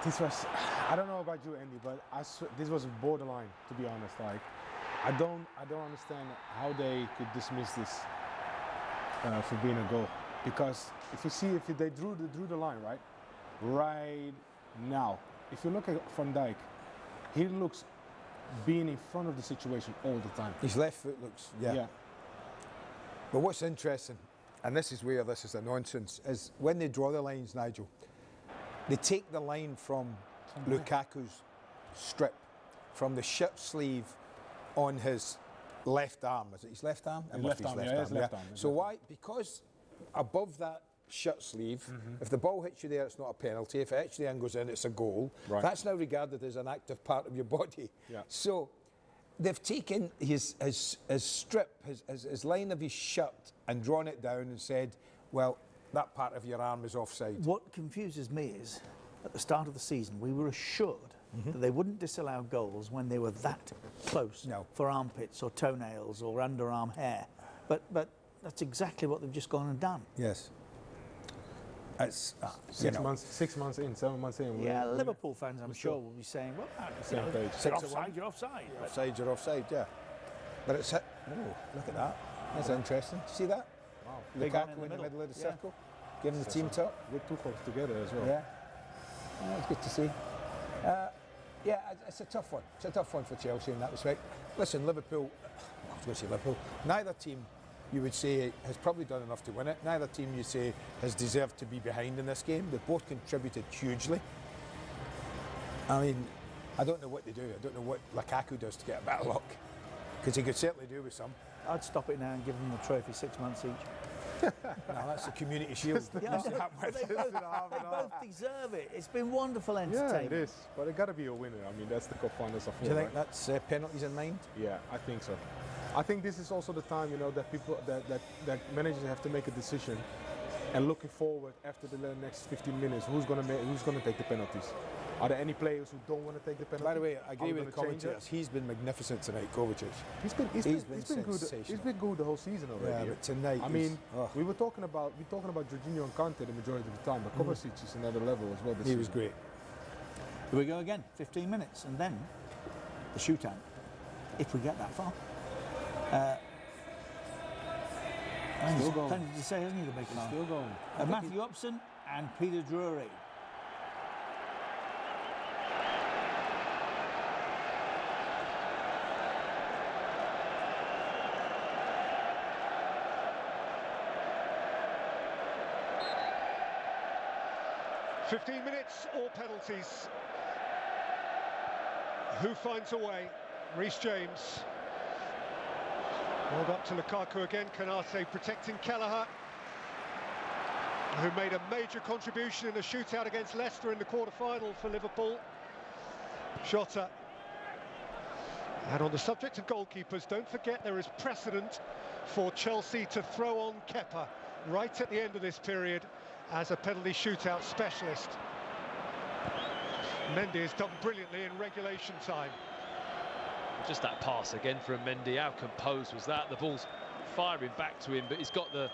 this was, I don't know about you, Andy, but this was borderline, to be honest. Like, I don't understand how they could dismiss this for being a goal, because if they drew the line right now, if you look at Van Dijk, he looks being in front of the situation all the time. His left foot looks, yeah. But what's interesting, and this is where this is a nonsense, is when they draw the lines, Nigel, they take the line from Lukaku's strip, from the shirt sleeve on his left arm. Is it his left arm? His left arm, yeah. So why? Because above that shirt sleeve, if the ball hits you there, it's not a penalty. If it hits you there and goes in, it's a goal. Right. That's now regarded as an active part of your body. Yeah. So they've taken his strip, his line of his shirt, and drawn it down and said, well, that part of your arm is offside. What confuses me is, at the start of the season, we were assured that they wouldn't disallow goals when they were that close for armpits or toenails or underarm hair. But that's exactly what they've just gone and done. Yes. It's 6 months in, 7 months in. Yeah, Liverpool fans, I'm sure, will be saying, well, you're offside, you're offside. Offside, you're offside, yeah. But it's hit. Oh, look at that. That's interesting. See that? Wow. Lukaku in the middle of the circle, giving the team top. With two clubs together as well. Yeah, it's good to see. Yeah, it's a tough one. It's a tough one for Chelsea in that respect. Listen, Liverpool, I was going to say Liverpool, neither team you would say has probably done enough to win it. Neither team you say has deserved to be behind in this game. They both contributed hugely. I mean, I don't know what they do. I don't know what Lukaku does to get a bit of luck, because he could certainly do with some. I'd stop it now and give them the trophy 6 months each. No, that's the Community Shield. They both deserve it. It's been wonderful entertainment. Yeah, it is. But it got to be a winner. I mean, that's the cup finals of. Do you think that's penalties in mind? Yeah, I think so. I think this is also the time, that people that managers have to make a decision, and looking forward after the next 15 minutes, who's going to take the penalties? Are there any players who don't want to take the penalties? By the way, I agree with the commentators. He's been magnificent tonight, Kovacic. He's been good. He's been good the whole season already. Yeah, but tonight, I mean, we're talking about Jorginho and Kante the majority of the time, but Kovacic is another level as well. He was great. Here we go again. 15 minutes, and then the shootout, if we get that far. Still going. Plenty to say, hasn't he, the big man? Still going. Matthew Upson and Peter Drury. "15 minutes or penalties. Who finds a way?" Reece James. Rolled up to Lukaku again. Konate protecting Kelleher, who made a major contribution in the shootout against Leicester in the quarter-final for Liverpool. Jota. And on the subject of goalkeepers, don't forget there is precedent for Chelsea to throw on Kepa right at the end of this period as a penalty shootout specialist. Mendy has done brilliantly in regulation time. Just that pass again from Mendy. How composed was that? The ball's firing back to him, but he's got the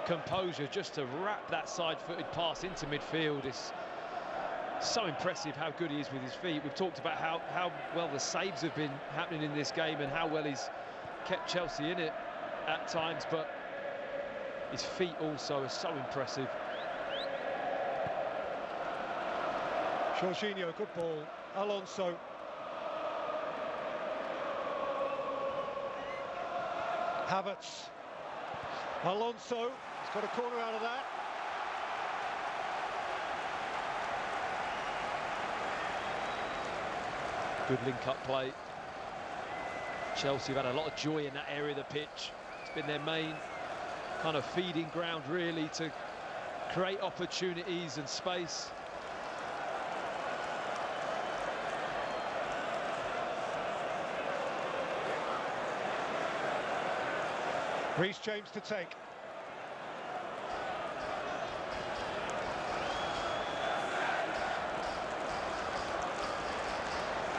composure just to wrap that side-footed pass into midfield. It's so impressive how good he is with his feet. We've talked about how well the saves have been happening in this game and how well he's kept Chelsea in it at times, but his feet also are so impressive. Jorginho, good ball. Alonso. Havertz. Alonso has got a corner out of that. Good link-up play. Chelsea have had a lot of joy in that area of the pitch. It's been their main kind of feeding ground, really, to create opportunities and space. Reece James to take.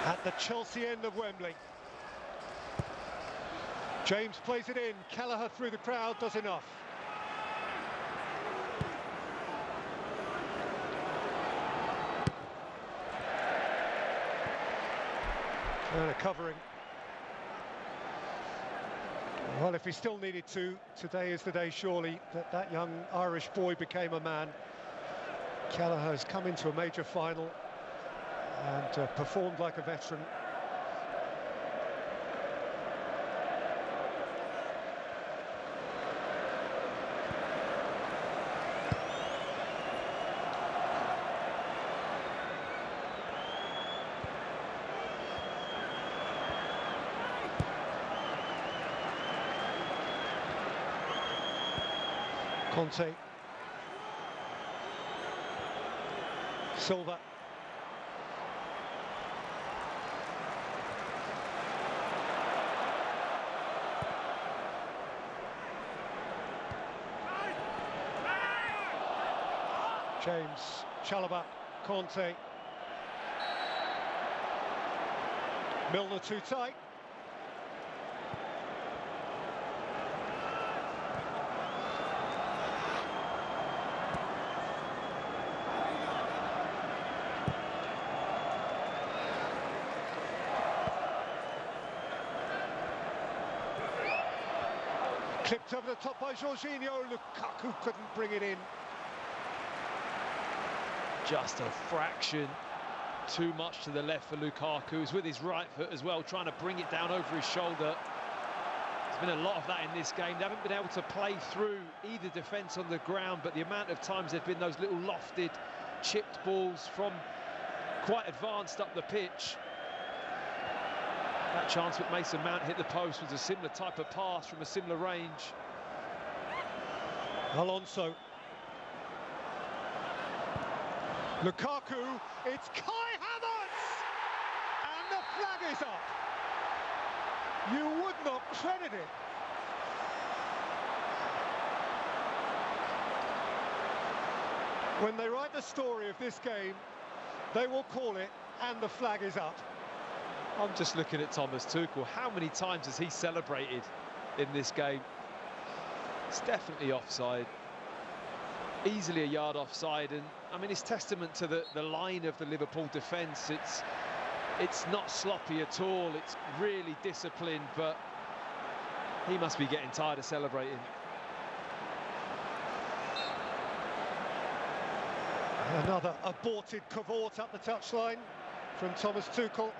At the Chelsea end of Wembley. James plays it in. Kelleher through the crowd does enough. And a covering. Well, if he still needed to, today is the day, surely, that young Irish boy became a man. Kelleher has come into a major final and performed like a veteran. Conte. Silva. James, Chalobah, Conte. Milner too tight. Clipped over the top by Jorginho. Lukaku couldn't bring it in. Just a fraction too much to the left for Lukaku. He's with his right foot as well, trying to bring it down over his shoulder. There's been a lot of that in this game. They haven't been able to play through either defence on the ground, but the amount of times there've been those little lofted, chipped balls from quite advanced up the pitch. That chance with Mason Mount hit the post was a similar type of pass from a similar range. Alonso. Lukaku, it's Kai Havertz! And the flag is up. You would not credit it. When they write the story of this game, they will call it, and the flag is up. I'm just looking at Thomas Tuchel. How many times has he celebrated in this game? It's definitely offside. Easily a yard offside, and I mean, it's testament to the line of the Liverpool defence. It's not sloppy at all. It's really disciplined, but he must be getting tired of celebrating. Another aborted cavort up the touchline from Thomas Tuchel.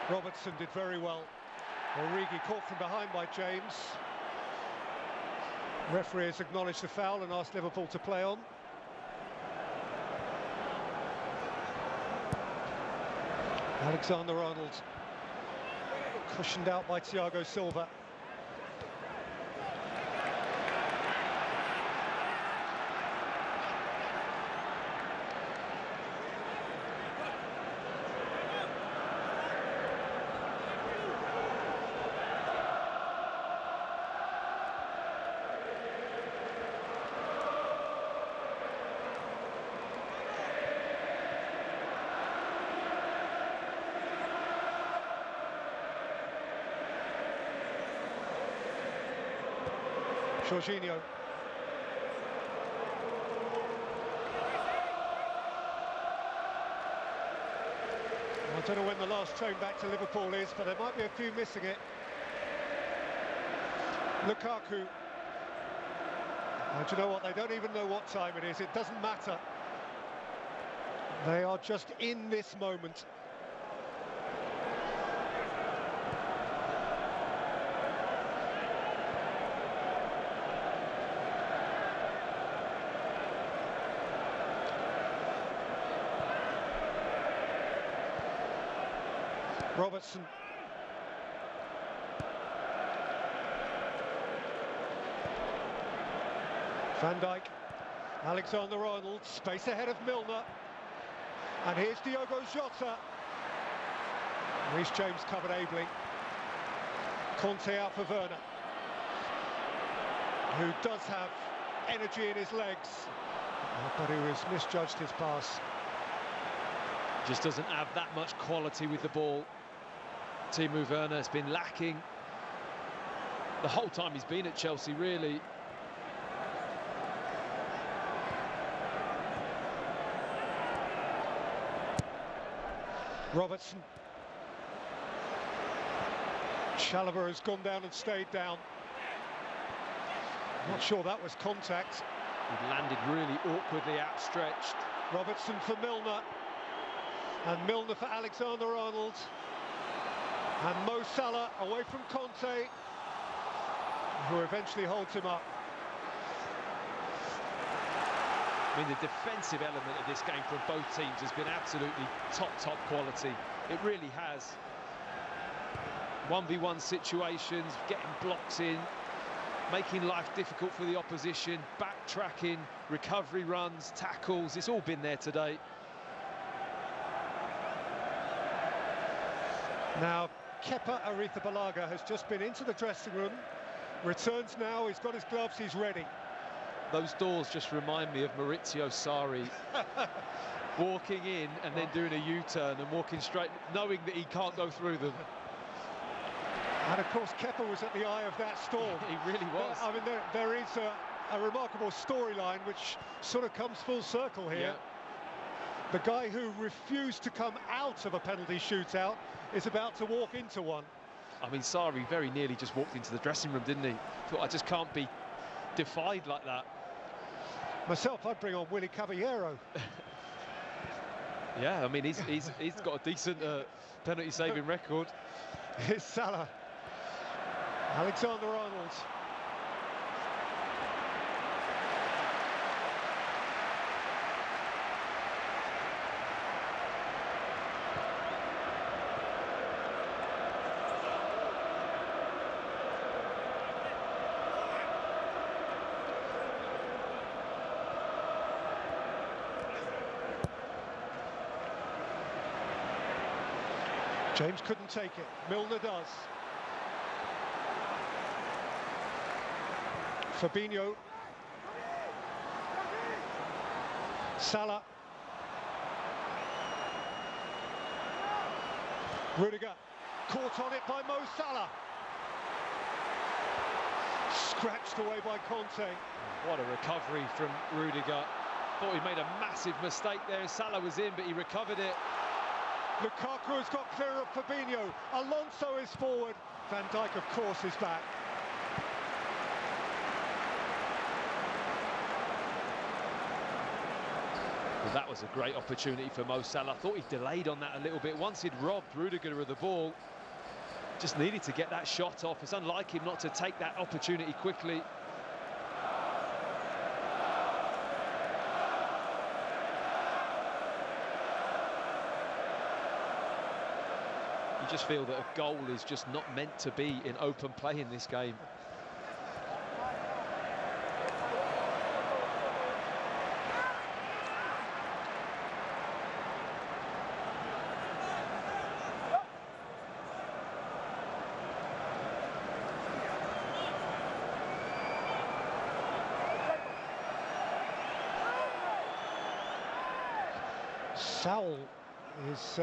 Robertson did very well. Origi caught from behind by James. Referee has acknowledged the foul and asked Liverpool to play on. Alexander-Arnold cushioned out by Thiago Silva. Jorginho. I don't know when the last train back to Liverpool is, but there might be a few missing it. Lukaku. And you know what? They don't even know what time it is. It doesn't matter. They are just in this moment. Robertson. Van Dijk. Alexander-Arnold, space ahead of Milner. And here's Diogo Jota. Reece James covered ably. Conte out for Werner, who does have energy in his legs, but who has misjudged his pass. Just doesn't have that much quality with the ball. Timo Werner has been lacking the whole time he's been at Chelsea, really. Robertson. Chalobah has gone down and stayed down. Not sure that was contact. He landed really awkwardly outstretched. Robertson for Milner. And Milner for Alexander-Arnold. And Mo Salah away from Conte, who eventually holds him up. I mean, the defensive element of this game from both teams has been absolutely top quality. It really has. 1v1 situations, getting blocks in, making life difficult for the opposition, backtracking, recovery runs, tackles. It's all been there today. Now, Kepa Arrizabalaga has just been into the dressing room, returns now, he's got his gloves, he's ready. Those doors just remind me of Maurizio Sarri walking in and then doing a U-turn and walking straight, knowing that he can't go through them. And of course, Kepa was at the eye of that storm. He really was. I mean, there is a remarkable storyline which sort of comes full circle here. Yeah. The guy who refused to come out of a penalty shootout is about to walk into one. I mean, Sarri very nearly just walked into the dressing room, didn't he? Thought, I just can't be defied like that. Myself, I'd bring on Willy Caballero. Yeah, I mean, he's got a decent penalty saving record. Here's Salah. Alexander-Arnold. James couldn't take it. Milner does. Fabinho. Salah. Rudiger. Caught on it by Mo Salah. Scratched away by Conte. What a recovery from Rudiger. Thought he made a massive mistake there. Salah was in, but he recovered it. Lukaku has got clear of Fabinho. Alonso is forward. Van Dijk, of course, is back. Well, that was a great opportunity for Mo Salah. I thought he delayed on that a little bit. Once he'd robbed Rudiger of the ball, just needed to get that shot off. It's unlike him not to take that opportunity quickly. You just feel that a goal is just not meant to be in open play in this game. Saul is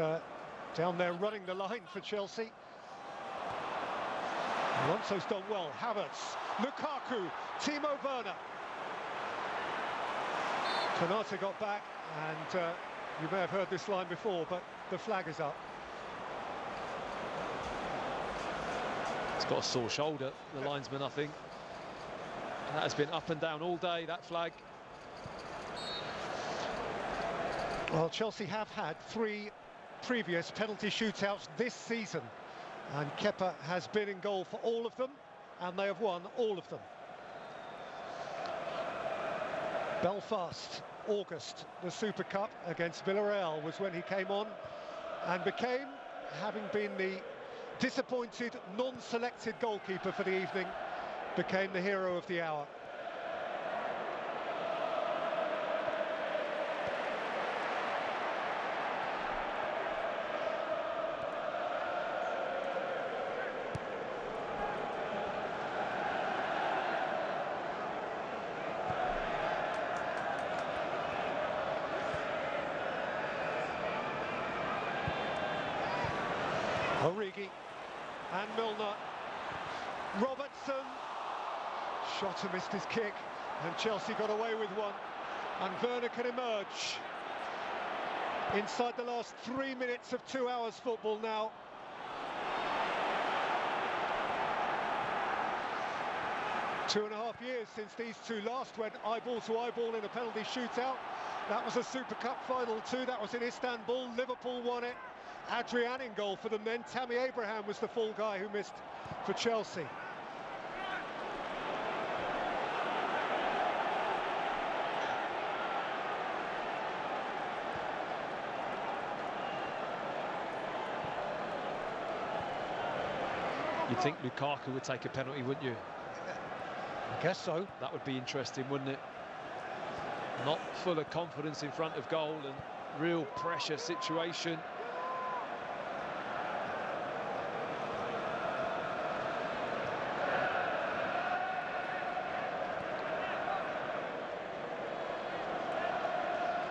down there running the line for Chelsea. Alonso's done well. Havertz, Lukaku, Timo Werner. Konate got back, and you may have heard this line before, but the flag is up. He's got a sore shoulder, the linesman, I think. That has been up and down all day, that flag. Well, Chelsea have had 3 previous penalty shootouts this season, and Kepa has been in goal for all of them, and they have won all of them. Belfast, August, the Super Cup against Villarreal was when he came on and became, having been the disappointed, non-selected goalkeeper for the evening, became the hero of the hour. Origi and Milner. Robertson. Shota missed his kick and Chelsea got away with one. And Werner can emerge inside the last 3 minutes of 2 hours football now. Two and a half years since these two last went eyeball to eyeball in a penalty shootout. That was a Super Cup final too. That was in Istanbul. Liverpool won it. Adrian in goal for them then. Tammy Abraham was the full guy who missed for Chelsea. You'd think Lukaku would take a penalty, wouldn't you? I guess so. That would be interesting, wouldn't it? Not full of confidence in front of goal and real pressure situation.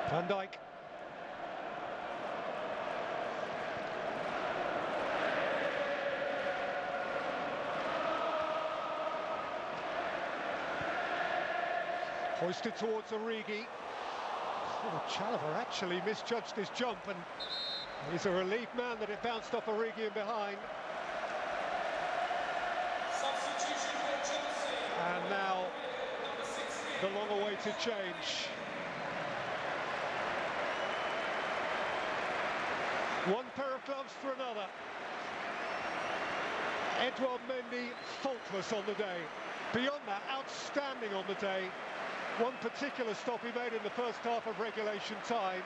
Van Dijk. Hoisted towards Origi. Oh, Chalobah actually misjudged his jump, and he's a relieved man that it bounced off Origi and behind. Substitution for Chelsea. And now the long-awaited change. One pair of gloves for another. Edouard Mendy faultless on the day. Beyond that, outstanding on the day. One particular stop he made in the first half of regulation time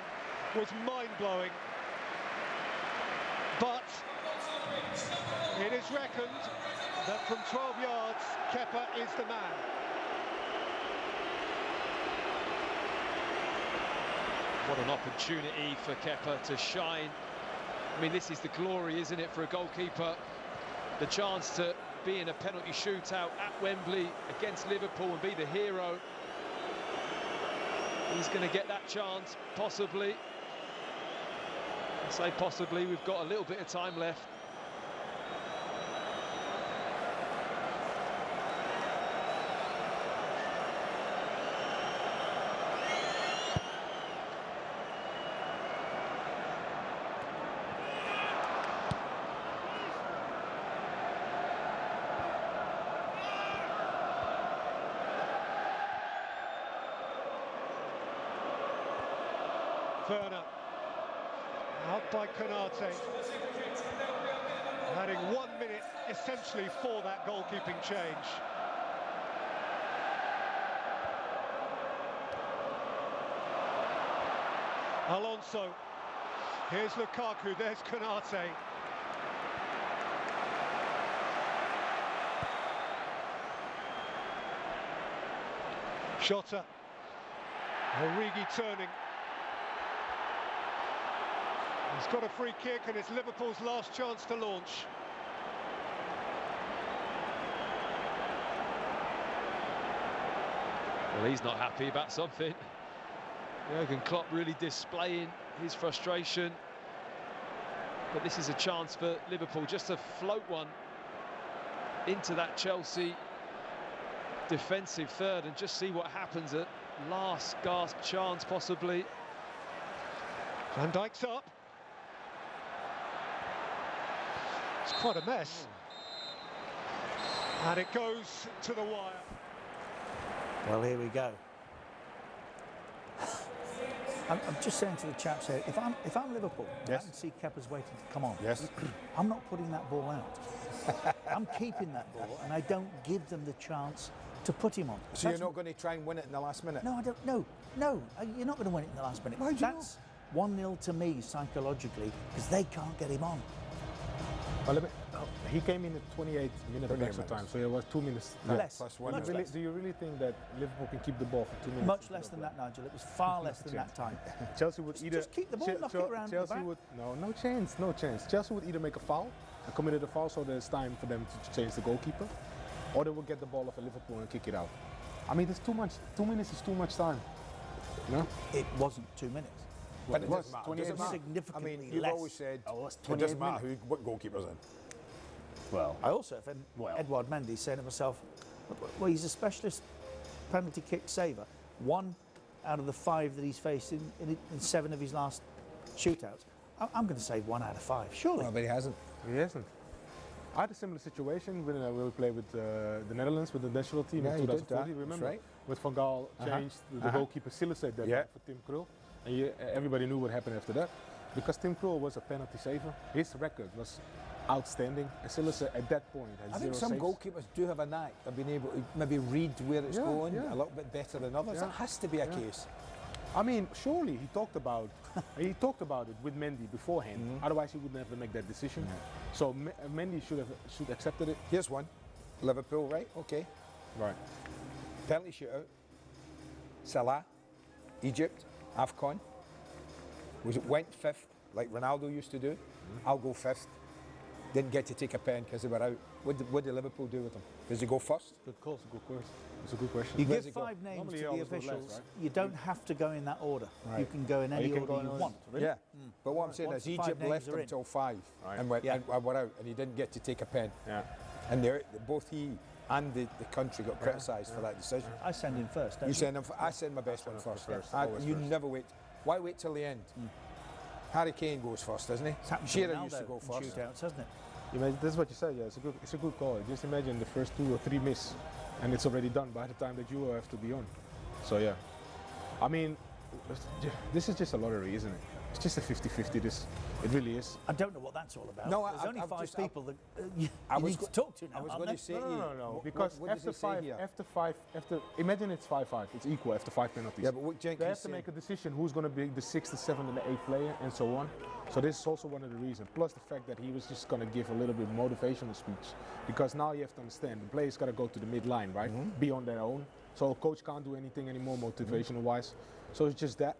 was mind-blowing. But it is reckoned that from 12 yards, Kepa is the man. What an opportunity for Kepa to shine. I mean, this is the glory, isn't it, for a goalkeeper? The chance to be in a penalty shootout at Wembley against Liverpool and be the hero. He's going to get that chance, possibly. I say possibly, we've got a little bit of time left. Werner, out by Konate, adding 1 minute essentially for that goalkeeping change. Alonso, here's Lukaku, there's Konate. Shota, Origi turning. He's got a free kick and it's Liverpool's last chance to launch. Well, he's not happy about something. Jurgen Klopp really displaying his frustration. But this is a chance for Liverpool just to float one into that Chelsea defensive third and just see what happens at last gasp chance, possibly. Van Dijk's up. It's quite a mess. And it goes to the wire. Well, here we go. I'm just saying to the chaps here, if I'm Liverpool, yes. I can see Kepa's waiting to come on. Yes. I'm not putting that ball out. I'm keeping that ball, and I don't give them the chance to put him on. So you're not going to try and win it in the last minute? No, I don't. No, you're not going to win it in the last minute. Why do you That's 1-0 to me psychologically because they can't get him on. Well, he came in at 28 minutes of extra time, so it was 2 minutes. Less. Plus 1 Much minute. less. Do you really think that Liverpool can keep the ball for 2 minutes? Much less than that, Nigel. It was far less than that time. Chelsea would either just keep the ball, knock it around Chelsea the back. would no chance. Chelsea would either make a foul and committed a foul, so there's time for them to change the goalkeeper, or they will get the ball off of Liverpool and kick it out. I mean, there's too much. 2 minutes is too much time. No, it wasn't 2 minutes. But it was doesn't matter. 28 Doesn't matter. Significantly I mean, you've less. always said it's it doesn't matter what goalkeeper's in. well, I also have Edouard Mendy saying to myself, well, he's a specialist penalty kick saver. 1 out of the 5 that he's faced in 7 of his last shootouts. I'm going to say 1 out of 5, surely. No, but he hasn't. he hasn't. I had a similar situation when we played with the Netherlands with the national team Yeah, in you did 2040. that. Remember, That's right. with Van Gaal changed the goalkeeper Silliset that night for Tim Krul, and everybody knew what happened after that because Tim Krul was a penalty saver. His record was outstanding. And Silliset at that point had I think 0 some saves. goalkeepers do have a knack of being able to maybe read where it's going yeah. a little bit better than others. Yeah. That has to be a case. I mean, surely he talked about it with Mendy beforehand. Otherwise, he wouldn't have to make that decision. So Mendy should accepted it. Here's one. Liverpool, right? Okay. Right. Penalty shootout. Salah, Egypt, AFCON. Went 5th, like Ronaldo used to do. I'll go 5th. Didn't get to take a pen because they were out. What did Liverpool do with them? Does he go first? Good call. It's a good question. You Where's give he go? 5 names Normally to he the always goes officials. last, right? You don't have to go in that order. Right. You can go in any you can order go you in want. Really. Yeah. But what I'm saying Once is the 5 Egypt names left are him in. till 5 Right. and went Yeah. and were out, and he didn't get to take a pen. Yeah. And both he and the country got criticised for that decision. I send him first. Don't You send him. I send my best one first. Always You first. never wait. Why wait till the end? Harry Kane goes first, doesn't he? It's happened to Shearer Ronaldo used to go in first. shootouts, hasn't it? This is what you said. Yeah, it's a good call. Just imagine the first 2 or 3 miss, and it's already done by the time that you have to be on. So yeah, I mean, this is just a lottery, isn't it? It's just a 50-50. It really is. I don't know what that's all about. No, There's only I've 5 just- people that you need to talk to now. I was aren't going there? to say No. Because what does after he say here? imagine it's 5-5. It's equal after 5 penalties. Yeah, but what They Jenkins have to make a decision who's going to be the 6th, the 7th, and the 8th player, and so on. So this is also one of the reasons. Plus the fact that he was just going to give a little bit motivational speech, because now you have to understand the players got to go to the midline, right? Be on their own. So coach can't do anything anymore motivational wise. So it's just that.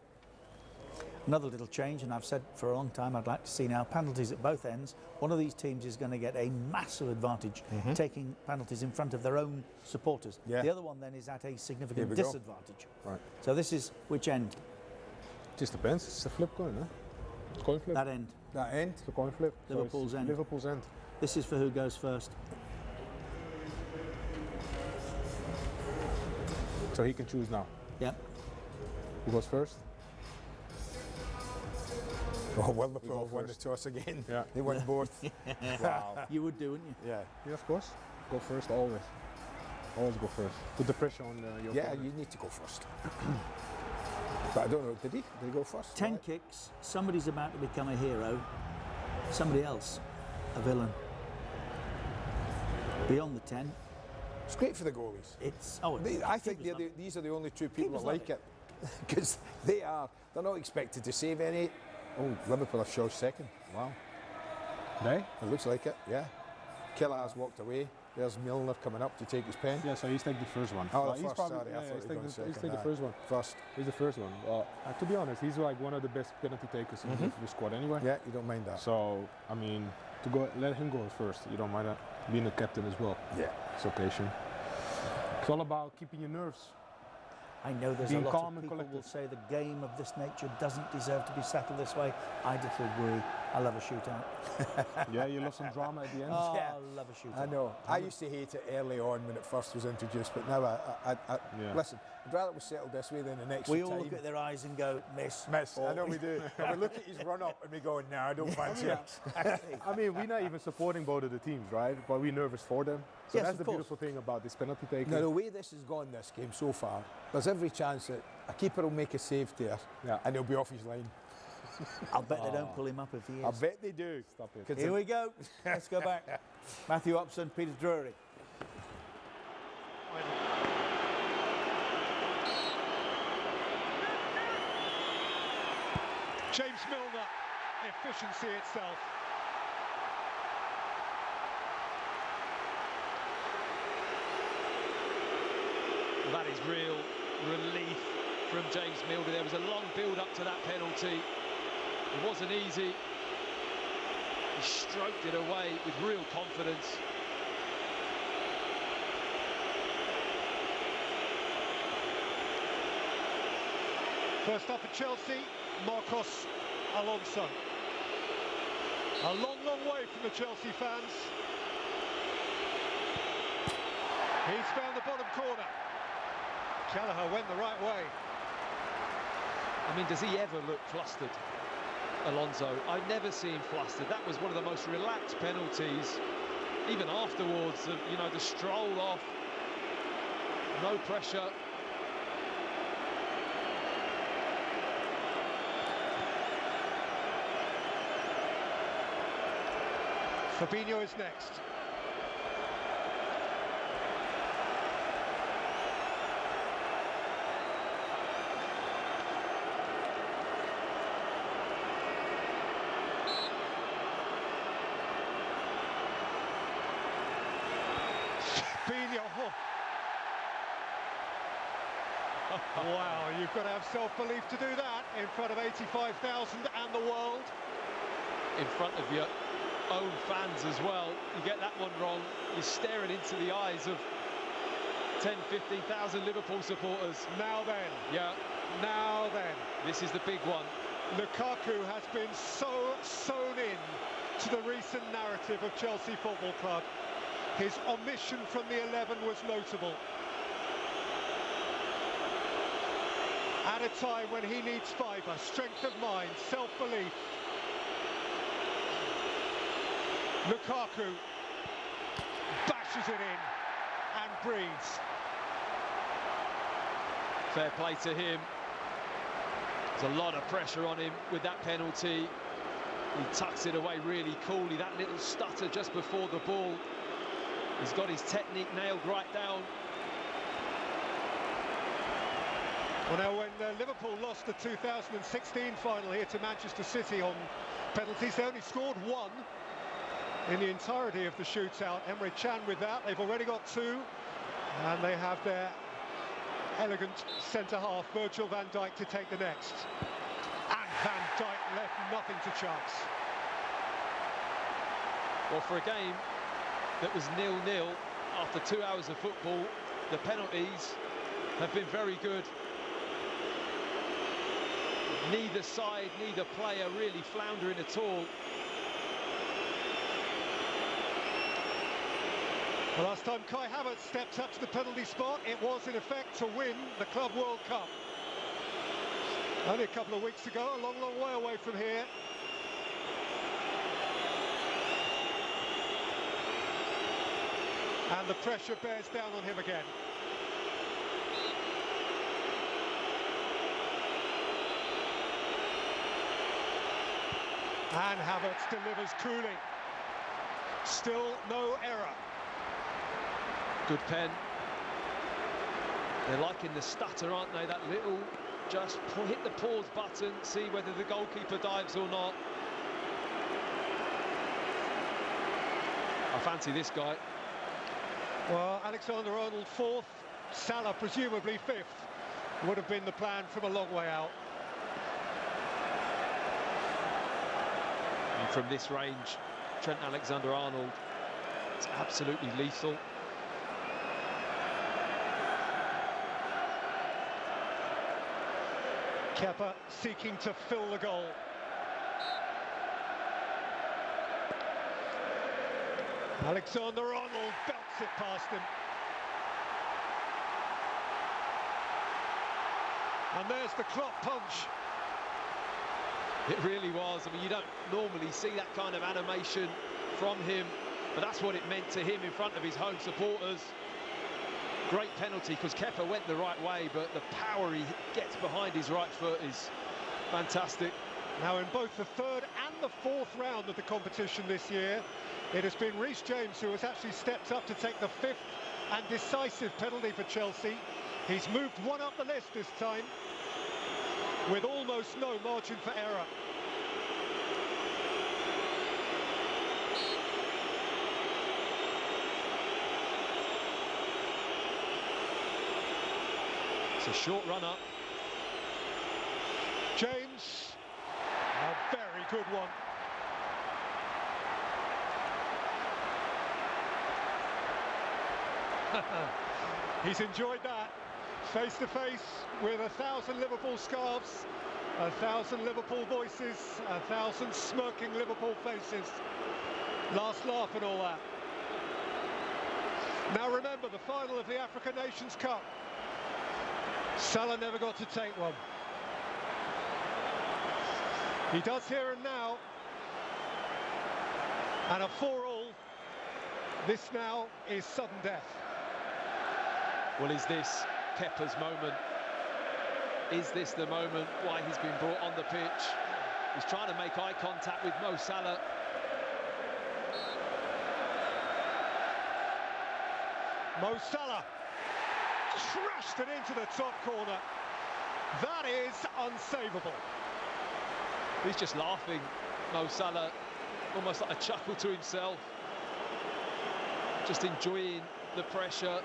Another little change, and I've said for a long time I'd like to see now penalties at both ends. One of these teams is going to get a massive advantage taking penalties in front of their own supporters. Yeah. The other one then is at a significant Here we go. disadvantage. Right. So this is which end? Just depends. It's a flip coin, huh? Coin flip. That end. That end. It's a coin flip. So Liverpool's it's end. Liverpool's end. This is for who goes first. So he can choose now. Yeah. Who goes first? Oh, well, Liverpool won the toss again. Yeah. They won both. Wow. You would do, wouldn't you? Yeah. Yeah, of course. Go first, always. Always go first. Put the pressure on your Yeah, opponent. you need to go first. But I don't know. Did he? Did he go first? 10 Right. kicks, somebody's about to become a hero, somebody else a villain. Beyond the 10, It's great for the goalies. it's... I think these are the only 2 people Keepers that like it. Because they're not expected to save any. Oh, Liverpool have showed second. Wow. They? It looks like it, yeah. Keller has walked away. There's Milner coming up to take his pen. Yeah, so he's taking the first one. Oh, Well, the he's first, probably, sorry. I yeah, thought he's you were going taking second. the first one. First. He's the first one. To be honest, he's like one of the best penalty takers in the squad anyway. Yeah, you don't mind that. So, I mean, let him go first. You don't mind that. Being a captain as well. Yeah. It's okay, Sean. It's all about keeping your nerves. I know there's a being lot calm of and people will collected. say the game of this nature doesn't deserve to be settled this way. I disagree. I love a shootout. Yeah, you love some drama at the end. Oh, Yeah. I love a shootout. I know. I used to hate it early on when it first was introduced, but now listen, I'd rather it was settled this way than the next We time. all look at their eyes and go, miss. Miss. I or- know we do. And we look at his run up and we go, no, I don't fancy it. I mean, we're not even supporting both of the teams, right? But we're nervous for them. So Yes, that's of the course. beautiful thing about this penalty taking. Now, the way this has gone this game so far, there's every chance that a keeper will make a save there and he'll be off his line. I'll bet they don't pull him up if he is. I bet they do. Stop it. Here we go. Let's go back. Matthew Upson, Peter Drury. James Milner, efficiency itself. That is real relief from James Milner. There was a long build-up to that penalty. It wasn't easy. He stroked it away with real confidence. First up for Chelsea, Marcos Alonso. A long, long way from the Chelsea fans. He's found the bottom corner. Gallagher went the right way. I mean, does he ever look flustered, Alonso? I never see him flustered. That was one of the most relaxed penalties. Even afterwards, you know, the stroll off, no pressure. Fabinho is next. Fabinho. Wow, you've got to have self-belief to do that in front of 85,000 and the world. In front of your own fans as well. You get that one wrong, you're staring into the eyes of 10, 15,000 Liverpool supporters. Now then. Yeah. Now then. This is the big one. Lukaku has been so sewn in to the recent narrative of Chelsea Football Club. His omission from the 11 was notable. At a time when he needs fibre, strength of mind, self-belief. Lukaku bashes it in and breathes. Fair play to him. There's a lot of pressure on him with that penalty. He tucks it away really coolly. That little stutter just before the ball. He's got his technique nailed right down. Well, now, when Liverpool lost the 2016 final here to Manchester City on penalties, they only scored one in the entirety of the shootout. Emre Can with that. They've already got two, and they have their elegant centre-half, Virgil van Dijk, to take the next. And Van Dijk left nothing to chance. Well, for a game that was 0-0 after 2 hours of football, the penalties have been very good. Neither side, neither player really floundering at all. The last time Kai Havertz stepped up to the penalty spot, it was in effect to win the Club World Cup. Only a couple of weeks ago, a long, long way away from here. And the pressure bears down on him again. And Havertz delivers coolly. Still no error. Good pen. They're liking the stutter, aren't they? That little, just hit the pause button, see whether the goalkeeper dives or not. I fancy this guy. Well, Alexander-Arnold fourth, Salah presumably fifth, would have been the plan from a long way out. And from this range, Trent Alexander-Arnold, it's absolutely lethal. Kepa seeking to fill the goal. Alexander-Arnold belts it past him. And there's the clock punch. It really was. I mean, you don't normally see that kind of animation from him, but that's what it meant to him in front of his home supporters. Great penalty, because Kepa went the right way, but the power he gets behind his right foot is fantastic. Now, in both the third and the fourth round of the competition this year, it has been Reece James who has actually stepped up to take the fifth and decisive penalty for Chelsea. He's moved one up the list this time, with almost no margin for error. It's a short run up. James, a very good one. He's enjoyed that. Face to face with 1,000 Liverpool scarves, 1,000 Liverpool voices, 1,000 smirking Liverpool faces. Last laugh and all that. Now remember, the final of the African Nations Cup. Salah never got to take one. He does here and now. And a 4-all. This now is sudden death. Well, is this Kepa's moment? Is this the moment why he's been brought on the pitch? He's trying to make eye contact with Mo Salah. Mo Salah crashed it into the top corner. That is unsavable. He's just laughing, Mo Salah, almost like a chuckle to himself. Just enjoying the pressure,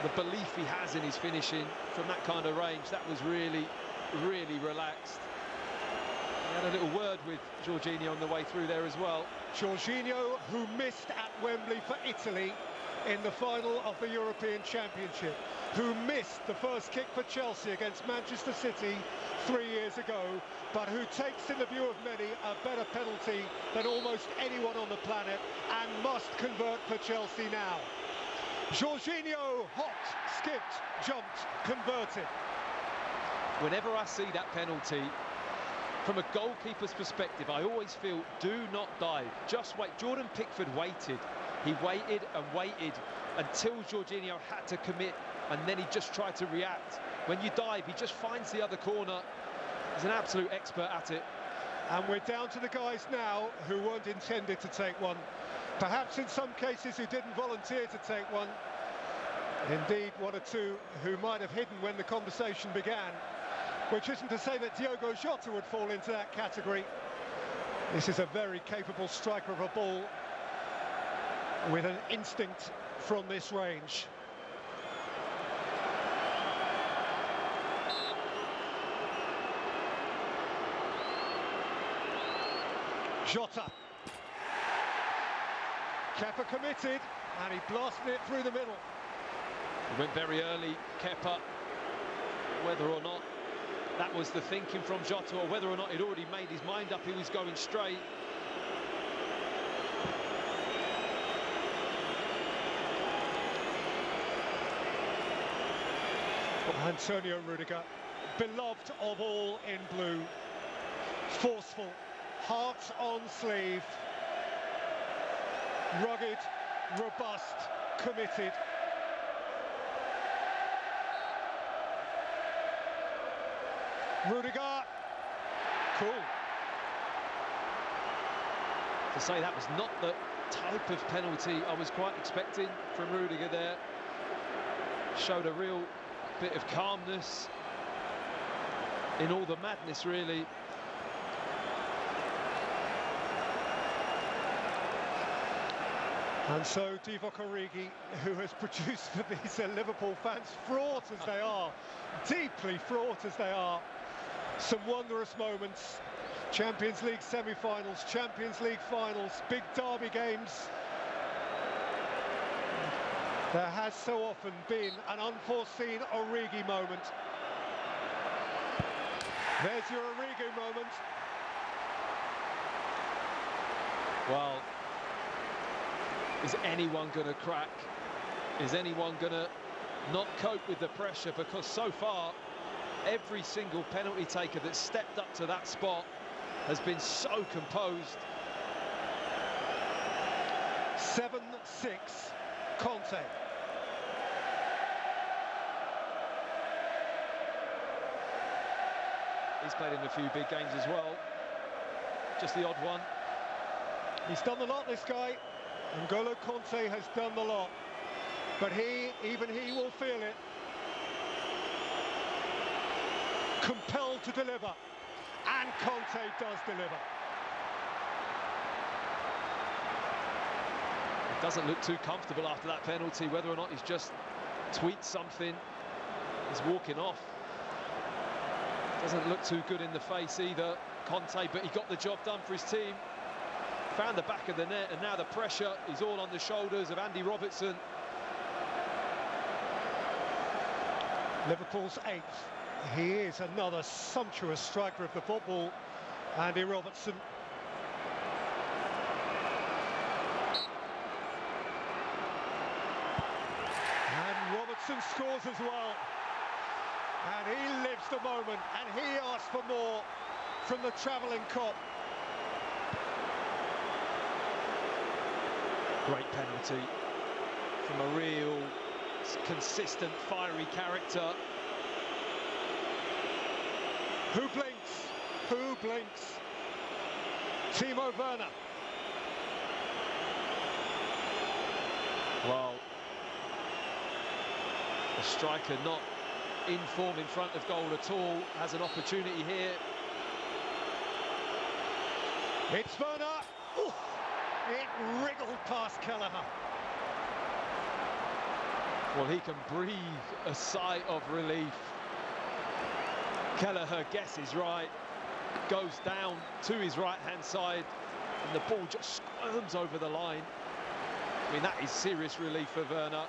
the belief he has in his finishing from that kind of range. That was really, really relaxed. He had a little word with Jorginho on the way through there as well. Jorginho, who missed at Wembley for Italy in the final of the European Championship, who missed the first kick for Chelsea against Manchester City 3 years ago, but who takes, in the view of many, a better penalty than almost anyone on the planet and must convert for Chelsea now. Jorginho hopped, skipped, jumped, converted. Whenever I see that penalty, from a goalkeeper's perspective, I always feel, do not dive, just wait. Jordan Pickford waited. He waited and waited until Jorginho had to commit, and then he just tried to react. When you dive, he just finds the other corner. He's an absolute expert at it. And we're down to the guys now who weren't intended to take one. Perhaps in some cases who didn't volunteer to take one. Indeed, one or two who might have hidden when the conversation began. Which isn't to say that Diogo Jota would fall into that category. This is a very capable striker of a ball with an instinct from this range. Jota. Kepa committed, and he blasted it through the middle. He went very early, Kepa. Whether or not that was the thinking from Jota, or whether or not he'd already made his mind up he was going straight. Antonio Rudiger, beloved of all in blue, forceful, heart on sleeve, rugged, robust, committed. Rudiger, cool. To say that was not the type of penalty I was quite expecting from Rudiger there. Showed a real bit of calmness in all the madness, really. And so Divock Origi, who has produced for these Liverpool fans, fraught as they are, deeply fraught as they are, some wondrous moments. Champions League semi-finals, Champions League finals, big derby games. There has so often been an unforeseen Origi moment. There's your Origo moment. Well, is anyone going to crack? Is anyone going to not cope with the pressure? Because so far, every single penalty taker that stepped up to that spot has been so composed. 7-6, Conte. He's played in a few big games as well. Just the odd one. He's done a lot, this guy. N'Golo Conte has done a lot. But even he will feel it. Compelled to deliver. And Conte does deliver. It doesn't look too comfortable after that penalty, whether or not he's just tweaked something. He's walking off. Doesn't look too good in the face either, Conte, but he got the job done for his team. Found the back of the net, and now the pressure is all on the shoulders of Andy Robertson. Liverpool's 8th. He is another sumptuous striker of the football, Andy Robertson. And Robertson scores as well. And he lives the moment, and he asks for more from the travelling cop. Great penalty from a real consistent, fiery character. Who blinks? Who blinks? Timo Werner. Well, the striker not in form in front of goal at all, has an opportunity here. It's Werner. Ooh, it wriggled past Kelleher. Well, he can breathe a sigh of relief. Kelleher guesses right, goes down to his right-hand side, and the ball just squirms over the line. I mean, that is serious relief for Werner.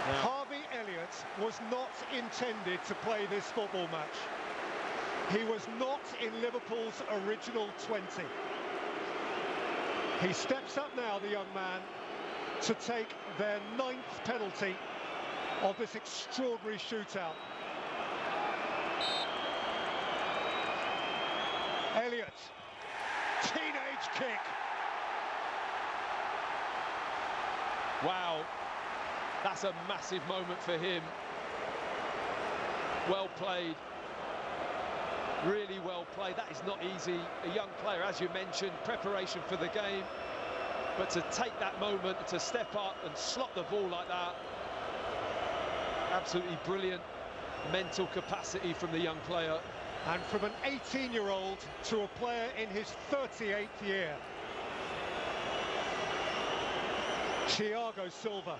Now, Harvey Elliott was not intended to play this football match. He was not in Liverpool's original 20. He steps up now, the young man, to take their 9th penalty of this extraordinary shootout. Elliott, teenage kick. wow, that's a massive moment for him. Well played. Really well played. That is not easy. A young player, as you mentioned, preparation for the game. But to take that moment, to step up and slot the ball like that, absolutely brilliant mental capacity from the young player. And from an 18-year-old to a player in his 38th year. Thiago Silva.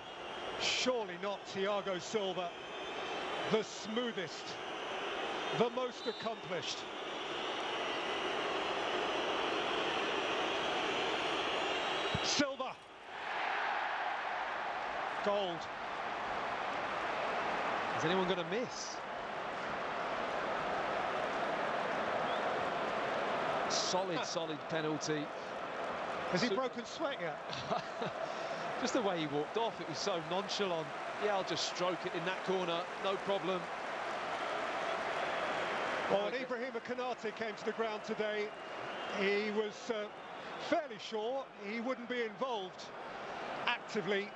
Surely not Thiago Silva. The smoothest, the most accomplished. Silva. Gold. Is anyone going to miss? Solid penalty. Has he broken sweat yet? Just the way he walked off, it was so nonchalant. Yeah, I'll just stroke it in that corner, no problem. Well, when Ibrahima Konate came to the ground today, he was fairly sure he wouldn't be involved actively,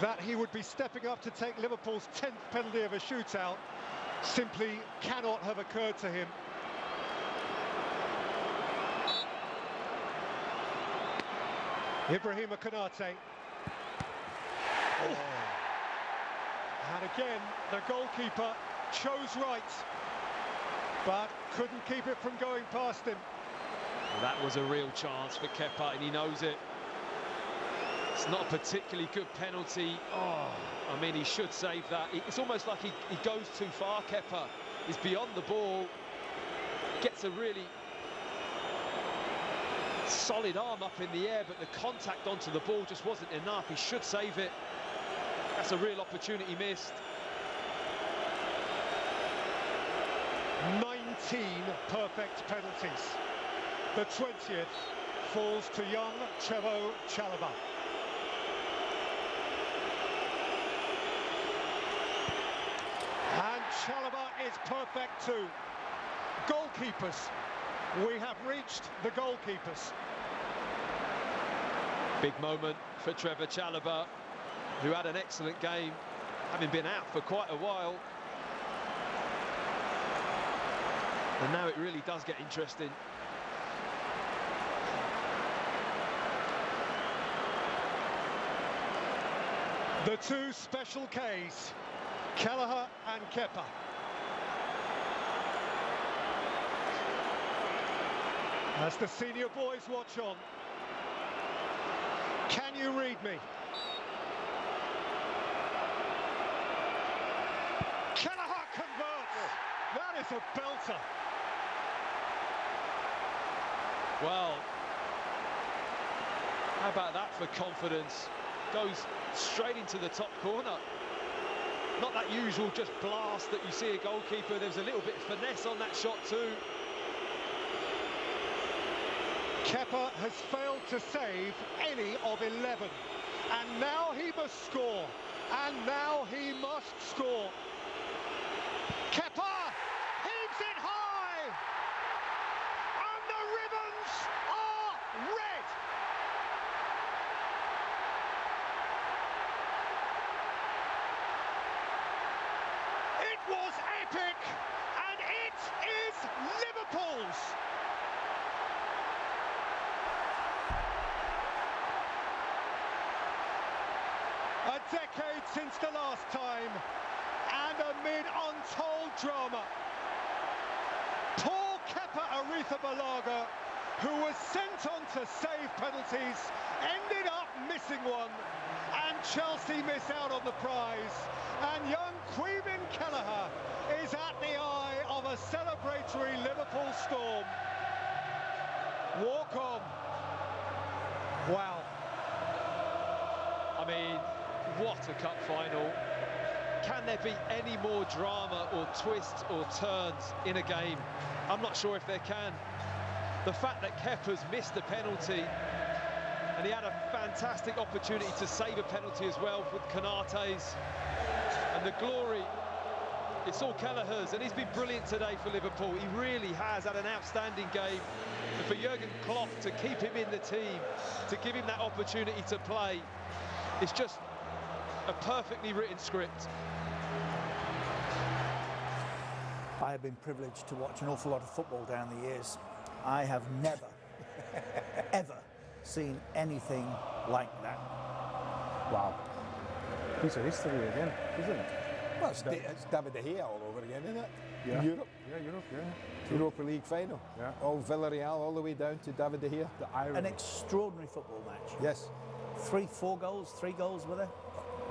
that he would be stepping up to take Liverpool's 10th penalty of a shootout. Simply cannot have occurred to him. Ibrahima Konate. Oh. And again, the goalkeeper chose right, but couldn't keep it from going past him. Well, that was a real chance for Kepa, and he knows it. It's not a particularly good penalty. Oh, I mean, he should save that. It's almost like he goes too far, Kepa. He's beyond the ball, gets a really solid arm up in the air, but the contact onto the ball just wasn't enough. He should save it. That's a real opportunity missed. 19 perfect penalties. The 20th falls to young Trevoh Chalobah. And Chalobah is perfect too. Goalkeepers. We have reached the goalkeepers. Big moment for Trevoh Chalobah, who had an excellent game, having been out for quite a while. And now it really does get interesting. The two special Ks, Kelleher and Kepa. As the senior boys watch on, can you read me? Kelleher converts. That is a belter. Well, how about that for confidence? Goes straight into the top corner. Not that usual just blast that you see a goalkeeper. There's a little bit of finesse on that shot too. Kepa has failed to save any of 11. And now he must score. And now he must score. Kepa heaves it high. And the ribbons are red. It was epic. And it is Liverpool's. A decade since the last time, and amid untold drama, poor Kepa Arrizabalaga, who was sent on to save penalties, ended up missing one, and Chelsea miss out on the prize, and young Queven Kelleher is at the eye of a celebratory Liverpool storm. Walk on. Wow. I mean, what a cup final. Can there be any more drama or twists or turns in a game? I'm not sure if there can. The fact that Kepa's missed the penalty, and he had a fantastic opportunity to save a penalty as well with Konate's, and the glory, it's all Kelleher's, and he's been brilliant today for Liverpool. He really has had an outstanding game. And for Jurgen Klopp to keep him in the team, to give him that opportunity to play, it's just a perfectly written script. I have been privileged to watch an awful lot of football down the years. I have never, ever seen anything like that. Wow. Piece of history again, isn't it? Well, it's David De Gea all over again, isn't it? Yeah. Europe. Yeah, Europe, yeah. Europa League final. Yeah. All Villarreal all the way down to David De Gea. The irony. An extraordinary football match. Yes. 3 goals were there?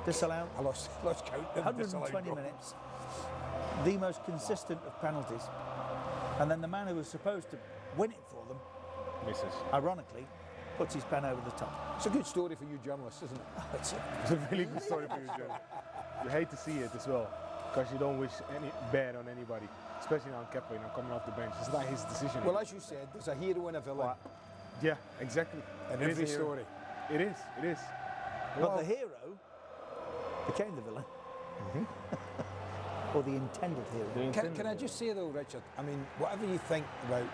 Disallowed. I lost count. 120 minutes. The most consistent of penalties. And then the man who was supposed to win it for them, misses. Ironically, puts his pen over the top. It's a good story for you journalists, isn't it? It's a really good story for you, Joe. You hate to see it as well, because you don't wish any bad on anybody, especially on Kepa, coming off the bench. It's not his decision. Well, as you said, there's a hero and a villain. Well, yeah, exactly. In every story. It is. But the hero became the villain. Or the intended hero. Can I just say though, Richard, I mean, whatever you think about,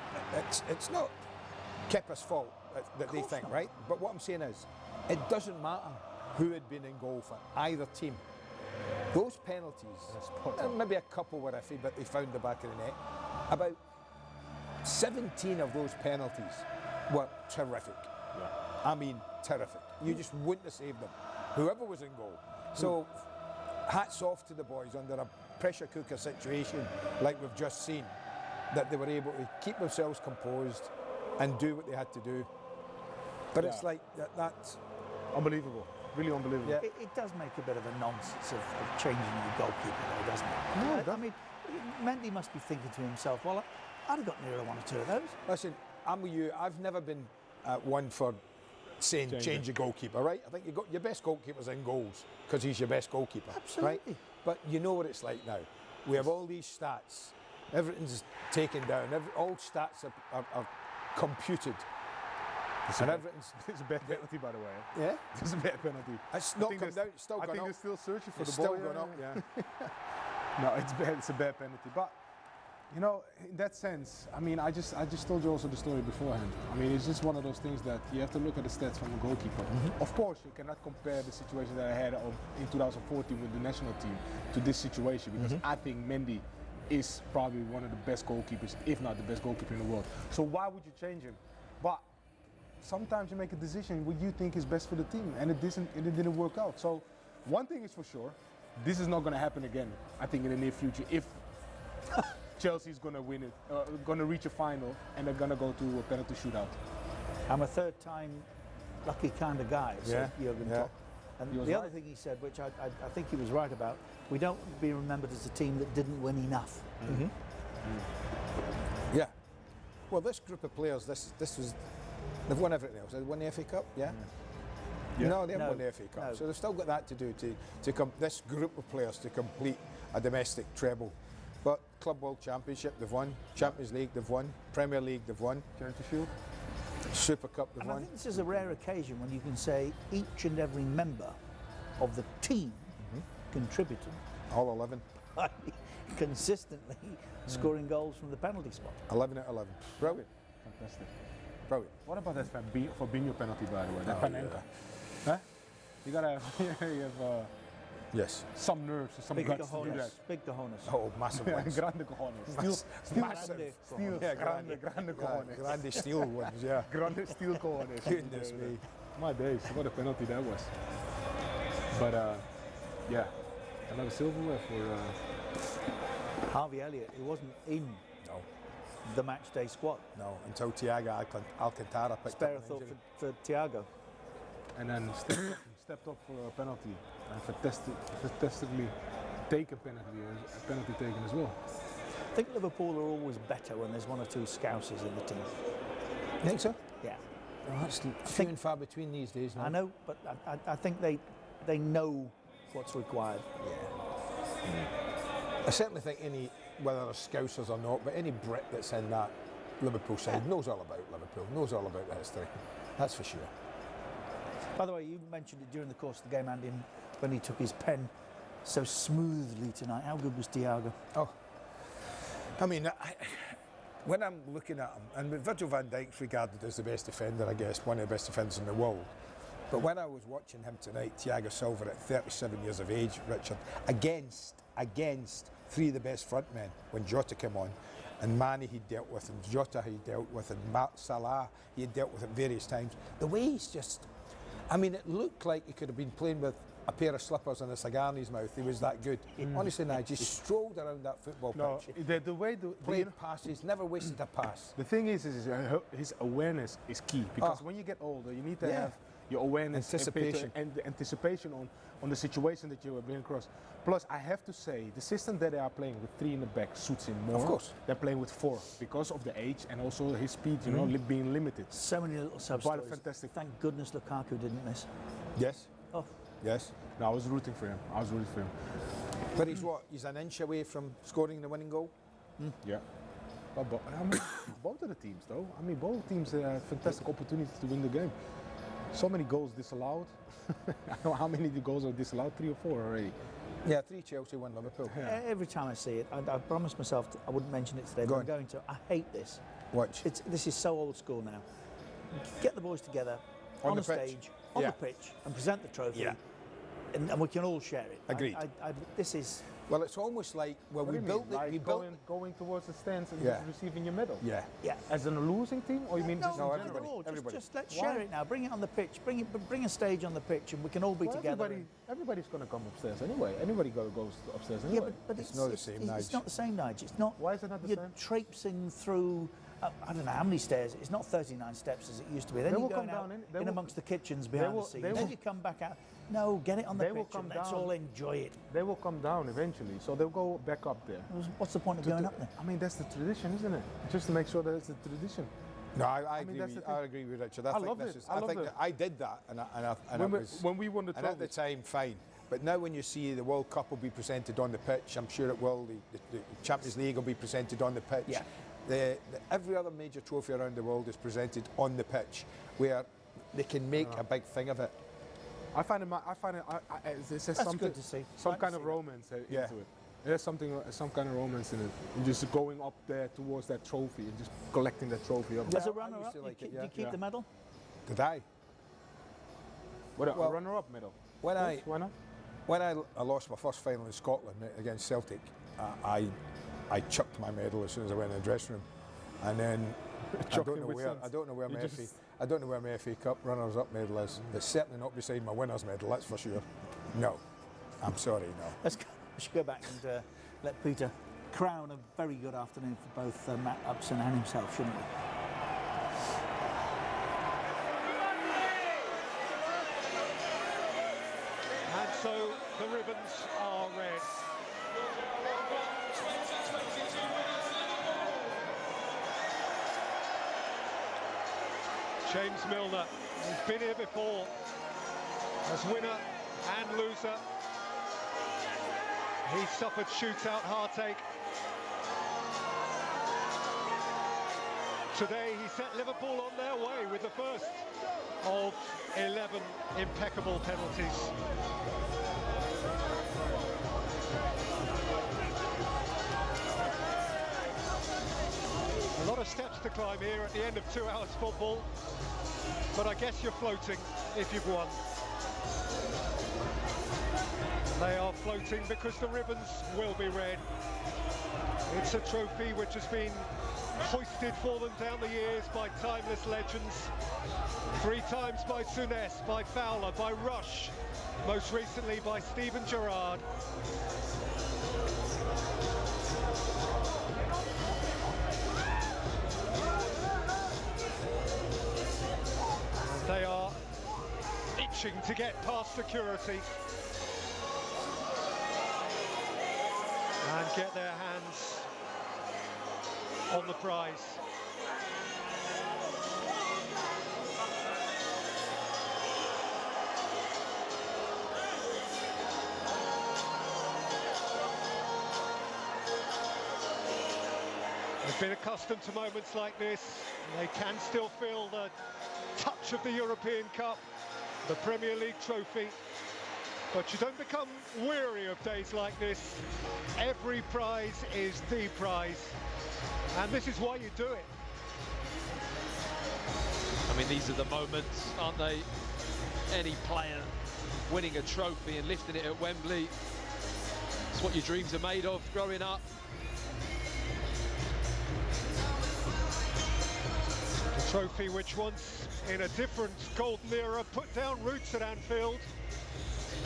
it's not Kepa's fault that they think, right? But what I'm saying is, it doesn't matter who had been in goal for either team. Those penalties, maybe a couple were iffy, but they found the back of the net. About 17 of those penalties were terrific. Yeah. I mean, terrific. You just wouldn't have saved them, whoever was in goal. So, hats off to the boys under a pressure cooker situation like we've just seen, that they were able to keep themselves composed and do what they had to do. But it's like that's unbelievable, really unbelievable. Yeah. It does make a bit of a nonsense of changing your goalkeeper, though, doesn't it? No, I mean, Mendy must be thinking to himself, well, I'd have got nearer 1 or 2 of those. Listen, I'm with you. I've never been one for saying change your goalkeeper, right? I think you got your best goalkeeper's in goals because he's your best goalkeeper. Absolutely. Right? But you know what it's like now. We have all these stats Everything's taken down. All stats are computed. It's a bad penalty, by the way. Yeah? It's a bad penalty. It's not come down, it's still I gone think up. they're still searching for It's the ball. still gone up, yeah. No, it's bad. It's a bad penalty. But, you know, in that sense, I mean, I just told you also the story beforehand. I mean, it's just one of those things that you have to look at the stats from a goalkeeper. Of course, you cannot compare the situation that I had in 2014 with the national team to this situation, because I think Mendy is probably one of the best goalkeepers, if not the best goalkeeper in the world. So why would you change him? But sometimes you make a decision what you think is best for the team, and it didn't work out. So one thing is for sure, this is not going to happen again, I think, in the near future, if Chelsea's going to win it, going to reach a final, and they're going to go to a penalty shootout. I'm a third-time lucky kind of guy, said Jurgen Klopp. And the other thing he said, which I think he was right about, we don't be remembered as a team that didn't win enough. Yeah. Well, this group of players, they've won everything else. They've won the FA Cup, yeah? No, they haven't won the FA Cup. So they've still got that to do this group of players to complete a domestic treble. But Club World Championship, they've won. Champions League, they've won. Premier League, they've won. Charity Shield. Super Cup, they've won. I think this is a rare occasion when you can say each and every member of the team contributed. All 11. Consistently scoring goals from the penalty spot. 11 out of 11. Brilliant. Fantastic. Brilliant. What about that Fabinho penalty, by the way? That Panenka. Huh? You gotta have yes. Some nerves, some big guts to do that. Big cojones. Oh, massive ones. Grande cojones. Massive. Steel. Yeah, grande cojones. Grande steel ones, yeah. Grande steel cojones. Goodness me. My days, what a penalty that was. But yeah, another silverware for Harvey Elliott, who wasn't in the match day squad. No, until Thiago Alcantara picked Spare a up an thought injury. for Thiago. And then stepped up for a penalty and fantastically taken penalty taken as well. I think Liverpool are always better when there's one or two Scousers in the team. You think so? Yeah. Well, that's few and far between these days now. I know, but I think they know what's required. I certainly think whether they're Scousers or not, but any Brit that's in that Liverpool side knows all about Liverpool, knows all about the history. That's for sure. By the way, you mentioned it during the course of the game, Andy, when he took his pen so smoothly tonight. How good was Thiago? Oh, I mean, when I'm looking at him, and Virgil van Dijk's regarded as the best defender, I guess, one of the best defenders in the world. But when I was watching him tonight, Thiago Silva at 37 years of age, Richard, against three of the best front men, when Jota came on, and Mane he dealt with, and Jota he dealt with, and Salah he had dealt with at various times. The way he's just, I mean, it looked like he could have been playing with a pair of slippers and a cigar in his mouth. He was that good. Honestly, now just strolled around that football pitch. The way played passes, never wasted a pass. The thing is his awareness is key, because when you get older, you need to have your awareness, and the anticipation on the situation that you are being across. Plus, I have to say, the system that they are playing with three in the back suits him more. Of course. They're playing with four because of the age and also his speed, you know, being limited. So many little sub-stories. Fantastic. Thank goodness Lukaku didn't miss. Yes. Oh. Yes. No, I was rooting for him. But he's what? He's an inch away from scoring the winning goal? Yeah. But I mean, both of the teams, though. I mean, both teams had fantastic opportunities to win the game. So many goals disallowed. I don't know how many goals are disallowed, 3 or 4 already. Yeah, 3 Chelsea, 1 Liverpool. Yeah. Every time I see it, I promised myself I wouldn't mention it today, but I'm going to. I hate this. Watch. This is so old school now. Get the boys together on the stage, on the pitch, and present the trophy, and we can all share it. Agreed. This is... Well, it's almost like, we built going towards the stands and receiving your medal. Yeah. As in a losing team, or you mean just everybody? Just let's share it now. Bring it on the pitch. Bring a stage on the pitch, and we can all be together. Everybody's going to come upstairs anyway. Anybody goes upstairs anyway. Yeah, but it's not the same, Nige. It's not the same, Nige. It's not. Why is it not the you're same? Traipsing through. I don't know how many stairs. It's not 39 steps as it used to be. Then you go out in amongst the kitchens behind the scenes. Then you come back out. No, get it on the pitch and let's all enjoy it. They will come down eventually, so they'll go back up there. What's the point of going up there? I mean, that's the tradition, isn't it? Just to make sure that it's the tradition. No, I agree with Richard. I think I did that, and when we won the trophy. And at the time, fine. But now when you see the World Cup will be presented on the pitch, I'm sure it will, the Champions League will be presented on the pitch. Yeah. Every other major trophy around the world is presented on the pitch, where they can make a big thing of it. I find it. There's something, good to see. some kind of romance into it. There's some kind of romance in it. And just going up there towards that trophy and just collecting that trophy up. As a runner-up, did you keep the medal? Did I? What a runner-up medal? Why not? When I lost my first final in Scotland against Celtic, I chucked my medal as soon as I went in the dressing room, and then I don't know where my FA Cup runners-up medal is. It's certainly not beside my winners' medal, that's for sure. No, I'm sorry, no. We should go back and let Peter crown a very good afternoon for both Matt Upson and himself, shouldn't we? And so the ribbons are red. James Milner, who's been here before as winner and loser. He suffered shootout heartache. Today he set Liverpool on their way with the first of 11 impeccable penalties. A lot of steps to climb here at the end of 2 hours football, but I guess you're floating if you've won. They are floating because the ribbons will be red. It's a trophy which has been hoisted for them down the years by timeless legends. 3 times by Souness, by Fowler, by Rush, most recently by Steven Gerrard. And they are itching to get past security and get their hands on the prize. They've been accustomed to moments like this. They can still feel the touch of the European Cup, the Premier League trophy. But you don't become weary of days like this. Every prize is the prize. And this is why you do it. I mean, these are the moments, aren't they? Any player winning a trophy and lifting it at Wembley. It's what your dreams are made of growing up. A trophy which once, in a different golden era, put down roots at Anfield.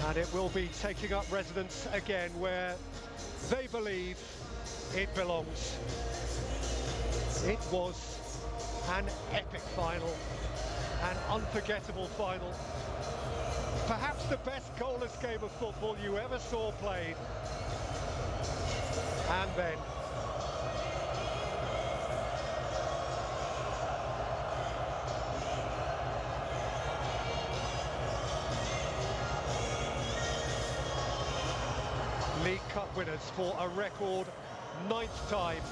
And it will be taking up residence again where they believe it belongs. It was an epic final, an unforgettable final. Perhaps the best goalless game of football you ever saw played. And then League Cup winners for a record 9th time.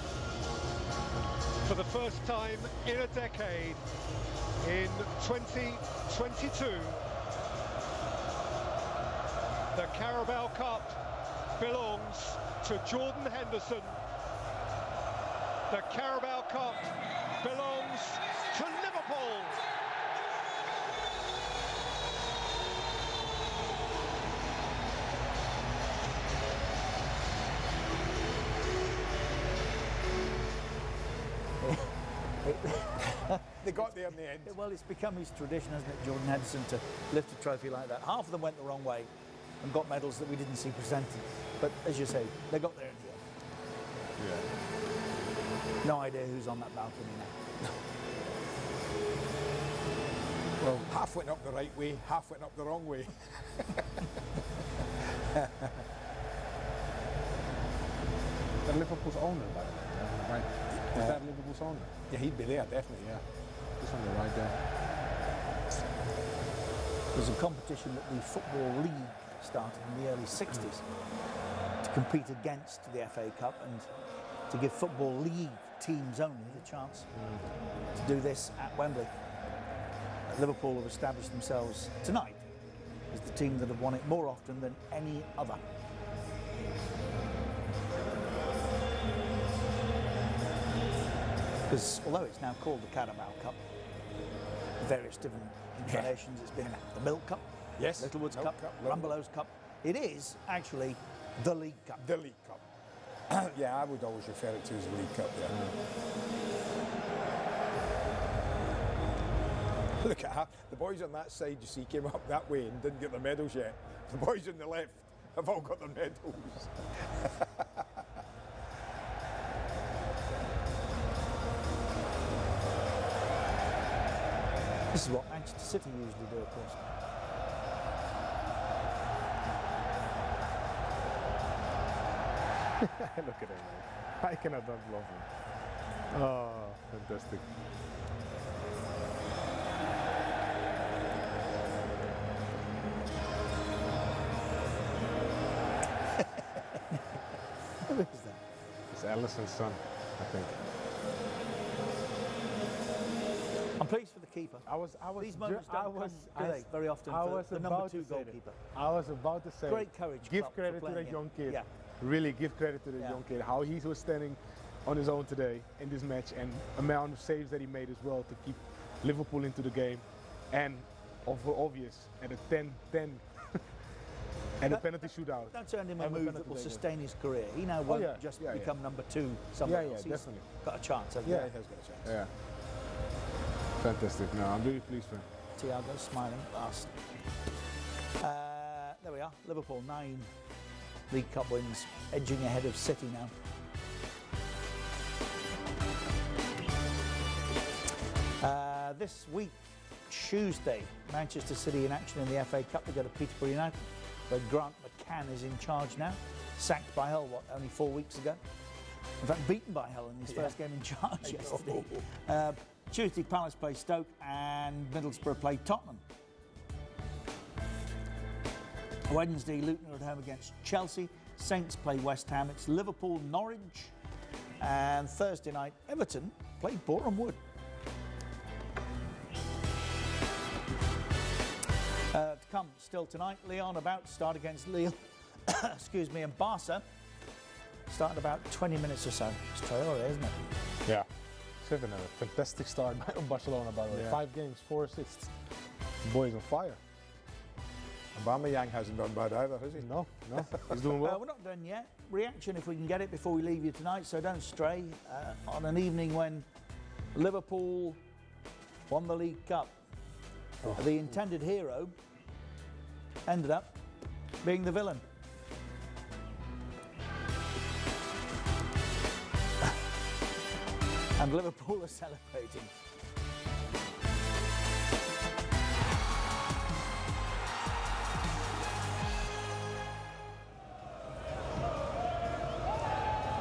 For the first time in a decade, in 2022, the Carabao Cup belongs to Jordan Henderson. The Carabao Cup belongs to Liverpool. They got there in the end. Well, it's become his tradition, hasn't it, Jordan Henderson, to lift a trophy like that. Half of them went the wrong way and got medals that we didn't see presented. But as you say, they got there in the end. Yeah. No idea who's on that balcony now. Well, half went up the right way, half went up the wrong way. That Liverpool's owner, by the way, right? Is that Liverpool's owner? Yeah, he'd be there, definitely, yeah. Just on the right there. There's a competition that the Football League started in the early 60s to compete against the FA Cup and to give Football League teams only the chance to do this at Wembley. Liverpool have established themselves tonight as the team that have won it more often than any other. Because although it's now called the Carabao Cup, various different incarnations, it's been the Milk Cup, yes, Littlewoods Milk Cup, Cup, Rumbelows Cup. It is actually the League Cup. The League Cup. Yeah, I would always refer it to as the League Cup, yeah. Look at that. The boys on that side, you see, came up that way and didn't get their medals yet. The boys on the left have all got their medals. This is what Manchester City usually do, of course. Look at him, man. I cannot not love him. Oh, fantastic. Who is that? It's Allison's son, I think. I'm pleased for the keeper. These moments don't come, do they, very often for the number 2 goalkeeper. I was about to say, Great courage. give credit to that young kid. Yeah. Really give credit to the young kid. How he was standing on his own today in this match, and amount of saves that he made as well to keep Liverpool into the game. And obvious, at a 10-10 and a penalty shootout. That's earned him a move that will sustain his career. He now won't just become number 2 somewhere else. He's definitely got a chance. Yeah, he has got a chance. Yeah. Fantastic. No, I'm really pleased for him. Thiago smiling last. There we are. Liverpool 9 League Cup wins, edging ahead of City now. This week, Tuesday, Manchester City in action in the FA Cup. They go to Peterborough United, where Grant McCann is in charge now. Sacked by Hull, only 4 weeks ago? In fact, beaten by Hull in his first game in charge yesterday. Tuesday, Palace play Stoke and Middlesbrough play Tottenham. Wednesday, Luton are at home against Chelsea. Saints play West Ham. It's Liverpool, Norwich. And Thursday night, Everton play Boreham Wood. To come still tonight, Lyon about to start against Lille. Excuse me, and Barca start in about 20 minutes or so. It's Traore, isn't it? Yeah. It's having a fantastic start on Barcelona, by the way. 5 games, 4 assists. The boy's on fire. Aubameyang hasn't done bad either, has he? No, he's doing well. We're not done yet. Reaction, if we can get it before we leave you tonight, so don't stray. On an evening when Liverpool won the League Cup, the intended hero ended up being the villain. And Liverpool are celebrating.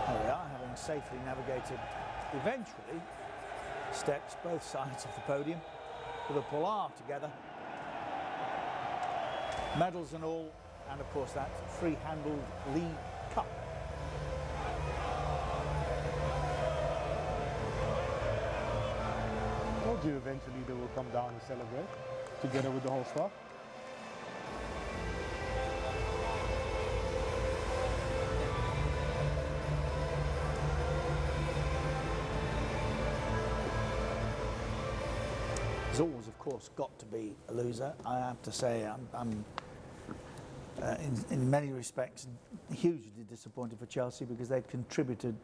There we are, having safely navigated eventually steps both sides of the podium. Liverpool are together. Medals and all, and of course that free-handled League Cup. I told you eventually they will come down and celebrate together with the whole staff. There's always, of course, got to be a loser. I have to say I'm in many respects hugely disappointed for Chelsea because they've contributed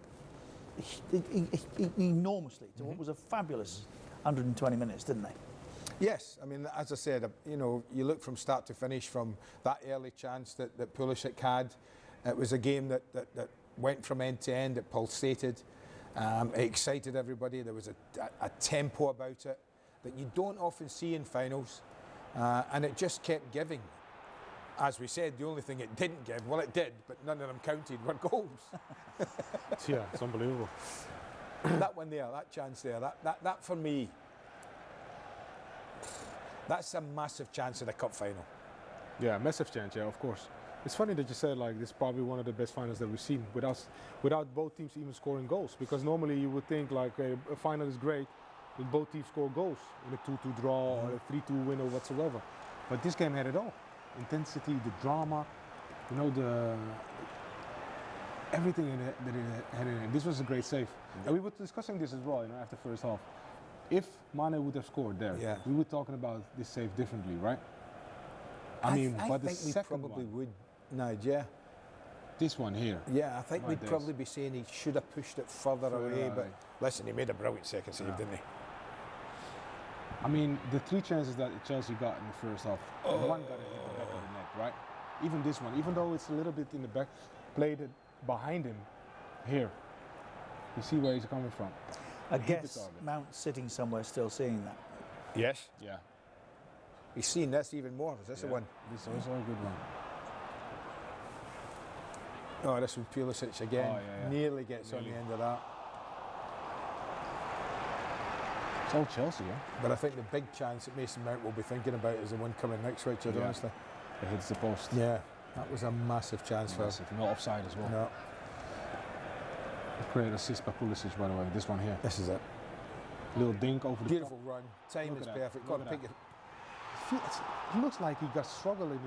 enormously to what was a fabulous 120 minutes, didn't they? Yes, I mean, as I said, you know, you look from start to finish from that early chance that Pulisic had. It was a game that went from end to end, it pulsated, it excited everybody. There was a tempo about it that you don't often see in finals, and it just kept giving. As we said, the only thing it didn't give, well, it did, but none of them counted, were goals. Yeah, it's unbelievable. That one there, that chance there, that for me, that's a massive chance in a cup final. Yeah, massive chance, yeah, of course. It's funny that you said like this is probably one of the best finals that we've seen without both teams even scoring goals, because normally you would think like a final is great when both teams score goals in a 2-2 draw or a 3-2 win or whatsoever. But this game had it all. Intensity, the drama, you know, everything in it that it had in it. This was a great save. And we were discussing this as well, you know, after first half. If Mane would have scored there, we were talking about this save differently, right? I mean, I but the think we second probably one, would, Nige, yeah. This one here. Yeah, I think My we'd days. probably be saying he should have pushed it further away, but listen, he made a brilliant second save, didn't he? I mean, the 3 chances that Chelsea got in the first half, one got to hit the back of the net, right? Even this one, even though it's a little bit in the back, played it behind him here. You see where he's coming from. I guess Mount's sitting somewhere still seeing that. Yes. Yeah. He's seen this even more. Is this the one? This is also a good one. Oh, this one, Pulisic again. Oh, yeah. Nearly gets on the end of that. It's all Chelsea, yeah? But I think the big chance that Mason Mount will be thinking about is the one coming next, Richard, honestly. It hits the post. Yeah, that was a massive chance for him. No offside as well. No. Great assist by Pulisic, by the way. This one here. This is it. Little dink over the Beautiful top. run. Time is perfect. Look Got to at pick that. it. He looks like he got struggling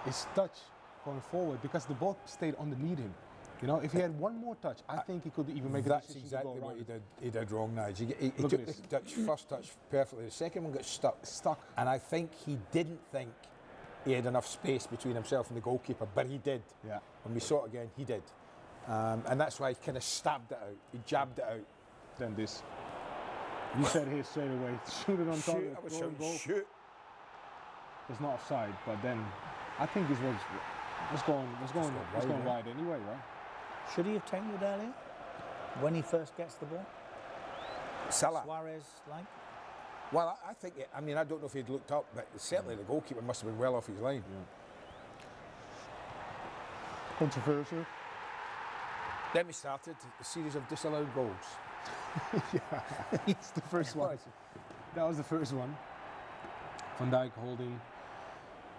his touch going forward because the ball stayed underneath him. You know, if he had one more touch, I think he could even make That's a decision exactly to go what around. he did wrong, Nige. He Look took at the this. first touch perfectly. The second one got stuck. And I think he didn't think he had enough space between himself and the goalkeeper, but he did. Yeah. When we saw it again, he did. And that's why he kind of stabbed it out. He jabbed it out. Then this. You said here straight away, shoot it on target. I was throw and shouting, goal. shoot. It's not offside, but then I think this was going wide anyway, right? Should he have taken it earlier? When he first gets the ball? Salah. Suarez, like? Well, I think, I mean, I don't know if he'd looked up, but certainly the goalkeeper must have been well off his line. Controversial. Then we started a series of disallowed goals. Yeah, it's the first one. That was the first one. Van Dijk holding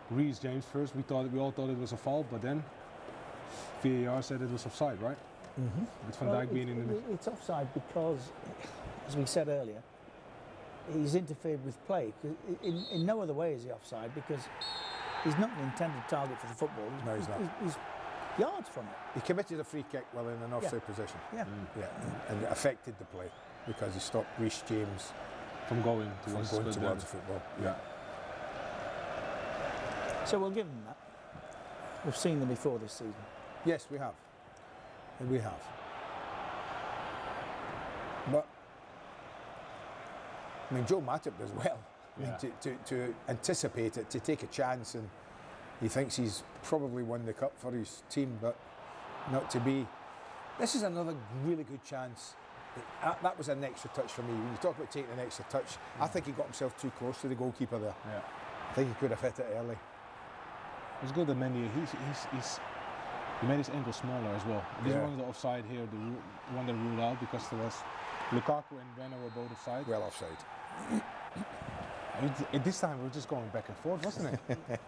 Reece James first. We all thought it was a foul, but then VAR said it was offside, right? Mm-hmm. With Van Dijk being in the middle. It's offside because, as we said earlier, he's interfered with play. In no other way is he offside because he's not an intended target for the football. No, he's not. He's yards from it. He committed a free kick while in an offside position. Yeah. Yeah, and it affected the play because he stopped Reece James from going towards the football. Yeah. So we'll give him that. We've seen them before this season. Yes, we have. And we have. But I mean, Joe Matip does well. I mean, to anticipate it, to take a chance, and he thinks he's probably won the cup for his team, but not to be. This is another really good chance. That was an extra touch for me. When you talk about taking an extra touch, I think he got himself too close to the goalkeeper there. Yeah. I think he could have hit it early. It was good that Mendy, he made his ankle smaller as well. This one's the offside here, the one that ruled out because there was Lukaku and Werner were both offside. Well offside. At this time we were just going back and forth, wasn't it?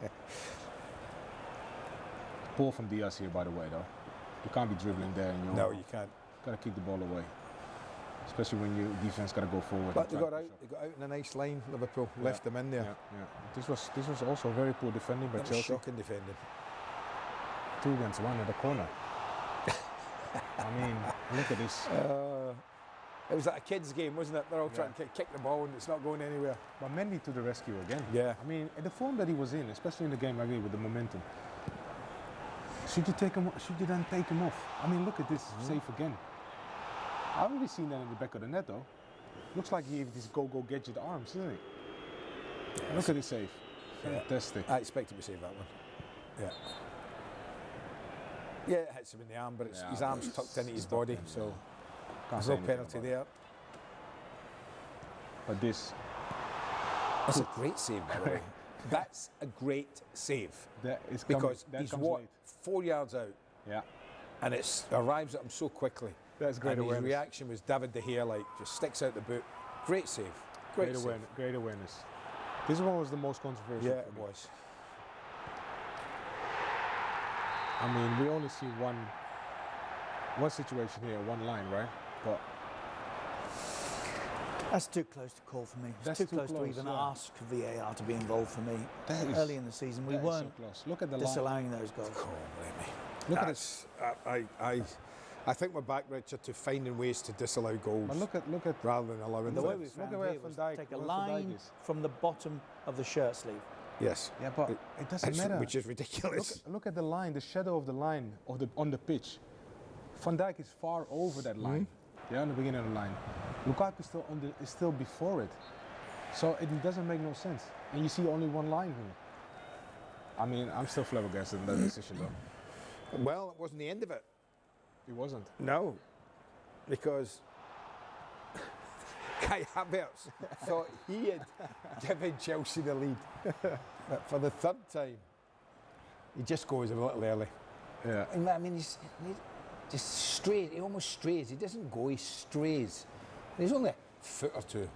Ball from Diaz here, by the way, though. You can't be dribbling there. And No, you can't. Got to kick the ball away, especially when your defense got to go forward. But they got out in a nice line. Liverpool left them in there. Yeah. This was also very poor defending by Chelsea. Shocking defending. 2 against 1 at the corner. I mean, look at this. It was like a kids' game, wasn't it? They're all trying to kick the ball and it's not going anywhere. But Mendy to the rescue again. Yeah. I mean, the form that he was in, especially in the game again with the momentum. Should you take him? Should you then take him off? I mean, look at this save again. I've already seen that in the back of the net, though. Looks like he had these go gadget arms, doesn't he? Yeah, look at this save. Fantastic. I expect him to save that one. Yeah. Yeah, it hits him in the arm, but his arm's tucked into his body, so there's no penalty there. But this. That's a great save, by the way. That's a great save. Because he's 4 yards out. Yeah. And it arrives at him so quickly. That's great and awareness. His reaction was David De Gea, like, just sticks out the boot. Great save. Great awareness. Great awareness. This one was the most controversial. Yeah, it was. I mean, we only see one situation here, one line, right? But that's too close to call for me. It's that's too close to even yeah. ask VAR to be involved for me. Early in the season, we weren't so close. Look at the disallowing those goals. Come on, let me. Look at this. I think we're back, Richard, to finding ways to disallow goals. But look at rather than allowing The them. way we found here was to take a line from the bottom of the shirt sleeve. Yes. Yeah, but it doesn't matter. Which is ridiculous. Look at the line, the shadow of the line on the pitch. Van Dijk is far over that line. Yeah, on the beginning of the line. Lukaku is still before it. So it doesn't make no sense. And you see only one line here. I mean, I'm still flabbergasted in that decision, though. Well, it wasn't the end of it. It wasn't. No, because Kai Havertz thought he had given Chelsea the lead. But for the third time, he just goes a little early. Yeah. I mean, he's just strays. He almost strays. He doesn't go, he strays. He's only a foot or two.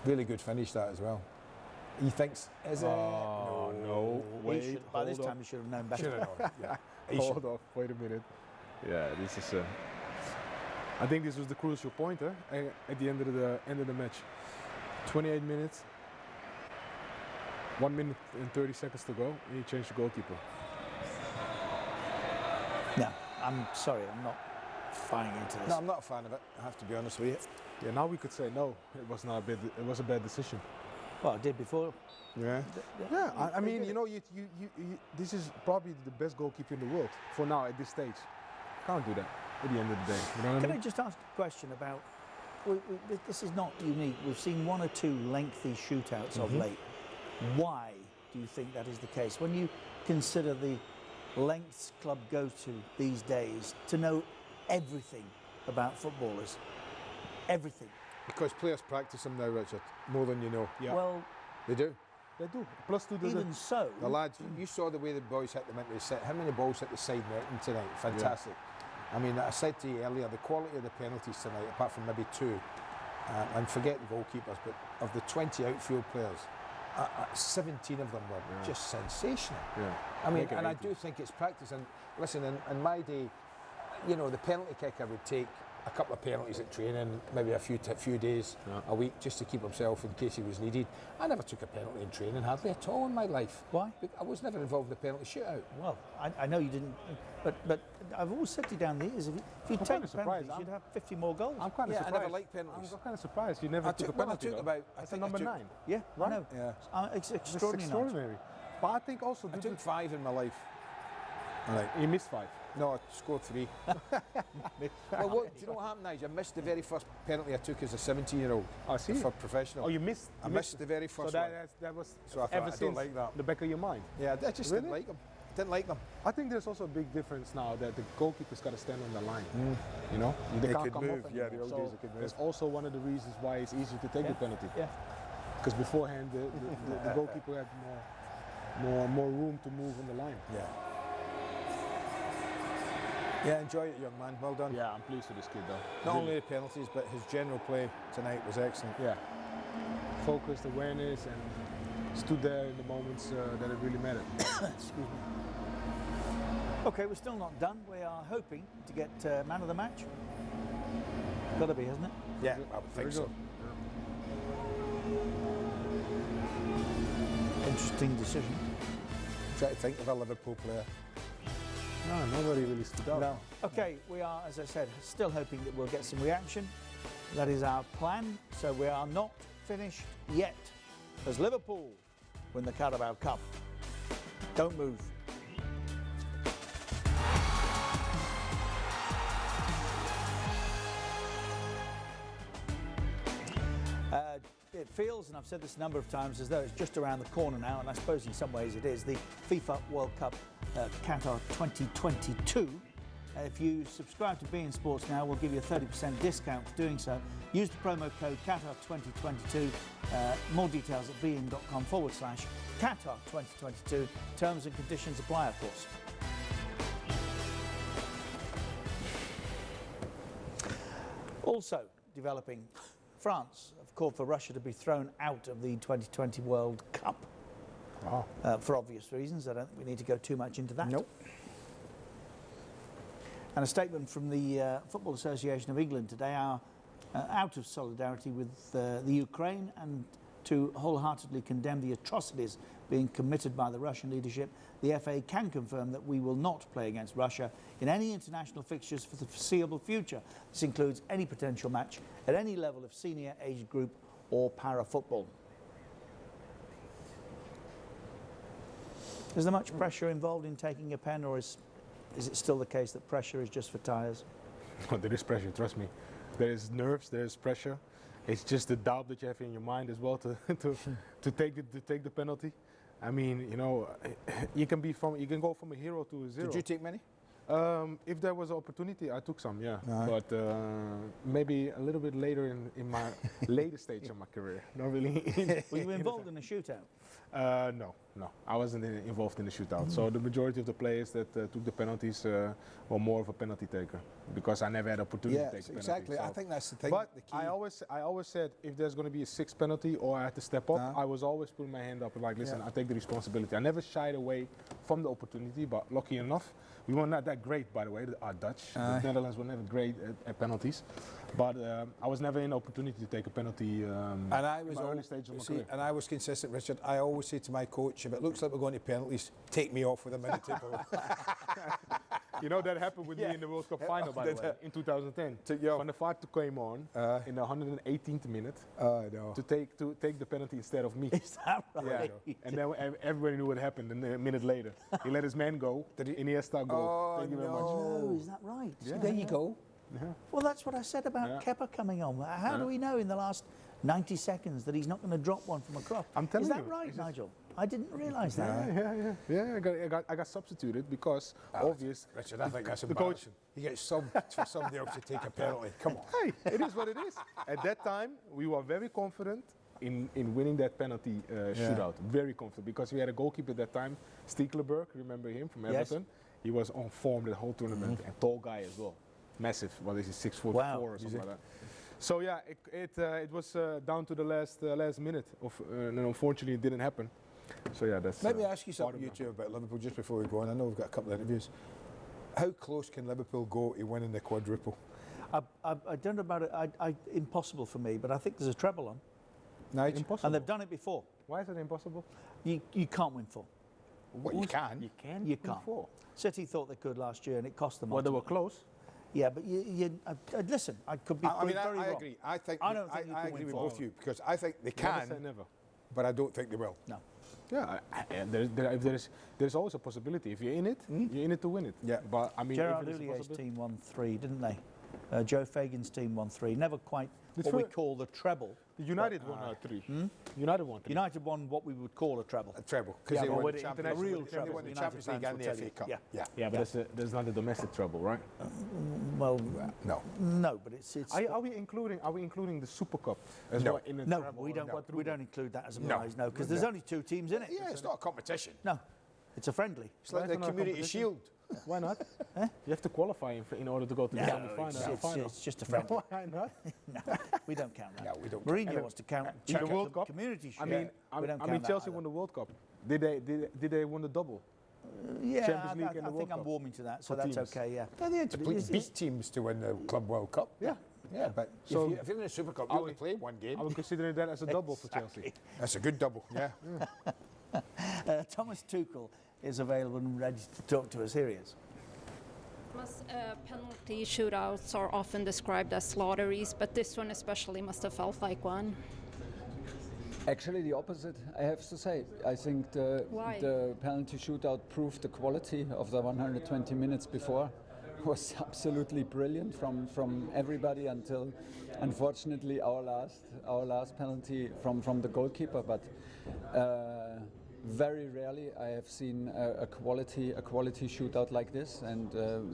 Really good finish that as well. He thinks, is it? No. Wait, by this time he should have known better. Yeah. Hold off, wait a minute. Yeah, this is. I think this was the crucial point at the end of the match. 28 minutes, 1 minute and 30 seconds to go, and he changed the goalkeeper. No, I'm sorry, I'm not buying into this. No, I'm not a fan of it. I have to be honest with you. Yeah, now we could say no. It was not a bad. It was a bad decision. Well, I did before. Yeah. Yeah. I mean, you know, you this is probably the best goalkeeper in the world for now at this stage. Can't do that at the end of the day. You know what I mean? Can I just ask a question about? This is not unique. We've seen one or two lengthy shootouts of late. Why do you think that is the case? When you consider the lengths club go to these days to know everything about footballers, everything. Because players practice them now, Richard, more than you know. Yeah. Well, they do. They do. Plus, even so, the lads. You saw the way the boys hit them into the set. How many balls hit the side netting tonight? Fantastic. Yeah. I mean, I said to you earlier, the quality of the penalties tonight, apart from maybe two, and forget the goalkeepers, but of the 20 outfield players, 17 of them were just sensational. Yeah. I mean, and I do think it's practice. And listen, in my day, you know, the penalty kicker would take a couple of penalties at training, maybe a few days a week, just to keep himself in case he was needed. I never took a penalty in training, hardly at all in my life. Why? I was never involved in a penalty shootout. Well, I know you didn't, but I've always said to you down the years, if you take penalties, you'd have 50 more goals. I'm kind of surprised. I never liked penalties. I'm kind of surprised you never took a penalty. I think number 9. Yeah, right? I know. Yeah. It's extraordinary. It's extraordinary. But I think also I took 5 in my life. Right. You missed 5. No, I scored 3. Well, do you know what happened, Nigel? I missed the very first penalty I took as a 17-year-old. I see. For professional. Oh, you missed? I missed the very first one. That was so I thought, I don't like that. The back of your mind. Yeah, I just didn't like them. Didn't like them. I think there's also a big difference now that the goalkeeper's got to stand on the line. You know, they can't could come move. Off Yeah, the old days they could move. That's also one of the reasons why it's easy to take the penalty. Yeah. Because beforehand the goalkeeper had more room to move on the line. Yeah. Yeah, enjoy it, young man. Well done. Yeah, I'm pleased with this kid, though. Not only the penalties, but his general play tonight was excellent. Yeah. Focused, awareness, and stood there in the moments that it really mattered. Excuse me. Okay, we're still not done. We are hoping to get man of the match. Got to be, hasn't it? Yeah, I would think so. Interesting decision. Try to think of a Liverpool player. No, nobody really stood out. No. Okay, we are, as I said, still hoping that we'll get some reaction. That is our plan. So we are not finished yet as Liverpool win the Carabao Cup. Don't move. It feels, and I've said this a number of times, as though it's just around the corner now, and I suppose in some ways it is, the FIFA World Cup Qatar 2022. If you subscribe to BeinSports now, we'll give you a 30% discount for doing so. Use the promo code Qatar 2022. More details at bein.com/Qatar 2022. Terms and conditions apply, of course. Also developing, France have called for Russia to be thrown out of the 2020 World Cup. for obvious reasons. I don't think we need to go too much into that. Nope. And a statement from the Football Association of England today are out of solidarity with the Ukraine and to wholeheartedly condemn the atrocities being committed by the Russian leadership. The FA can confirm that we will not play against Russia in any international fixtures for the foreseeable future. This includes any potential match at any level of senior age group or para-football. Is there much pressure involved in taking a pen, or is it still the case that pressure is just for tyres? Oh, there is pressure, trust me. There is nerves, there is pressure. It's just the doubt that you have in your mind as well to take the penalty. I mean, you know, you can go from a hero to a zero. Did you take many? If there was an opportunity, I took some, yeah. But maybe a little bit later in my later stage of my career. Not really. Were you involved in a shootout? No. I wasn't involved in the shootout. So the majority of the players that took the penalties were more of a penalty taker, because I never had opportunity to take a penalty. Exactly. So. I think that's the thing. But the key. I always said, if there's going to be a sixth penalty or I had to step up, I was always putting my hand up and like, listen, I take the responsibility. I never shied away from the opportunity, but lucky enough, we were not that great, by the way, our Dutch. The Netherlands were never great at penalties. But I was never in opportunity to take a penalty and I was in my early stage of my career. And I was consistent, Richard. I always say to my coach, if it looks like we're going to penalties, take me off with a minute to go. You know, that happened with me in the World Cup final, by the way, in 2010. Van der Vaart came on in the 118th minute to take the penalty instead of me. Is that right? Yeah. And then everybody knew what happened. And a minute later, he let his man go. Iniesta goal. Thank you very much. No, is that right? Yeah. There you go. Yeah. Well, that's what I said about Kepa coming on. How do we know in the last 90 seconds that he's not going to drop one from across? I'm telling you. Is that right, Nigel? I didn't realise that. Yeah. I got substituted because obvious. Richard, I think that's embarrassing. You get subbed for somebody else to take a penalty. Come on. Hey, it is what it is. At that time, we were very confident in winning that penalty shootout. Very confident, because we had a goalkeeper at that time, Stekelenburg. Remember him from Everton? Yes. He was on form the whole tournament, and tall guy as well. Massive. What is he? 6'4" or something like that. So yeah, it was down to the last minute and unfortunately it didn't happen. So yeah, that's. Let me ask you something, you two, about Liverpool just before we go on. I know we've got a couple of interviews. How close can Liverpool go to winning the quadruple? I don't know about it. Impossible for me, but I think there's a treble on. Nigel? Impossible. And they've done it before. Why is it impossible? You can't win four. What, you can? You can. You can't. Four. City thought they could last year, and it cost them. Well, they were close. Yeah, but listen, I could be very wrong. I agree. I agree with both of you, because I think they Never can, say never. but I don't think they will. No. Yeah, and there's always a possibility. If you're in it, you're in it to win it. Yeah. But I mean, Gerard Houlier's team won 3, didn't they? Joe Fagan's team won 3. Never quite what we call the treble. United won 3. United won 3. United won what we would call a treble. A treble, because they won the Champions League. Real treble. They won the Champions League and the FA Cup. Yeah, but there's not a domestic treble, right? Well, no. No, but it's. Are we including the Super Cup as well in the treble? We don't include that as a prize. No, because there's only 2 teams in it. Yeah, it's not a competition. No, it's a friendly. It's like the Community Shield. Why not? You have to qualify in order to go to the semi-final. It's just a friendly. No, why not? No, we don't count that. No, we don't. Mourinho wants to count the World Cup. Community Shield. I mean, Chelsea won the World Cup. Did they win the double? Yeah, Champions League and the I World think I'm Cup. warming to that, so that's teams. okay. Yeah. They had to beat teams to win the Club World Cup. Yeah. But So if you're in the Super Cup, you only play one game. I would consider that as a double for Chelsea. That's a good double. Yeah. Thomas Tuchel is available and ready to talk to us. Here he is. Penalty shootouts are often described as slaughteries, but this one especially must have felt like one. Actually, the opposite, I have to say. I think the penalty shootout proved the quality of the 120 minutes before. Was absolutely brilliant from everybody until, unfortunately, our last penalty from the goalkeeper. But very rarely I have seen a quality shootout like this, and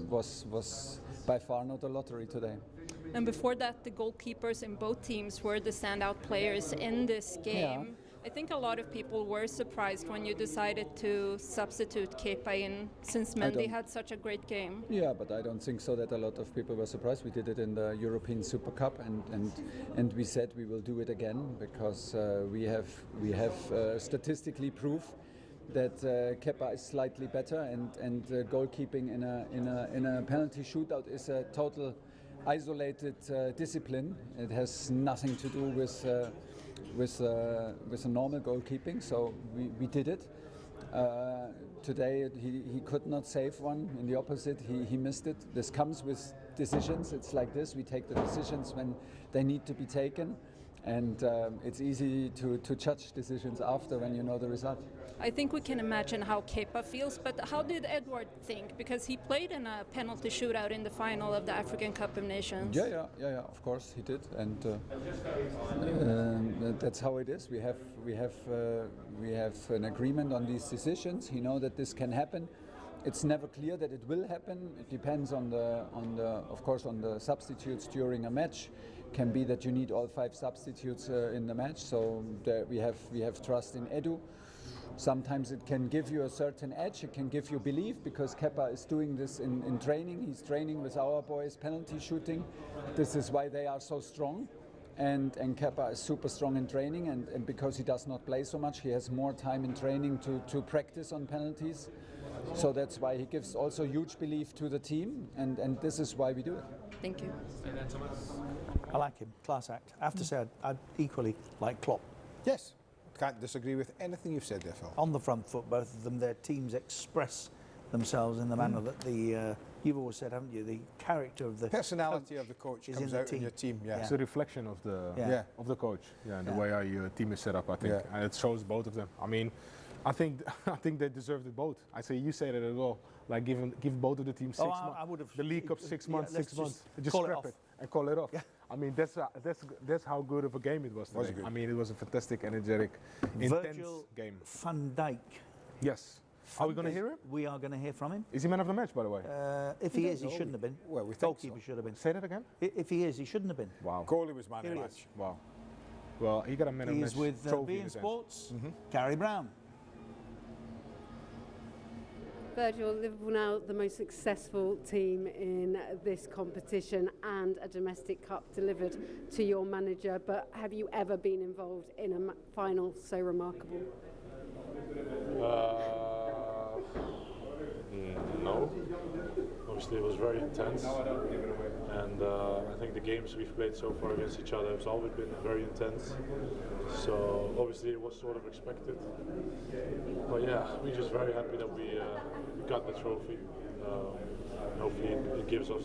was by far not a lottery today. And before that, the goalkeepers in both teams were the standout players in this game. Yeah. I think a lot of people were surprised when you decided to substitute Kepa in, since Mendy had such a great game. Yeah, but I don't think so that a lot of people were surprised. We did it in the European Super Cup, and we said we will do it again, because we have statistically proof that Kepa is slightly better, and goalkeeping in a penalty shootout is a total isolated discipline. It has nothing to do with a normal goalkeeping. So we did it. Today he could not save one. In the opposite, he missed it. This comes with decisions. It's like this. We take the decisions when they need to be taken. And it's easy to judge decisions after when you know the result. I think we can imagine how Kepa feels, but how did Edward think? Because he played in a penalty shootout in the final of the African Cup of Nations. Yeah, of course he did, and that's how it is. We have an agreement on these decisions. He knows that this can happen. It's never clear that it will happen. It depends on the substitutes during a match. Can be that you need all 5 substitutes in the match. So we have trust in Edu. Sometimes it can give you a certain edge. It can give you belief because Kepa is doing this in training. He's training with our boys penalty shooting. This is why they are so strong. And Kepa is super strong in training. And because he does not play so much, he has more time in training to practice on penalties. So that's why he gives also huge belief to the team. And this is why we do it. Thank you. I like him. Class act. I have to say, I'd equally like Klopp. Yes. Can't disagree with anything you've said there, Phil. On the front foot, both of them, their teams express themselves in the manner that you've always said, haven't you, the character of the personality of the coach comes out in your team. Yeah, it's a reflection of the coach. Yeah, and the way your team is set up, I think, and it shows both of them. I mean, I think they deserved it both. You say that as well. Like give both of the teams 6 months. I would have the League Cup 6 months. Just call scrap it it and call it off. Yeah. I mean, that's how good of a game it was today. I mean, it was a fantastic, energetic, intense game. Van Dijk. Yes. Are we going to hear him? We are going to hear from him. Is he man of the match, by the way? If he is, he shouldn't have been. Well, we think goalkeeper should have been. Say that again. If he is, he shouldn't have been. Wow. Goalie was man of the match. Wow. Well, he got a man of the match. He is with BeinSports. Gary Brown. Virgil, Liverpool now the most successful team in this competition and a domestic cup delivered to your manager, but have you ever been involved in a final so remarkable? No. Obviously it was very intense, and I think the games we've played so far against each other have always been very intense, so obviously it was sort of expected, but yeah, we're just very happy that we got the trophy. Hopefully it gives us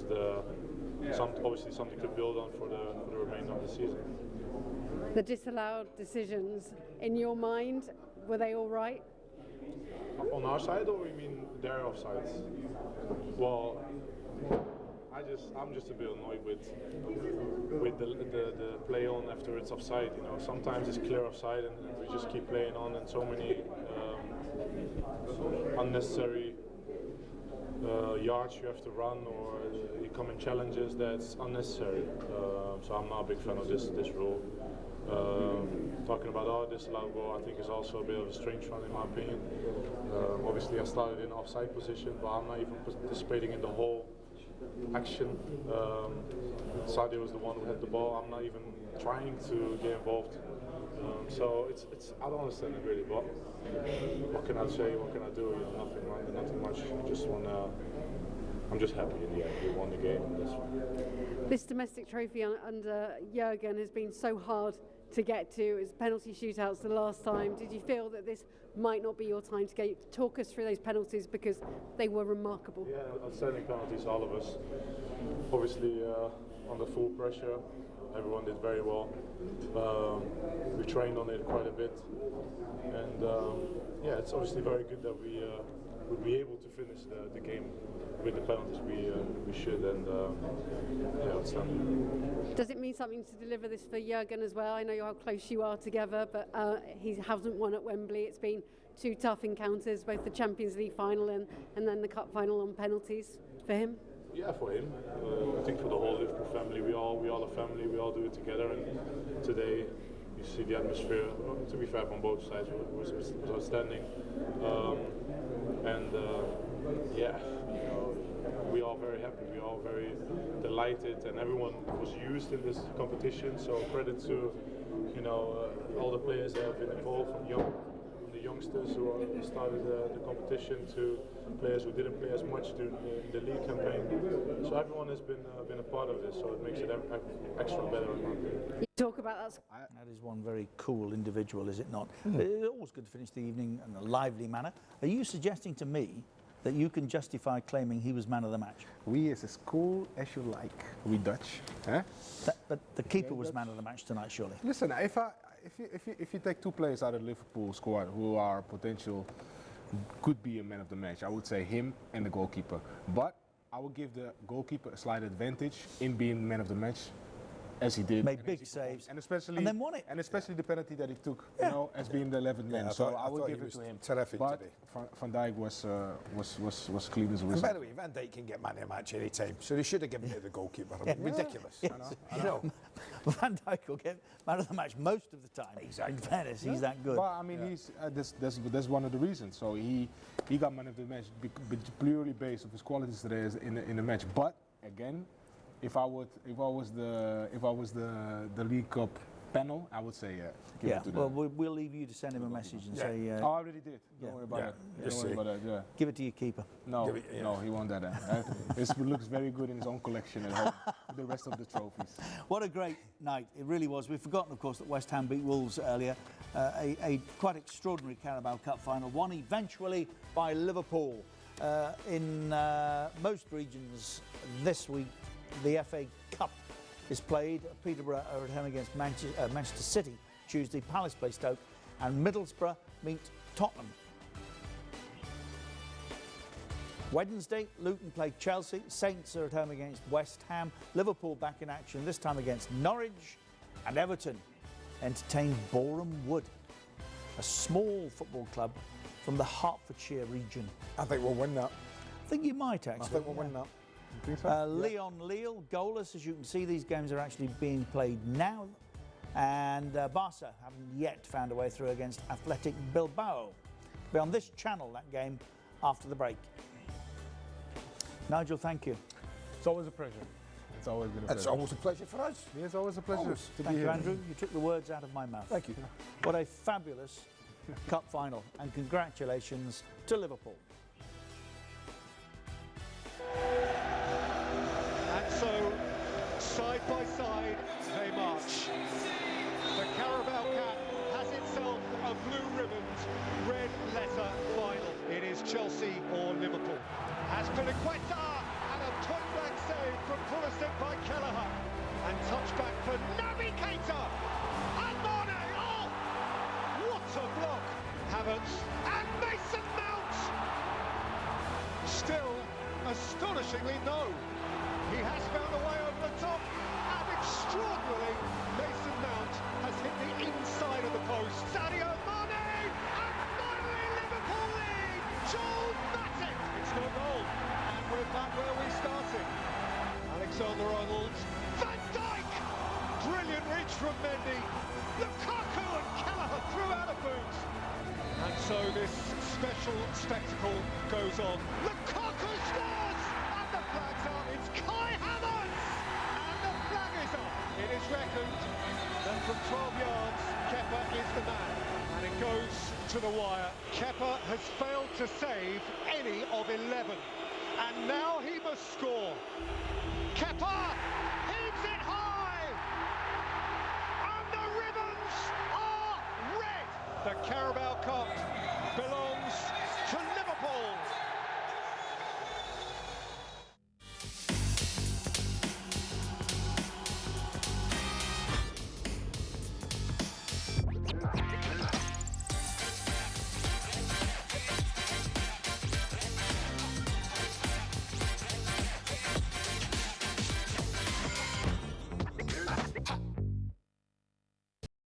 obviously something to build on for the remainder of the season. The disallowed decisions, in your mind, were they all right? On our side, or you mean their offsides? Well, I'm just a bit annoyed with the play on after it's offside. You know, sometimes it's clear offside and we just keep playing on, and so many unnecessary yards you have to run, or you come in challenges that's unnecessary. So I'm not a big fan of this rule. Talking about disallowed goal, I think is also a bit of a strange one in my opinion. Obviously I started in offside position, but I'm not even participating in the whole action. Sadio was the one who had the ball. I'm not even trying to get involved. So it's I don't understand it really, but what can I say, what can I do? You know, nothing much. I'm just happy in the end. We won the game, and that's fine. This domestic trophy under Jurgen has been so hard to get to. It was penalty shootouts the last time. Did you feel that this might not be your time to talk us through those penalties, because they were remarkable? Yeah, outstanding penalties, all of us. Obviously, under full pressure, everyone did very well. We trained on it quite a bit, and yeah, it's obviously very good that we would be able to finish the game with the penalties we should, and yeah, it's done. Does it mean something to deliver this for Jurgen as well? I know how close you are together, but he hasn't won at Wembley. It's been 2 tough encounters, both the Champions League final and then the Cup final on penalties for him. Yeah, for him. I think for the whole Liverpool family, we all a family. We all do it together, and today you see the atmosphere. To be fair, on both sides was outstanding, and yeah, you know, we are very happy. We are very delighted, and everyone was used in this competition. So credit to all the players that have been involved from the youngsters who started the competition to players who didn't play as much during the league campaign. So everyone has been a part of this, so it makes it extra better in my opinion. You talk about that. That is one very cool individual, is it not? It's always good to finish the evening in a lively manner. Are you suggesting to me that you can justify claiming he was man of the match? We is as cool as you like. We Dutch. Eh? But the keeper was man of the match tonight, surely. Listen, if you take two players out of the Liverpool squad who are potential, could be a man of the match, I would say him and the goalkeeper. But I would give the goalkeeper a slight advantage in being man of the match, as he did. Made big saves. And especially, and then won it. And especially the penalty that he took, you know, as being the 11th man. So I would give it to him. Terrific but today. Van Dijk was clean as a whistle. And by the way, Van Dijk can get man of the match any time, so they should have given it to the goalkeeper. I mean, ridiculous. Yes. You know. Van Dijk will get man of the match most of the time. Exactly. In fairness, he's that good. But I mean, he's that's one of the reasons. So he got man of the match purely based on his qualities today in the match. But again, if I was the League Cup panel, I would say give it to them. Well, we'll leave you to send him a message and say. I already did. Don't worry about it. Don't worry about that. Yeah. Give it to your keeper. No, no, he won't do that. It looks very good in his own collection at home. The rest of the trophies. What a great night it really was. We've forgotten, of course, that West Ham beat Wolves earlier. A quite extraordinary Carabao Cup final, won eventually by Liverpool. In most regions this week, the FA Cup is played. Peterborough are at home against Manchester City Tuesday. Palace play Stoke, and Middlesbrough meet Tottenham. Wednesday, Luton play Chelsea. Saints are at home against West Ham. Liverpool back in action, this time against Norwich. And Everton entertain Boreham Wood, a small football club from the Hertfordshire region. I think we'll win that. I think you might, actually. I think we'll win that. Lyon-Lille, goalless. As you can see, these games are actually being played now. And Barca haven't yet found a way through against Athletic Bilbao. Be on this channel, that game, after the break. Nigel, thank you. It's always a pleasure. It's always been a pleasure. It's always a pleasure for us. It's always a pleasure to Thank be you, here. Andrew. You took the words out of my mouth. Thank you. What a fabulous cup final, and congratulations to Liverpool. And so, side by side, they march. The Carabao Cup has itself a blue-ribboned, red letter final. It is Chelsea or Liverpool. As Piliqueta, and a point-blank save from Pulisic by Kelleher. And touchback for Naby Keita. And Mane, oh! What a block! Havertz and Mason Mount! Still, astonishingly no. He has found a way over the top, and extraordinarily, Mason Mount has hit the inside of the post. Sadio Mane, and finally Liverpool lead! Joel Matip! It's no goal, and we're back where we started. Alexander-Arnold, Van Dijk! Brilliant reach from Mendy. Lukaku and Kelleher threw out a boot. And so this special spectacle goes on. Lukaku scores! And the flag's up. It's Kai Havertz! And the flag is up. It is reckoned that from 12 yards, Kepa is the man. And it goes to the wire. Kepa has failed to save any of 11. And now he must score. Kepa heaves it high! And the ribbons are red! The Carabao Cup belongs to Liverpool!